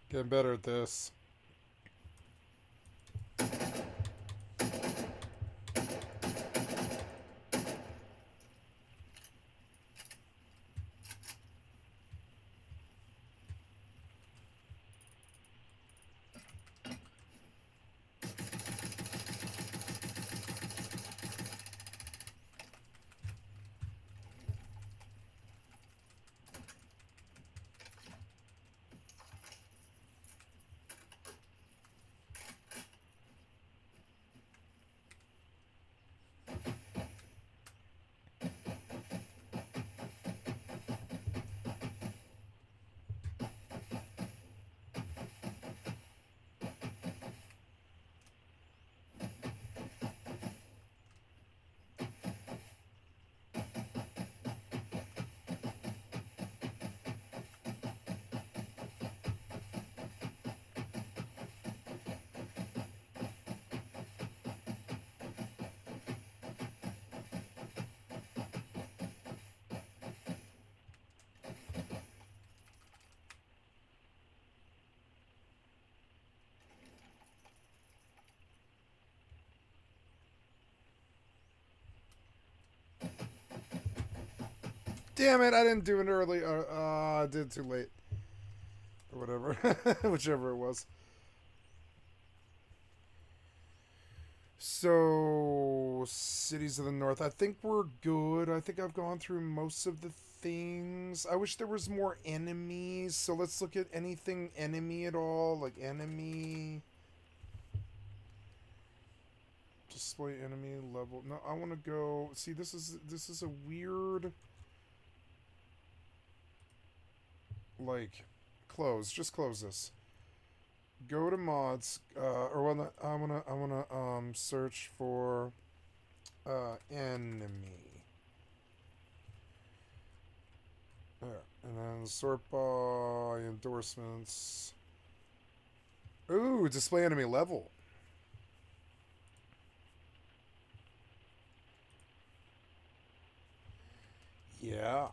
Getting better at this. Damn it! I didn't do it early. I did it too late. Or whatever. Whichever it was. So, cities of the north. I think we're good. I think I've gone through most of the things. I wish there was more enemies. So let's look at anything enemy at all. Like enemy. Display enemy level. No, I want to go. See, this is a weird. Like, close. Just close this. Go to mods, or well, I wanna search for enemy. There, and then sort by endorsements. Ooh, display enemy level. Yeah.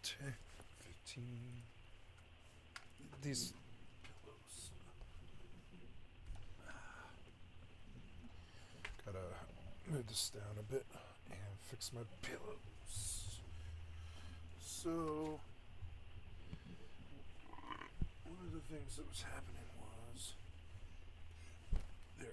10, 15. These pillows. Gotta move this down a bit and fix my pillows. So, one of the things that was happening was there.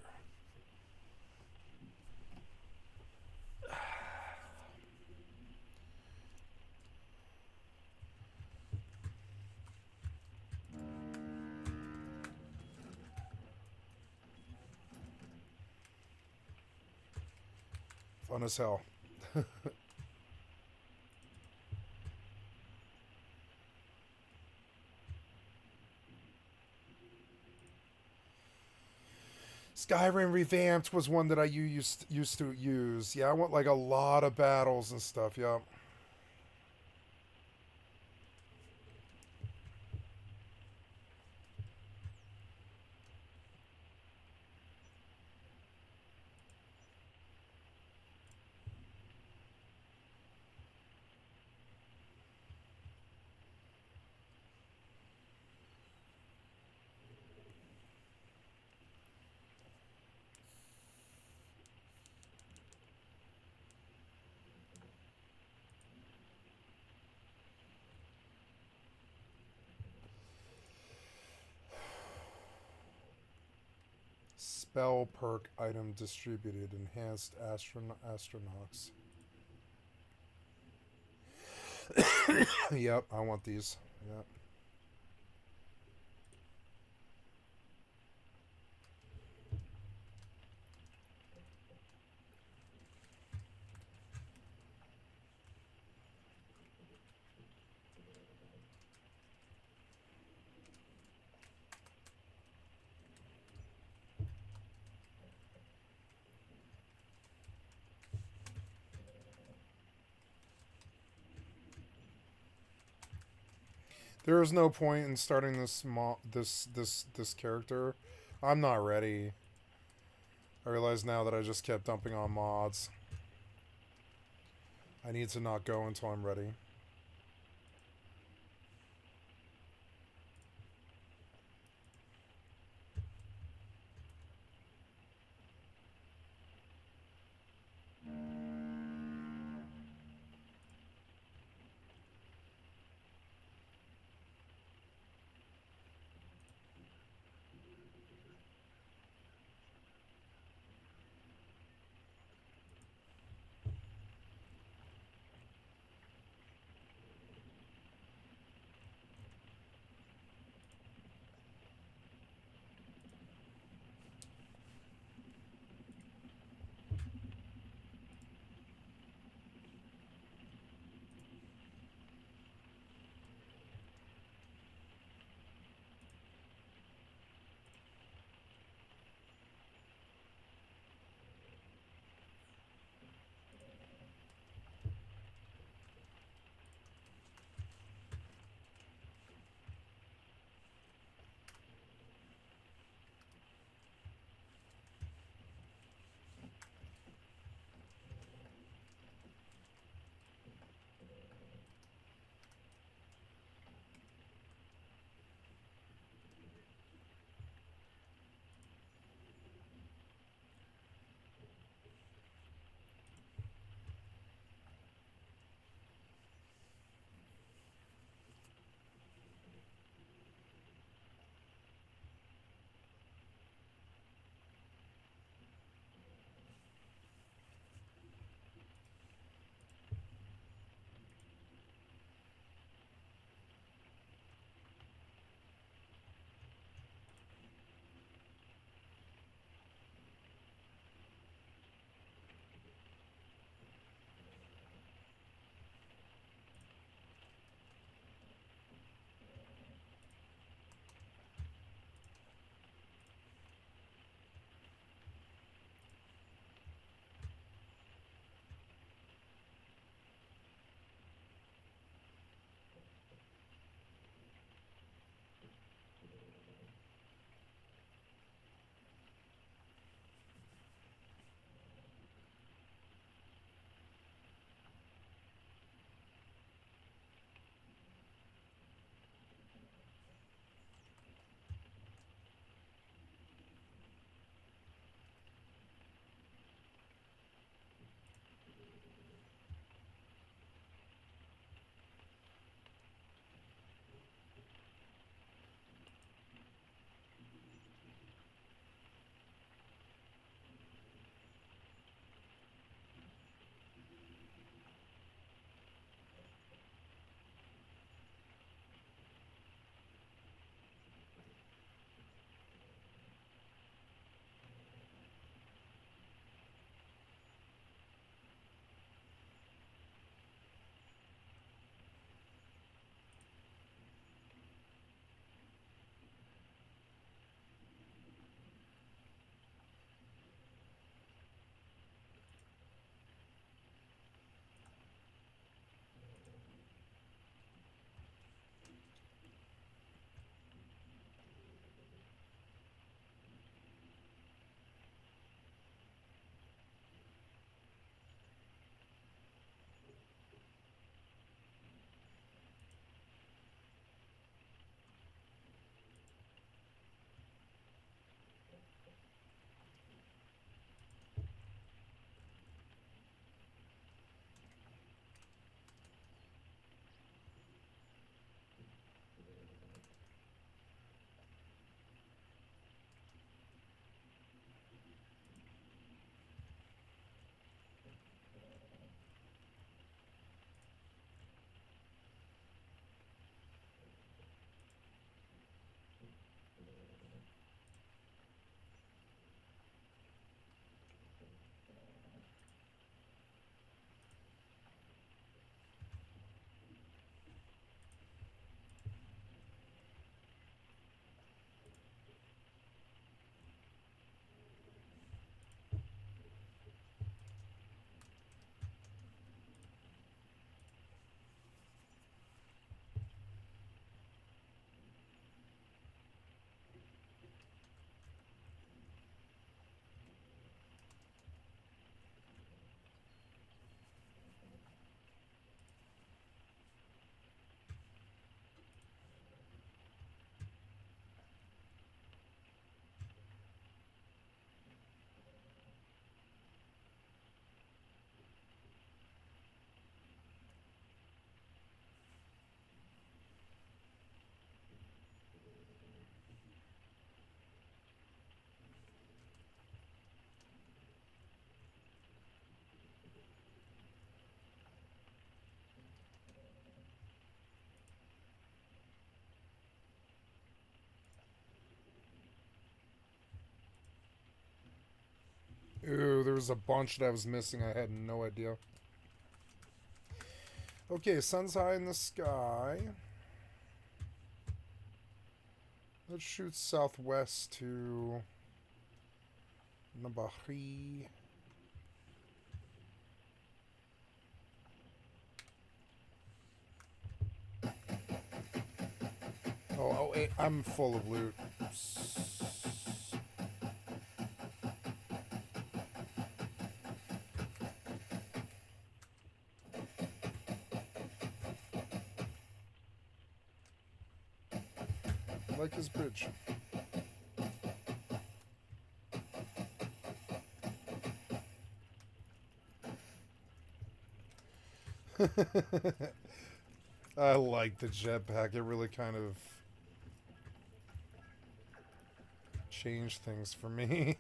Fun as hell. Skyrim Revamped was one that I used to use. Yeah, I want like a lot of battles and stuff. Yeah. Spell perk item distributed. Enhanced astronauts. Yep, I want these. Yep. There is no point in starting this character. I'm not ready. I realize now that I just kept dumping on mods. I need to not go until I'm ready. Ooh, there was a bunch that I was missing. I had no idea. Okay, sun's high in the sky. Let's shoot southwest to Nabahi. Oh, I'm full of loot. I like his bridge. I like the jetpack. It really kind of changed things for me.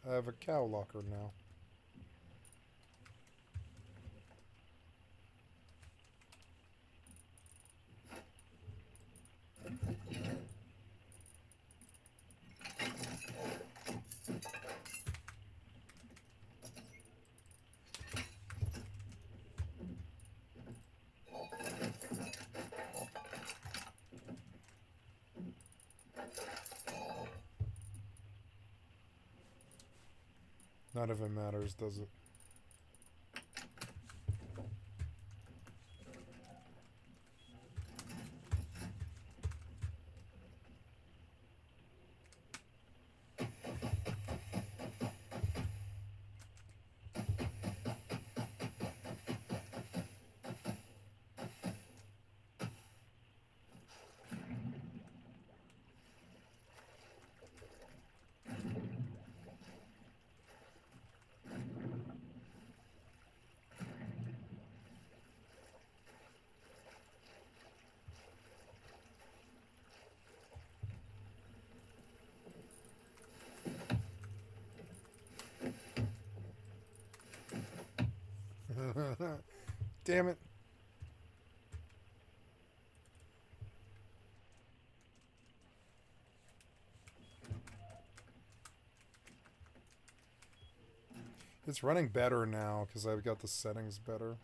I have a cow locker now. None of it matters, does it? Damn it. It's running better now because I've got the settings better.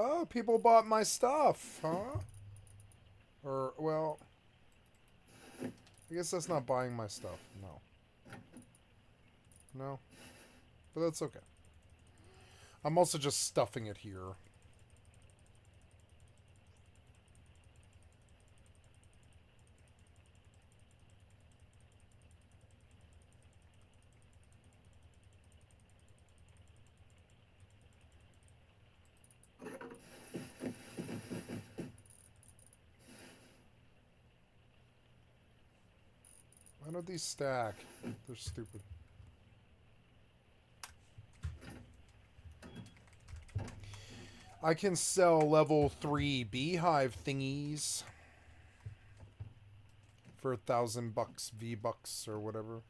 Oh, people bought my stuff, huh? Or, well, I guess that's not buying my stuff. No. No. But that's okay. I'm also just stuffing it here. Why don't these stack? They're stupid. I can sell level 3 beehive thingies for $1,000 V-bucks or whatever.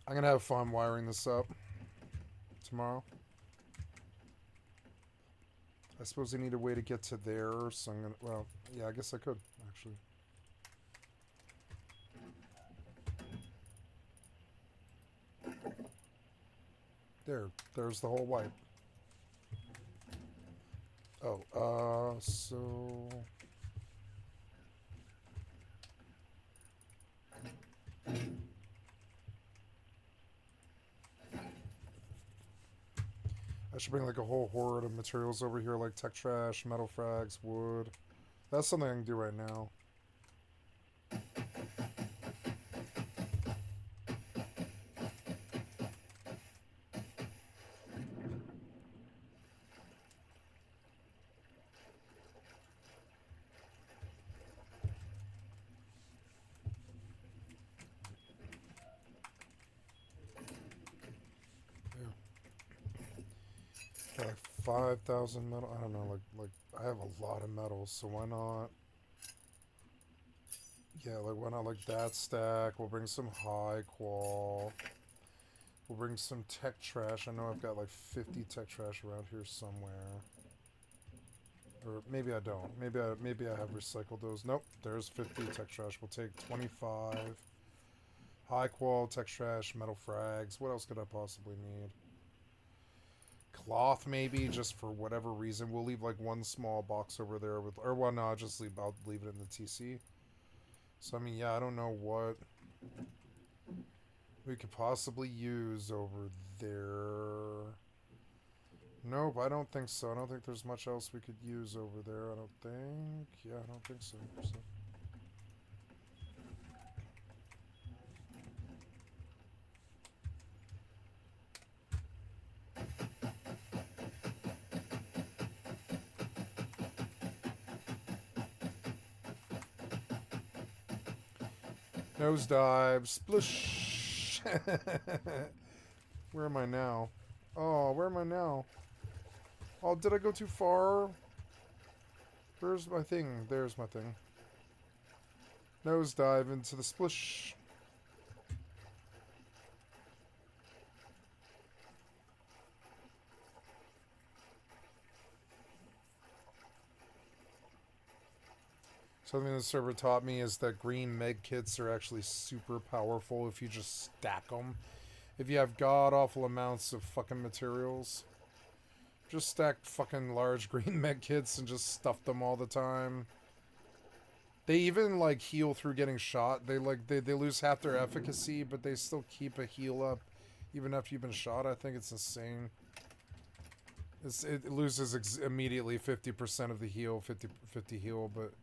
I'm gonna have fun wiring this up tomorrow. I suppose I need a way to get to there, so I'm gonna, well, yeah, I guess I could, actually. There's the whole wipe. Oh, so... I should bring like a whole horde of materials over here, like tech trash, metal frags, wood. That's something I can do right now. Got like 5,000 metal. I don't know, like I have a lot of metals, so why not? Yeah, like why not like that stack? We'll bring some high qual. We'll bring some tech trash. I know I've got like 50 tech trash around here somewhere. Or maybe I don't. Maybe I have recycled those. Nope, there's 50 tech trash. We'll take 25 high qual tech trash, metal frags. What else could I possibly need? Cloth maybe, just for whatever reason. We'll leave like one small box over there with, or well, no, I'll leave it in the TC. So I mean, yeah, I don't know what we could possibly use over there. Nope, I don't think so. I don't think there's much else we could use over there. I don't think. Yeah, I don't think so. Nosedive, splish. Where am I now? Oh, where am I now? Oh, did I go too far? Where's my thing? There's my thing. Nosedive into the splish. Something the server taught me is that green med kits are actually super powerful if you just stack them. If you have god-awful amounts of fucking materials, just stack fucking large green med kits and just stuff them all the time. They even like heal through getting shot. They lose half their efficacy, but they still keep a heal up even after you've been shot. I think it's insane. It loses immediately 50% of the heal, 50 heal, but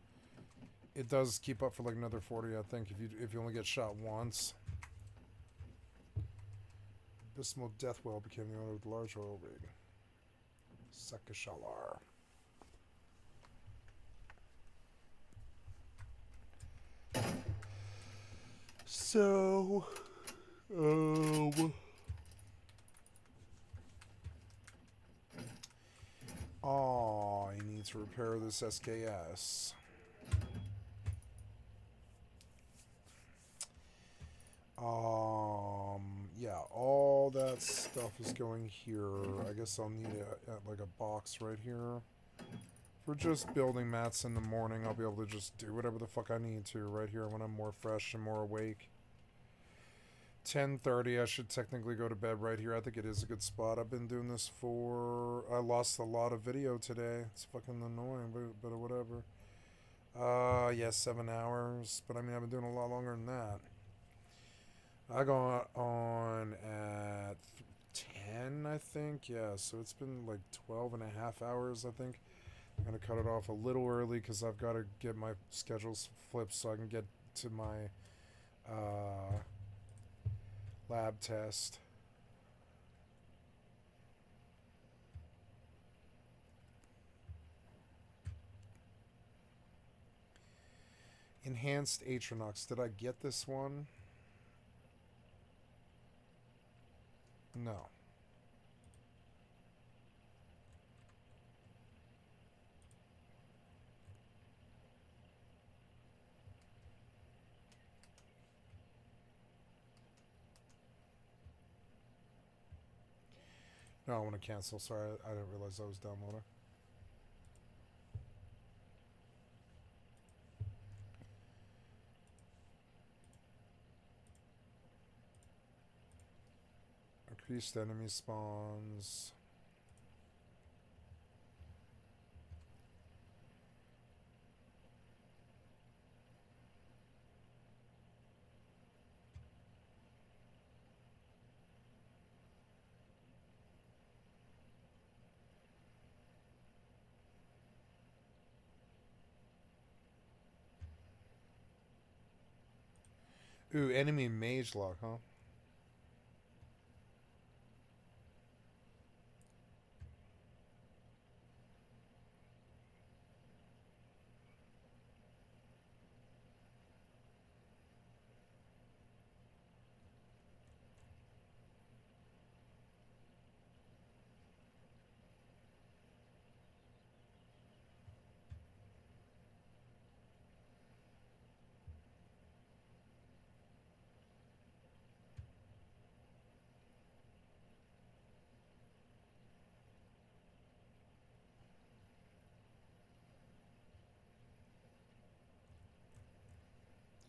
it does keep up for like another 40, I think, if you only get shot once. Abysmal Deathwell became the owner of the large oil rig. Sakashalar. So, oh, I need to repair this SKS. Yeah, all that stuff is going here. I guess I'll need like a box right here. For just building mats in the morning, I'll be able to just do whatever the fuck I need to right here when I'm more fresh and more awake. 10:30, I should technically go to bed right here. I think it is a good spot. I've been doing this for... I lost a lot of video today. It's fucking annoying, but whatever. Yeah, 7 hours. But I mean, I've been doing a lot longer than that. I got on at 10, I think. Yeah, so it's been like 12 and a half hours, I think. I'm going to cut it off a little early because I've got to get my schedules flipped so I can get to my lab test. Enhanced Atronox. Did I get this one? No. No, I want to cancel. Sorry, I didn't realize I was downloading. Increased enemy spawns. Ooh, enemy mage lock, huh?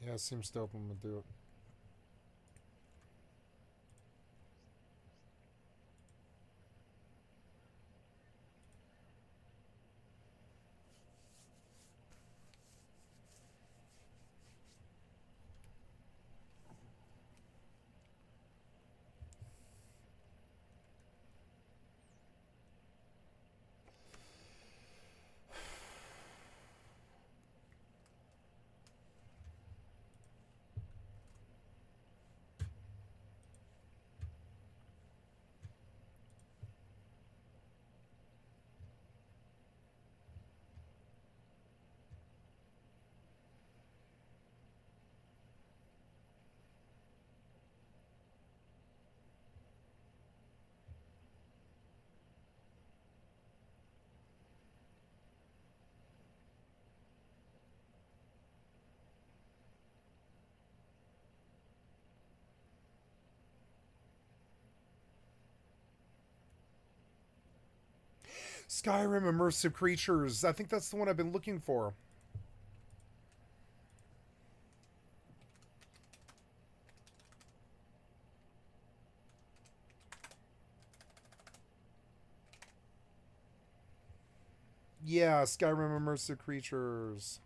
Yeah, it seems dope. I'm gonna do it. Skyrim Immersive Creatures. I think that's the one I've been looking for. Yeah, Skyrim Immersive Creatures.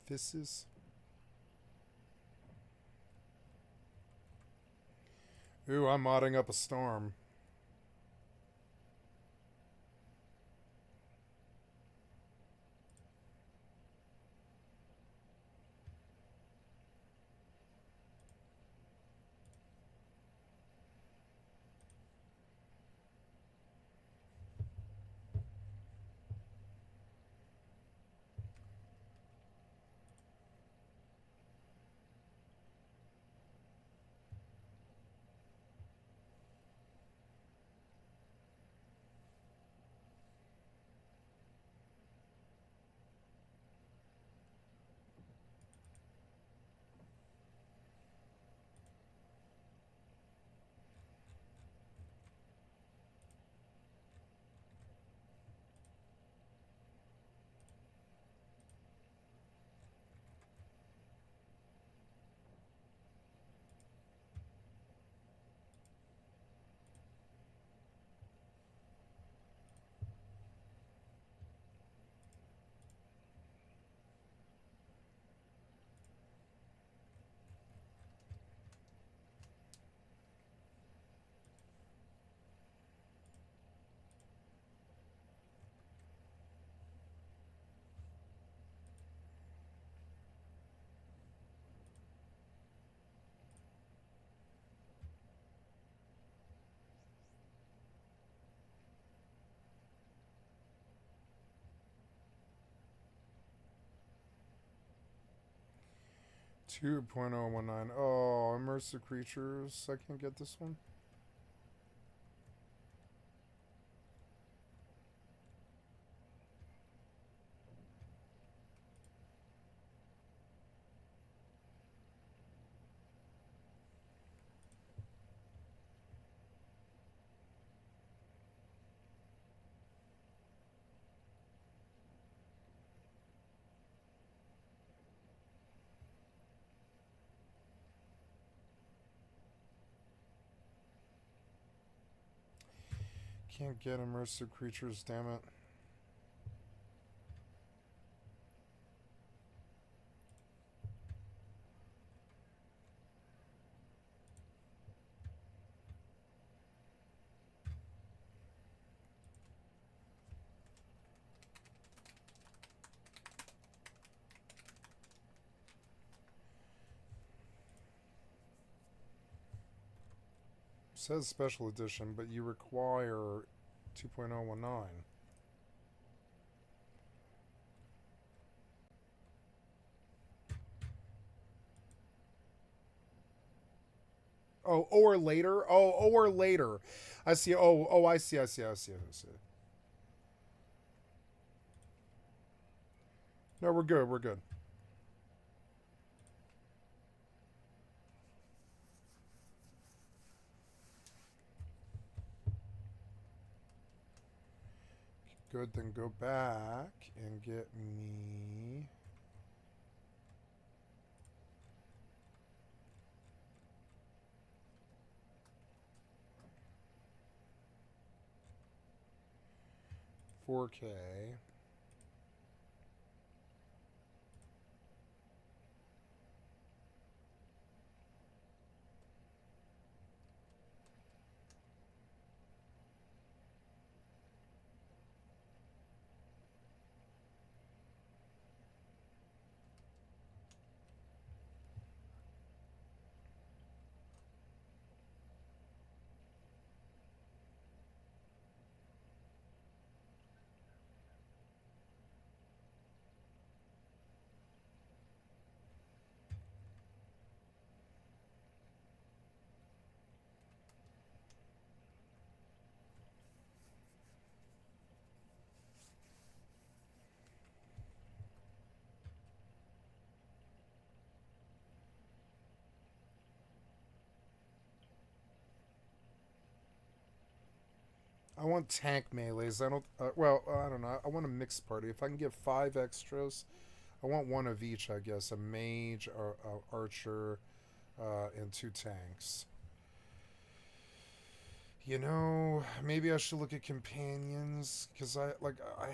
This is... Ooh, I'm modding up a storm. 2.019. Oh, immersive creatures. I can't get this one. Can't get immersive creatures, damn it. It says special edition, but you require 2.019. Oh, or later. Oh, or later. I see. Oh, I see. No, we're good. We're good. Good, then go back and get me. $4K. I want tank melees. I don't. Well, I don't know. I want a mixed party. If I can get 5 extras, I want one of each. I guess a mage, a archer, and 2 tanks. You know, maybe I should look at companions because I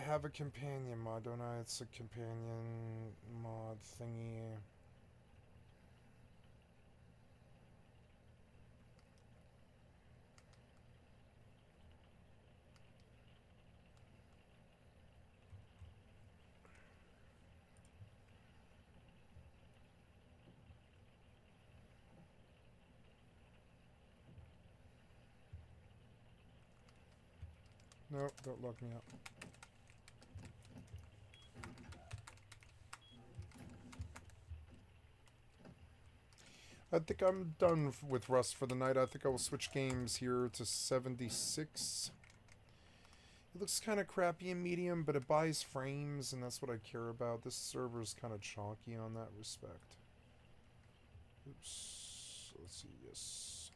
have a companion mod, don't I? It's a companion mod thingy. No, don't lock me up. I think I'm done with Rust for the night. I think I will switch games here to 76. It looks kind of crappy in medium, but it buys frames, and that's what I care about. This server is kind of chonky on that respect. Oops. Let's see. Yes.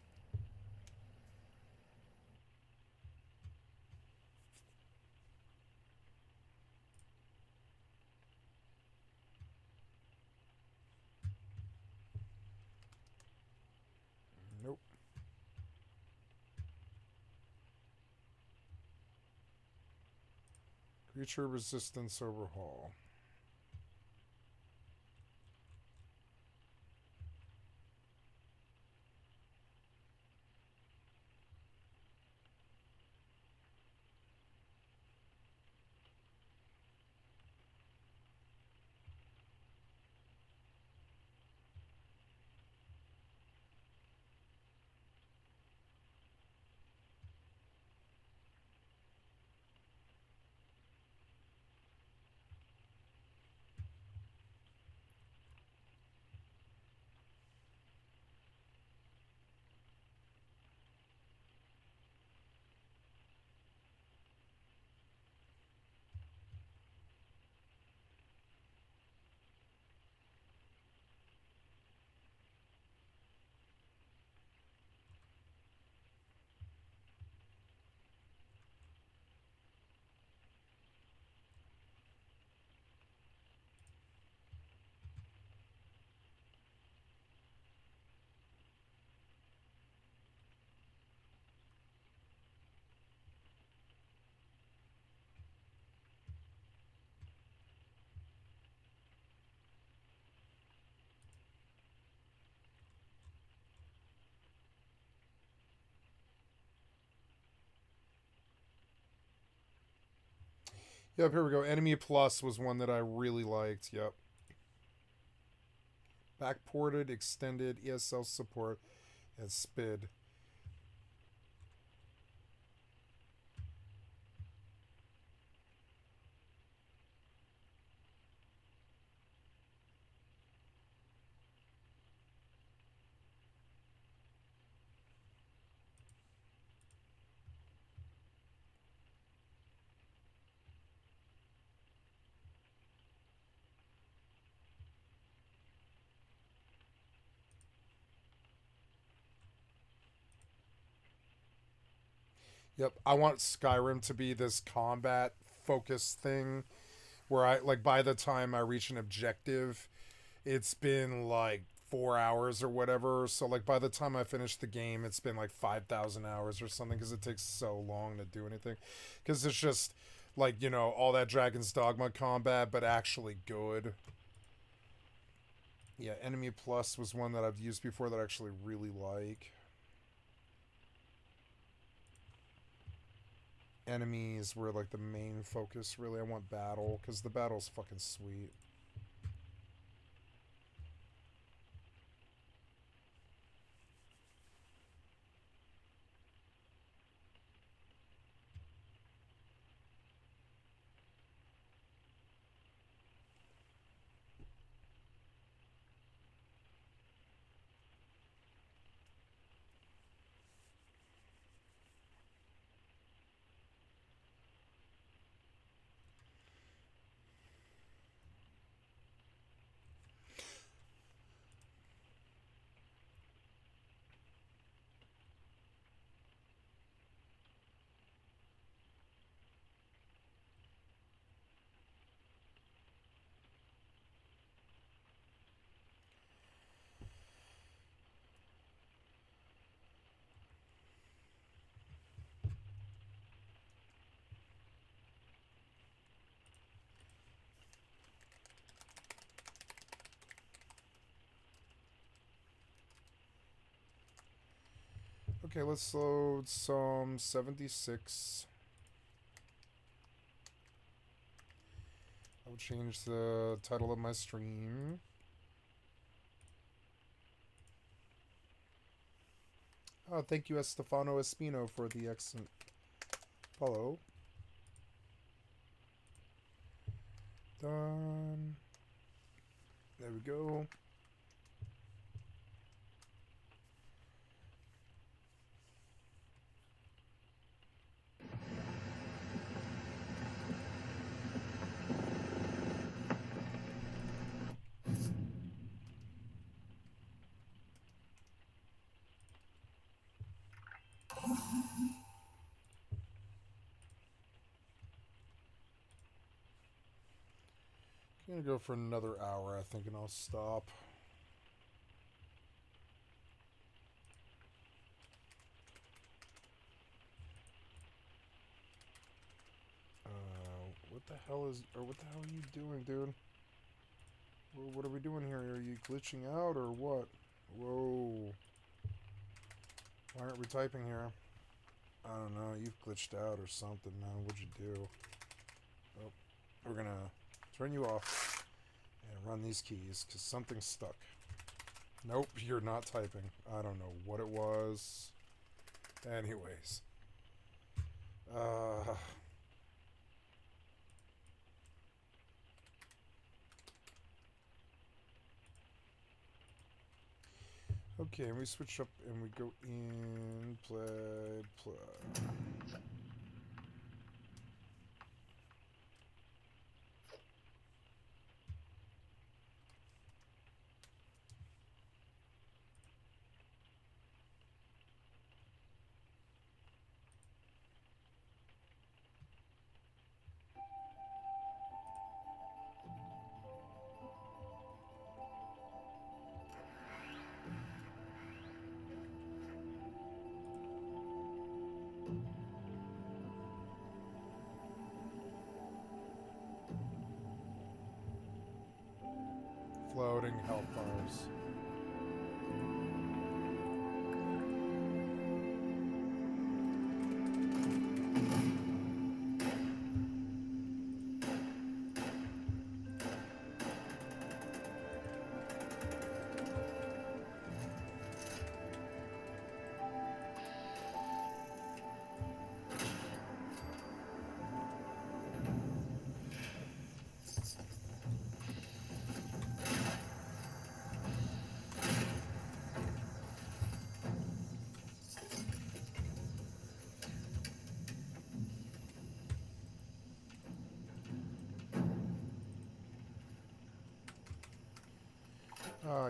Nope. Creature resistance overhaul. Yep, here we go. Enemy Plus was one that I really liked. Yep. Backported, extended, ESL support, and SPID. Yep, I want Skyrim to be this combat focused thing where I like by the time I reach an objective, it's been like 4 hours or whatever. So like by the time I finish the game, it's been like 5,000 hours or something because it takes so long to do anything. Because it's just like, you know, all that Dragon's Dogma combat, but actually good. Yeah, Enemy Plus was one that I've used before that I actually really like. Enemies were like the main focus, really. I want battle, because the battle's fucking sweet. Okay, let's load some 76. I'll change the title of my stream. Oh, thank you, Estefano Espino, for the excellent follow. Done. There we go. I'm gonna go for another hour, I think, and I'll stop. What the hell are you doing, dude? What are we doing here? Are you glitching out or what? Whoa. Why aren't we typing here? I don't know. You've glitched out or something, man. What'd you do? Oh, we're gonna turn you off and run these keys because something's stuck. Nope, you're not typing. I don't know what it was. Anyways. Okay, and we switch up and we go in, play. Floating health bars.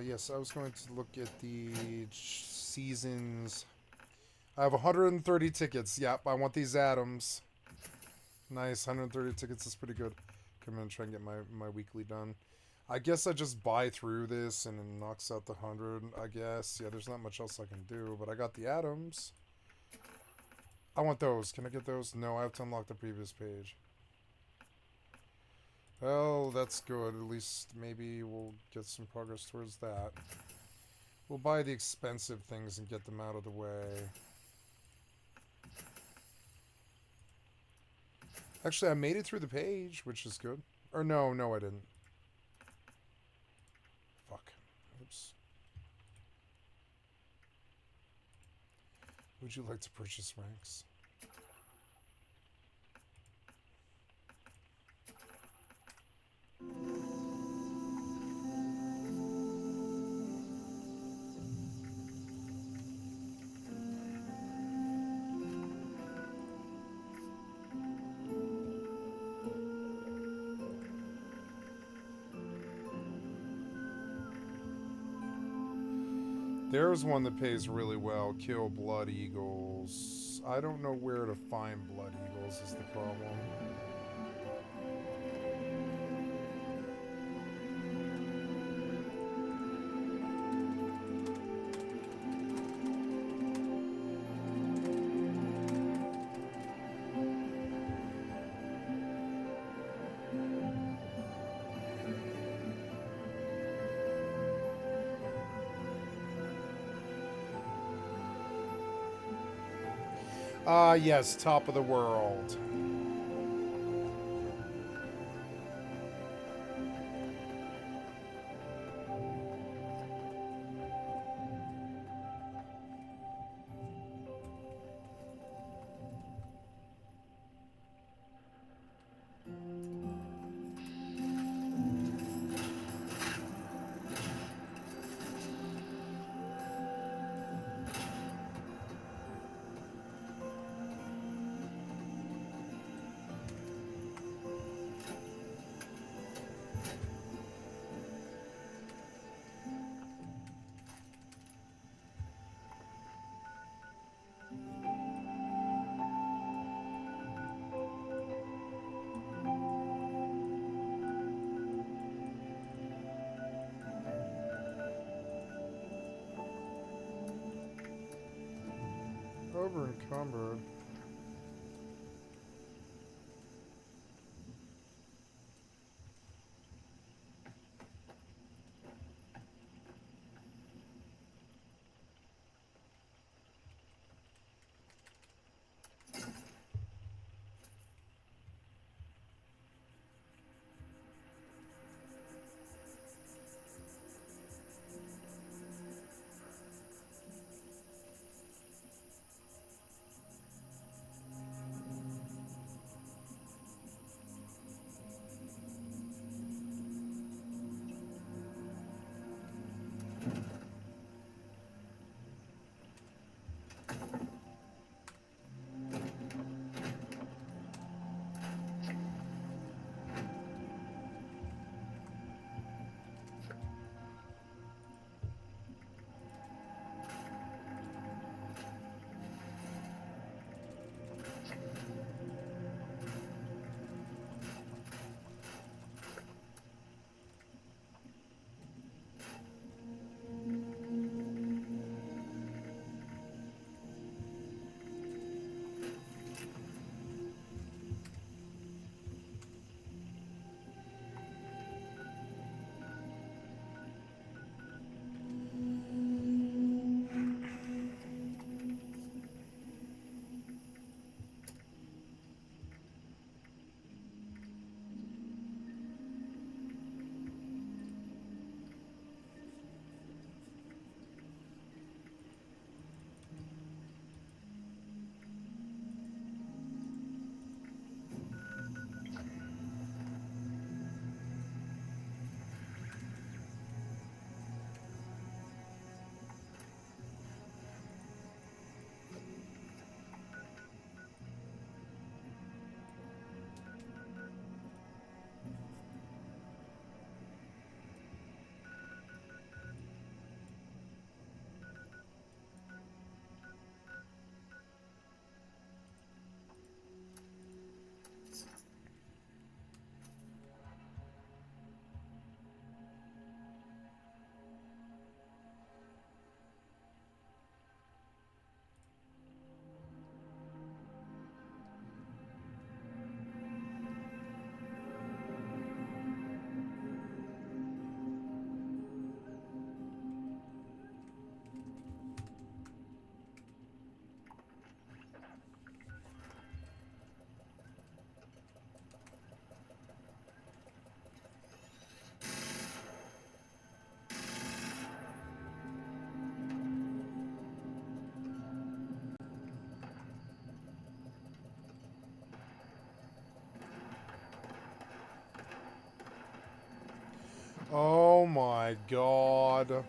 Yes, I was going to look at the seasons. I have 130 tickets. Yep, I want these atoms. Nice, 130 tickets is pretty good. I'm going to try and get my weekly done. I guess I just buy through this and it knocks out the 100, I guess. Yeah, there's not much else I can do, but I got the atoms. I want those. Can I get those? No, I have to unlock the previous page. Well, that's good. At least maybe we'll get some progress towards that. We'll buy the expensive things and get them out of the way. Actually, I made it through the page, which is good. Or no, I didn't. Fuck. Oops. Would you like to purchase ranks? There's one that pays really well. Kill blood eagles. I don't know where to find blood eagles is the problem. Yes, top of the world. Over encumbered. my god.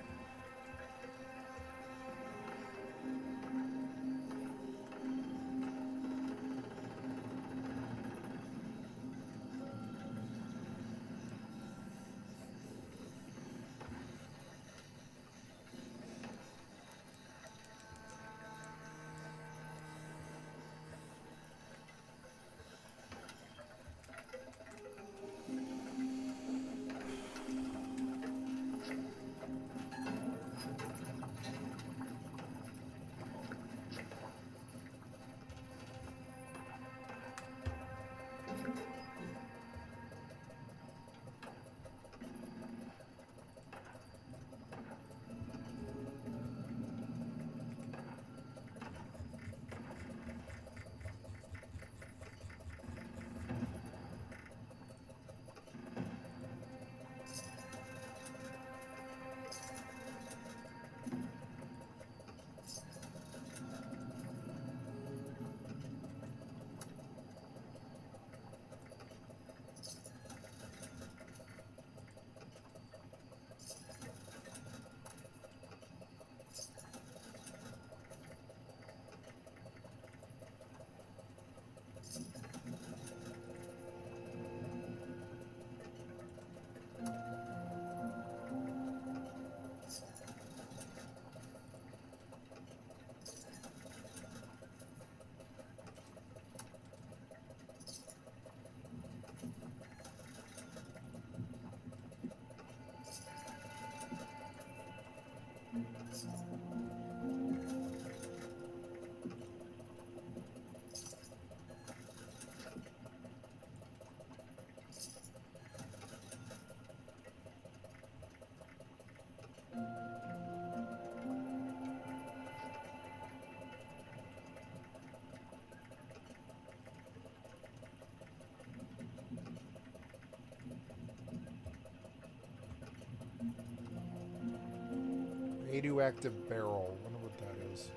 Radioactive barrel. I wonder what that is.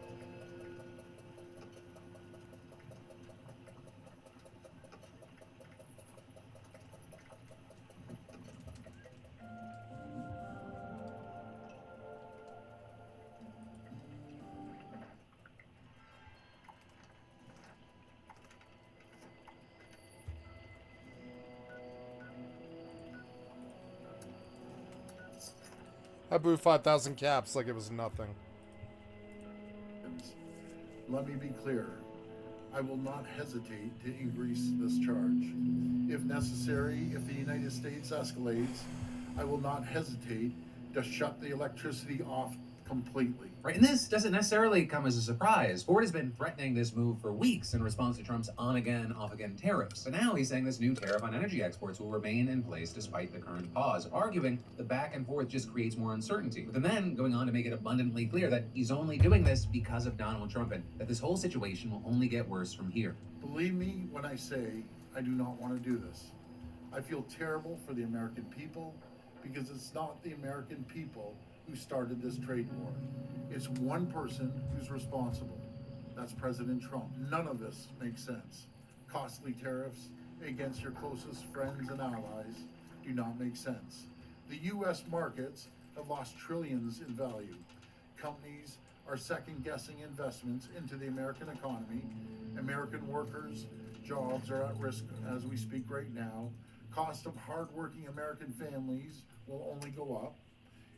I blew 5,000 caps like it was nothing. Let me be clear. I will not hesitate to increase this charge. If necessary, if the United States escalates, I will not hesitate to shut the electricity off completely. Right, and this doesn't necessarily come as a surprise. Ford has been threatening this move for weeks in response to Trump's on-again, off-again tariffs. But now he's saying this new tariff on energy exports will remain in place despite the current pause, arguing the back and forth just creates more uncertainty. With him then going on to make it abundantly clear that he's only doing this because of Donald Trump and that this whole situation will only get worse from here. Believe me when I say I do not want to do this. I feel terrible for the American people because it's not the American people who started this trade war. It's one person who's responsible. That's President Trump. None of this makes sense. Costly tariffs against your closest friends and allies do not make sense. The U.S. markets have lost trillions in value. Companies are second-guessing investments into the American economy. American workers' jobs are at risk as we speak right now. Cost of hardworking American families will only go up.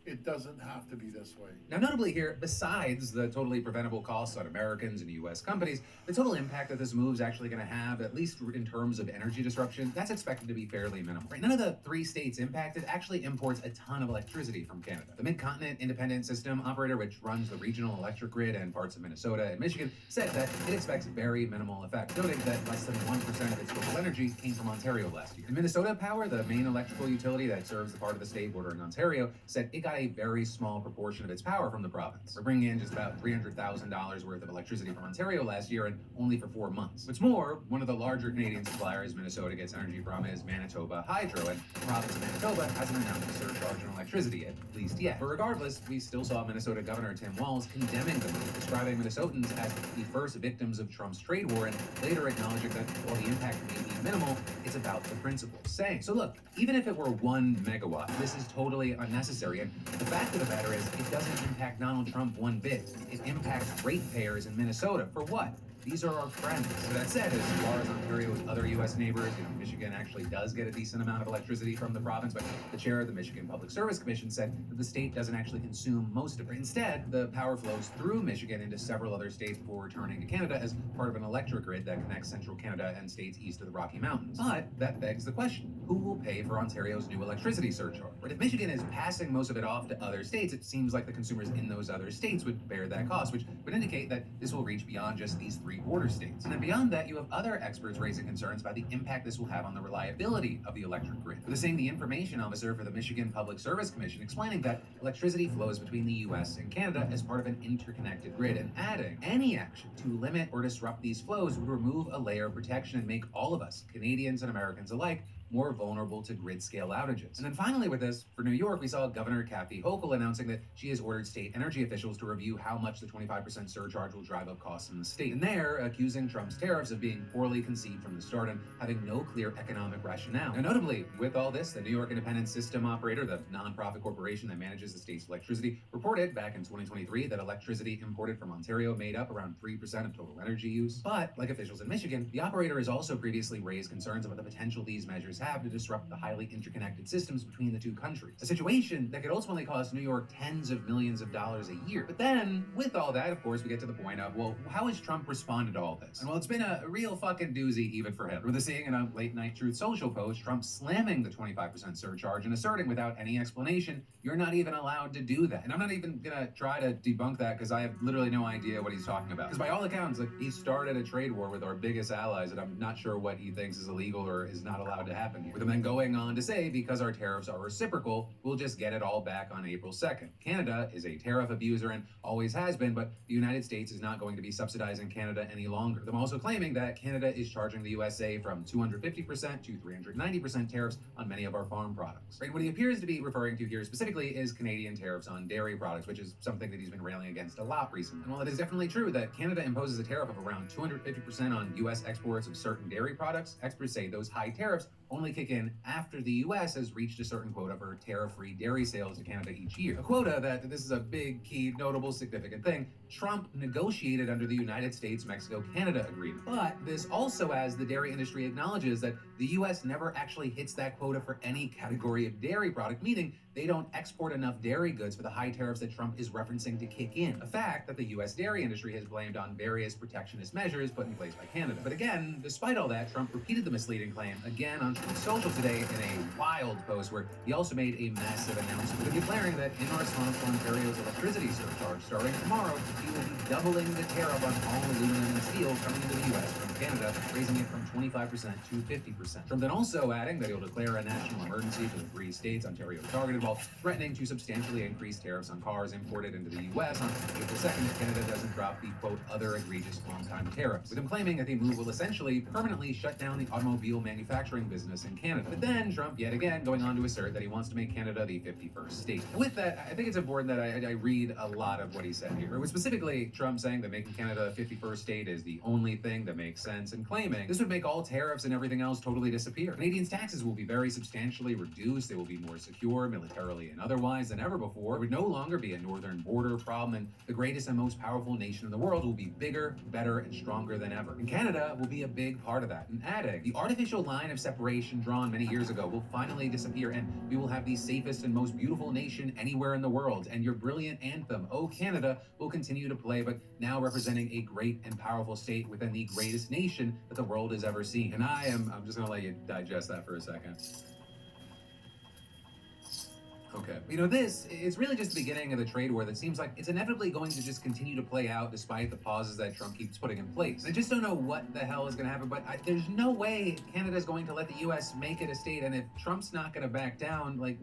It doesn't have to be this way. Now, notably here, besides the totally preventable costs on Americans and U.S. companies, the total impact that this move is actually going to have, at least in terms of energy disruption, that's expected to be fairly minimal. Right? None of the 3 states impacted actually imports a ton of electricity from Canada. The Mid-Continent Independent System Operator, which runs the regional electric grid and parts of Minnesota and Michigan, said that it expects very minimal effect, noting that less than 1% of its total energy came from Ontario last year. And Minnesota Power, the main electrical utility that serves the part of the state bordering Ontario, said it got got a very small proportion of its power from the province. We're bringing in just about $300,000 worth of electricity from Ontario last year, and only for 4 months. What's more, one of the larger Canadian suppliers Minnesota gets energy from is Manitoba Hydro, and the province of Manitoba hasn't announced a surcharge on electricity, at least yet. But regardless, we still saw Minnesota Governor Tim Walz condemning the move, describing Minnesotans as the first victims of Trump's trade war, and later acknowledging that while the impact may be minimal, it's about the principle. Saying, so look, even if it were 1 megawatt, this is totally unnecessary, and the fact of the matter is, it doesn't impact Donald Trump one bit. It impacts ratepayers in Minnesota. For what? These are our friends. So that said, as far as Ontario's other U.S. neighbors, Michigan actually does get a decent amount of electricity from the province, but the chair of the Michigan Public Service Commission said that the state doesn't actually consume most of it. Instead, the power flows through Michigan into several other states before returning to Canada as part of an electric grid that connects central Canada and states east of the Rocky Mountains. But that begs the question, who will pay for Ontario's new electricity surcharge? But if Michigan is passing most of it off to other states, it seems like the consumers in those other states would bear that cost, which would indicate that this will reach beyond just these 3 border states. And then beyond that, you have other experts raising concerns about the impact this will have on the reliability of the electric grid. This saying the information officer for the Michigan Public Service Commission explaining that electricity flows between the US and Canada as part of an interconnected grid, and adding any action to limit or disrupt these flows would remove a layer of protection and make all of us, Canadians and Americans alike, more vulnerable to grid-scale outages. And then finally with this, for New York, we saw Governor Kathy Hochul announcing that she has ordered state energy officials to review how much the 25% surcharge will drive up costs in the state. And they're accusing Trump's tariffs of being poorly conceived from the start and having no clear economic rationale. Now notably, with all this, the New York Independent System Operator, the nonprofit corporation that manages the state's electricity, reported back in 2023 that electricity imported from Ontario made up around 3% of total energy use. But, like officials in Michigan, the operator has also previously raised concerns about the potential these measures have to disrupt the highly interconnected systems between the two countries. A situation that could ultimately cost New York tens of millions of dollars a year. But then, with all that, of course, we get to the point of, well, how has Trump responded to all this? And well, it's been a real fucking doozy even for him. With the seeing in a late night Truth Social post, Trump slamming the 25% surcharge and asserting without any explanation, you're not even allowed to do that. And I'm not even gonna try to debunk that because I have literally no idea what he's talking about. Because by all accounts, like, he started a trade war with our biggest allies, and I'm not sure what he thinks is illegal or is not allowed to happen here. With him then going on to say, because our tariffs are reciprocal, we'll just get it all back on April 2nd. Canada is a tariff abuser and always has been, but the United States is not going to be subsidizing Canada any longer. Them also claiming that Canada is charging the USA from 250% to 390% tariffs on many of our farm products. Right? What he appears to be referring to here specifically is Canadian tariffs on dairy products, which is something that he's been railing against a lot recently. And while it is definitely true that Canada imposes a tariff of around 250% on US exports of certain dairy products, experts say those high tariffs only kick in after the US has reached a certain quota for tariff-free dairy sales to Canada each year. A quota that, this is a big, key, notable, significant thing, Trump negotiated under the United States-Mexico-Canada agreement. But this also, as the dairy industry acknowledges, that the US never actually hits that quota for any category of dairy product, meaning they don't export enough dairy goods for the high tariffs that Trump is referencing to kick in. A fact that the US dairy industry has blamed on various protectionist measures put in place by Canada. But again, despite all that, Trump repeated the misleading claim again on Truth Social today in a wild post where he also made a massive announcement, declaring that in response to Ontario's electricity surcharge starting tomorrow, he will be doubling the tariff on all aluminum and steel coming into the US from Canada, raising it from 25% to 50%. Trump then also adding that he'll declare a national emergency for the 3 states Ontario targeted, while threatening to substantially increase tariffs on cars imported into the U.S. on April 2nd if Canada doesn't drop the, quote, other egregious long-time tariffs, with him claiming that the move will essentially permanently shut down the automobile manufacturing business in Canada. But then Trump, yet again, going on to assert that he wants to make Canada the 51st state. And with that, I think it's important that I read a lot of what he said here. With specifically Trump saying that making Canada the 51st state is the only thing that makes sense, and claiming this would make all tariffs and everything else totally disappear. Canadians' taxes will be very substantially reduced, they will be more secure, militarily and otherwise than ever before. It would no longer be a northern border problem, and the greatest and most powerful nation in the world will be bigger, better, and stronger than ever. And Canada will be a big part of that. And adding, the artificial line of separation drawn many years ago will finally disappear, and we will have the safest and most beautiful nation anywhere in the world. And your brilliant anthem, "Oh Canada," will continue to play, but now representing a great and powerful state within the greatest nation that the world has ever seen. And I'm just gonna let you digest that for a second. Okay. You know, this is really just the beginning of the trade war that seems like it's inevitably going to just continue to play out despite the pauses that Trump keeps putting in place. I just don't know what the hell is going to happen, but there's no way Canada is going to let the U.S. make it a state, and if Trump's not going to back down, like,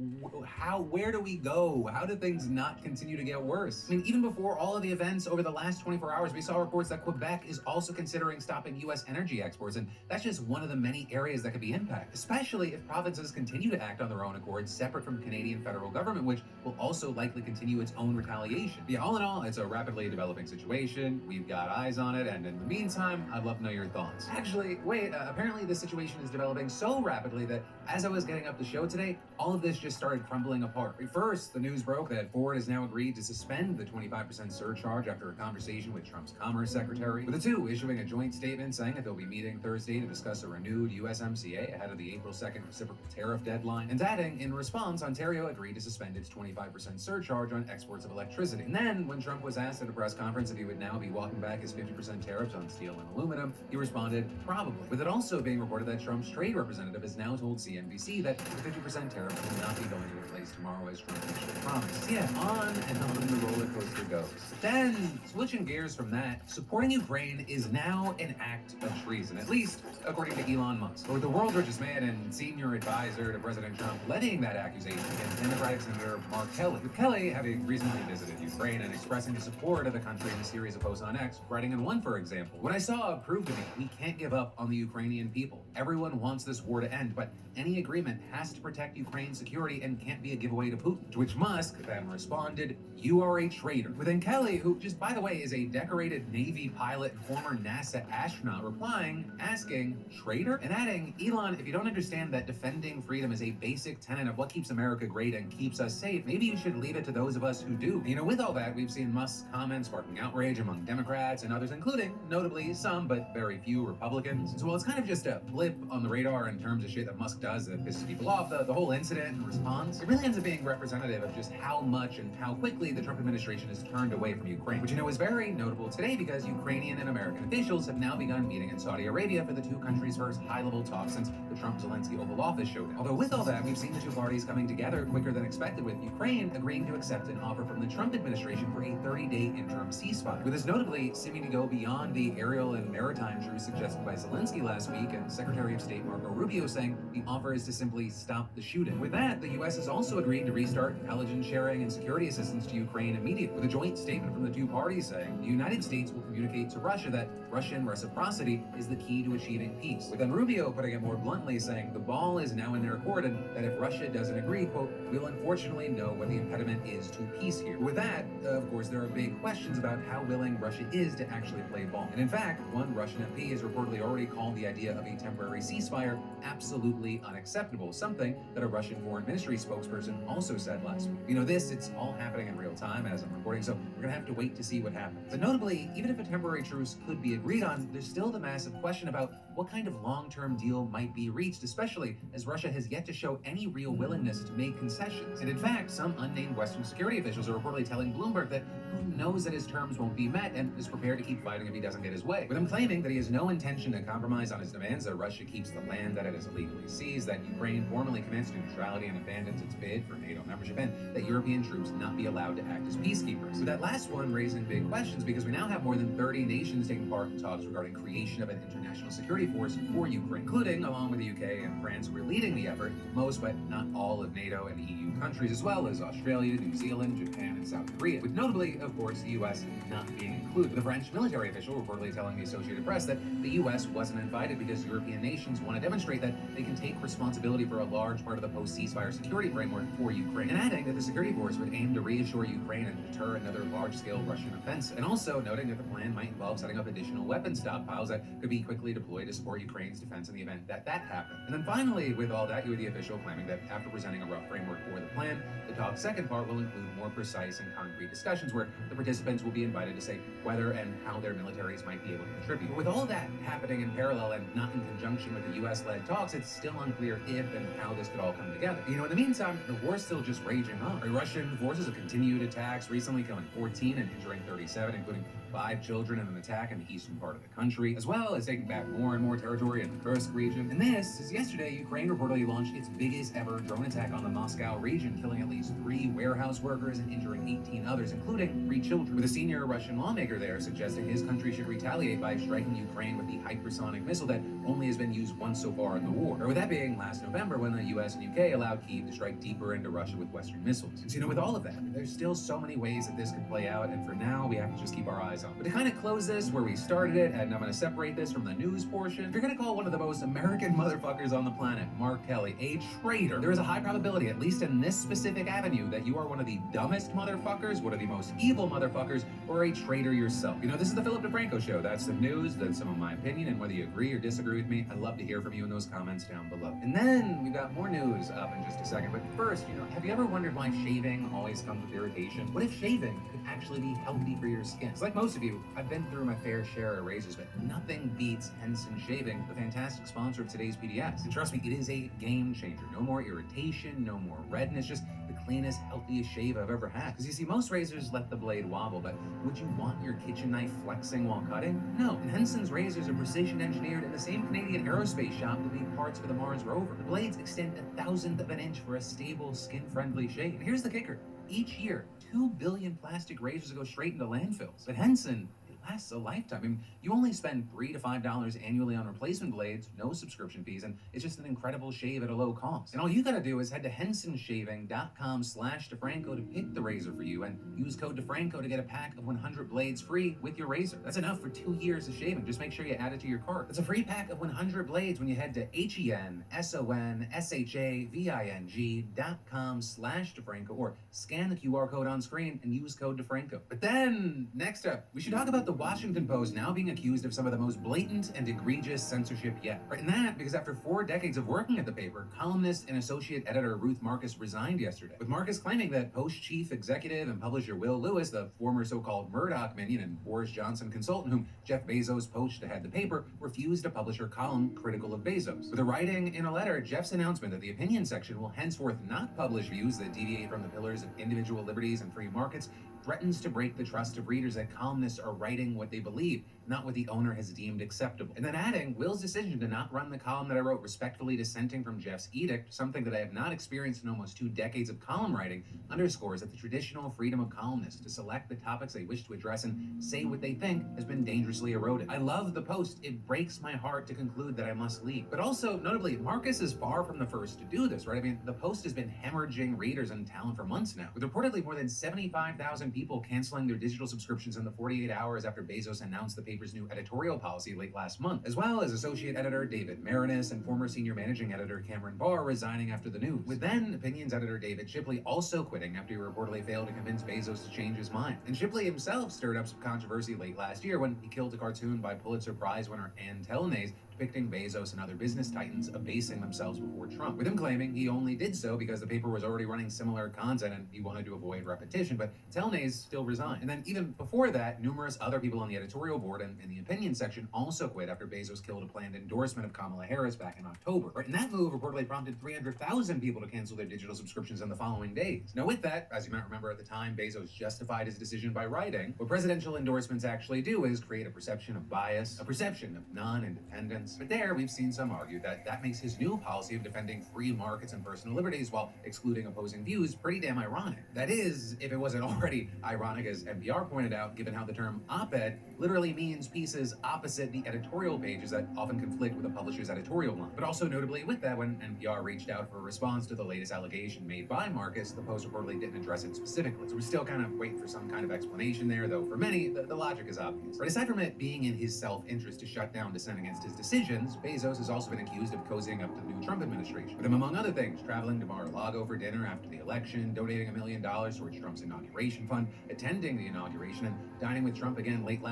where do we go? How do things not continue to get worse? I mean, even before all of the events over the last 24 hours, we saw reports that Quebec is also considering stopping U.S. energy exports, and that's just one of the many areas that could be impacted, especially if provinces continue to act on their own accord, separate from Canadian federal government, which will also likely continue its own retaliation. Yeah, all in all, it's a rapidly developing situation. We've got eyes on it, and in the meantime, I'd love to know your thoughts. Actually, wait, apparently this situation is developing so rapidly that as I was getting up the show today, all of this just started crumbling apart. First, the news broke that Ford has now agreed to suspend the 25% surcharge after a conversation with Trump's Commerce Secretary, with the two issuing a joint statement saying that they'll be meeting Thursday to discuss a renewed USMCA ahead of the April 2nd reciprocal tariff deadline, and adding, in response, Ontario agreed to suspend its 25% surcharge on exports of electricity. And then, when Trump was asked at a press conference if he would now be walking back his 50% tariffs on steel and aluminum, he responded, probably, with it also being reported that Trump's trade representative has now told CNBC that the 50% tariff will not be going into place tomorrow as Trump initially promised. Yeah, on and on the roller coaster goes. Then, switching gears from that, supporting Ukraine is now an act of treason, at least according to Elon Musk, or the World Richest Man and senior advisor to President Trump, letting that accusation against Democratic Senator Mark Kelly, with Kelly having recently visited Ukraine and expressing the support of the country in a series of posts on X, writing in one, for example, "What I saw proved to me we can't give up on the Ukrainian people. Everyone wants this war to end, but any agreement has to protect Ukraine's security and can't be a giveaway to Putin." To which Musk then responded, "You are a traitor." Within Kelly, who just by the way is a decorated Navy pilot and former NASA astronaut, replying, asking, "Traitor?" and adding, "Elon, if you don't understand that defending freedom is a basic tenet of what keeps America great and keeps us safe, maybe you should leave it to those of us who do." You know, with all that, we've seen Musk's comments sparking outrage among Democrats and others, including, notably, some but very few Republicans. So while it's kind of just a blip on the radar in terms of shit that Musk does that pisses people off, the whole incident and response, it really ends up being representative of just how much and how quickly the Trump administration has turned away from Ukraine, which you know is very notable today because Ukrainian and American officials have now begun meeting in Saudi Arabia for the two countries' first high-level talks since the Trump-Zelensky Oval Office showdown. Although with all that, we've seen the two parties coming together quicker than expected, with Ukraine agreeing to accept an offer from the Trump administration for a 30-day interim ceasefire, with this notably seeming to go beyond the aerial and maritime truce suggested by Zelensky last week, and Secretary of State Marco Rubio saying the offer is to simply stop the shooting. With that, the U.S. has also agreed to restart intelligence sharing and security assistance to Ukraine immediately, with a joint statement from the two parties saying the United States will communicate to Russia that Russian reciprocity is the key to achieving peace, with then Rubio putting it more bluntly saying the ball is now in their court and that if Russia doesn't agree, quote, "we'll unfortunately know what the impediment is to peace here." With that, of course, there are big questions about how willing Russia is to actually play ball. And in fact, one Russian MP has reportedly already called the idea of a temporary ceasefire absolutely unacceptable, something that a Russian foreign ministry spokesperson also said last week. You know, it's all happening in real time as I'm recording, so we're gonna have to wait to see what happens. But notably, even if a temporary truce could be agreed on, there's still the massive question about what kind of long-term deal might be reached, especially as Russia has yet to show any real willingness to make concessions. And in fact, some unnamed Western security officials are reportedly telling Bloomberg that Putin knows that his terms won't be met and is prepared to keep fighting if he doesn't get his way, with him claiming that he has no intention to compromise on his demands, that Russia keeps the land that it has illegally seized, that Ukraine formally commits neutrality and abandons its bid for NATO membership, and that European troops not be allowed to act as peacekeepers. With that last one raising big questions because we now have more than 30 nations taking part in talks regarding creation of an international security force for Ukraine, including, along with the UK and France, who are leading the effort, most but not all of NATO and EU countries, as well as Australia, New Zealand, Japan, and South Korea, with notably, of course, the US not being included. The French military official reportedly telling the Associated Press that the US wasn't invited because European nations want to demonstrate that they can take responsibility for a large part of the post-ceasefire security framework for Ukraine, and adding that the security force would aim to reassure Ukraine and deter another large-scale Russian offensive, and also noting that the plan might involve setting up additional weapon stockpiles that could be quickly deployed to support Ukraine's defense in the event that happened. And then finally, with all that, you had the official claiming that after presenting a rough framework for the plan, the talk's second part will include more precise and concrete discussions where the participants will be invited to say whether and how their militaries might be able to contribute. But with all that happening in parallel and not in conjunction with the U.S.-led talks, it's still unclear if and how this could all come together. You know, in the meantime, the war's still just raging on. Russian forces have continued attacks, recently killing 14 and injuring 37, including 5 children in an attack in the eastern part of the country, as well as taking back more and more territory in the Kursk region. And this is yesterday, Ukraine reportedly launched its biggest ever drone attack on the Moscow region, killing at least 3 warehouse workers and injuring 18 others, including 3 children, with a senior Russian lawmaker there suggesting his country should retaliate by striking Ukraine with the hypersonic missile that only has been used once so far in the war. Or with that being last November, when the US and UK allowed Kyiv to strike deeper into Russia with Western missiles. And so, you know, with all of that, there's still so many ways that this could play out, and for now, we have to just keep our eyes on. But to kind of close this where we started it, and I'm going to separate this from the news portion, if you're going to call one of the most American motherfuckers on the planet, Mark Kelly, a traitor, there is a high probability, at least in this specific avenue, that you are one of the dumbest motherfuckers, one of the most evil motherfuckers, or a traitor yourself. You know, this is the Philip DeFranco Show. That's some news, that's some of my opinion, and whether you agree or disagree with me, I'd love to hear from you in those comments down below. And then we've got more news up in just a second, but first, you know, have you ever wondered why shaving always comes with irritation? What if shaving could actually be healthy for your skin? It's like most of you, I've been through my fair share of razors, but nothing beats Henson Shaving, the fantastic sponsor of today's PDS. And trust me, it is a game changer. No more irritation, no more redness, just the cleanest, healthiest shave I've ever had. Because you see, most razors let the blade wobble, but would you want your kitchen knife flexing while cutting? No. And Henson's razors are precision engineered in the same Canadian aerospace shop that made parts for the Mars rover. The blades extend 1/1000th of an inch for a stable, skin-friendly shave. And here's the kicker. Each year, 2 billion plastic razors go straight into landfills. But Henson, lasts a lifetime. I mean, you only spend $3 to $5 annually on replacement blades, no subscription fees, and it's just an incredible shave at a low cost. And all you gotta do is head to hensonshaving.com/DeFranco to pick the razor for you and use code DeFranco to get a pack of 100 blades free with your razor. That's enough for 2 years of shaving. Just make sure you add it to your cart. It's a free pack of 100 blades when you head to hensonshaving.com/DeFranco or scan the QR code on screen and use code DeFranco. But then, next up, we should talk about the Washington Post now being accused of some of the most blatant and egregious censorship yet. Right, and that because after 4 decades of working at the paper, columnist and associate editor Ruth Marcus resigned yesterday, with Marcus claiming that Post chief executive and publisher Will Lewis, the former so-called Murdoch minion and Boris Johnson consultant whom Jeff Bezos poached to head the paper, refused to publish her column critical of Bezos. With a writing in a letter, Jeff's announcement that the opinion section will henceforth not publish views that deviate from the pillars of individual liberties and free markets threatens to break the trust of readers that columnists are writing what they believe, not what the owner has deemed acceptable. And then adding, Will's decision to not run the column that I wrote respectfully dissenting from Jeff's edict, something that I have not experienced in almost 2 decades of column writing, underscores that the traditional freedom of columnists to select the topics they wish to address and say what they think has been dangerously eroded. I love the Post. It breaks my heart to conclude that I must leave. But also, notably, Marcus is far from the first to do this, right? I mean, the Post has been hemorrhaging readers and talent for months now, with reportedly more than 75,000 people canceling their digital subscriptions in the 48 hours after Bezos announced the paper's new editorial policy late last month, as well as associate editor David Marinus and former senior managing editor Cameron Barr resigning after the news, with then opinions editor David Shipley also quitting after he reportedly failed to convince Bezos to change his mind. And Shipley himself stirred up some controversy late last year when he killed a cartoon by Pulitzer Prize winner Ann Telnaes depicting Bezos and other business titans abasing themselves before Trump, with him claiming he only did so because the paper was already running similar content and he wanted to avoid repetition, but Telnaes still resigned. And then even before that, numerous other people on the editorial board and in the opinion section also quit after Bezos killed a planned endorsement of Kamala Harris back in October. Right, and that move reportedly prompted 300,000 people to cancel their digital subscriptions in the following days. Now with that, as you might remember at the time, Bezos justified his decision by writing, what presidential endorsements actually do is create a perception of bias, a perception of non-independence. But there, we've seen some argue that that makes his new policy of defending free markets and personal liberties while excluding opposing views pretty damn ironic. That is, if it wasn't already ironic, as NPR pointed out, given how the term op-ed literally means pieces opposite the editorial pages that often conflict with a publisher's editorial line. But also notably with that, when NPR reached out for a response to the latest allegation made by Marcus, the Post reportedly didn't address it specifically. So we're still kind of waiting for some kind of explanation there, though for many, the logic is obvious. But aside from it being in his self-interest to shut down dissent against his decisions, Bezos has also been accused of cozying up to the new Trump administration, with him, among other things, traveling to Mar-a-Lago for dinner after the election, donating $1 million towards Trump's inauguration fund, attending the inauguration, and dining with Trump again late last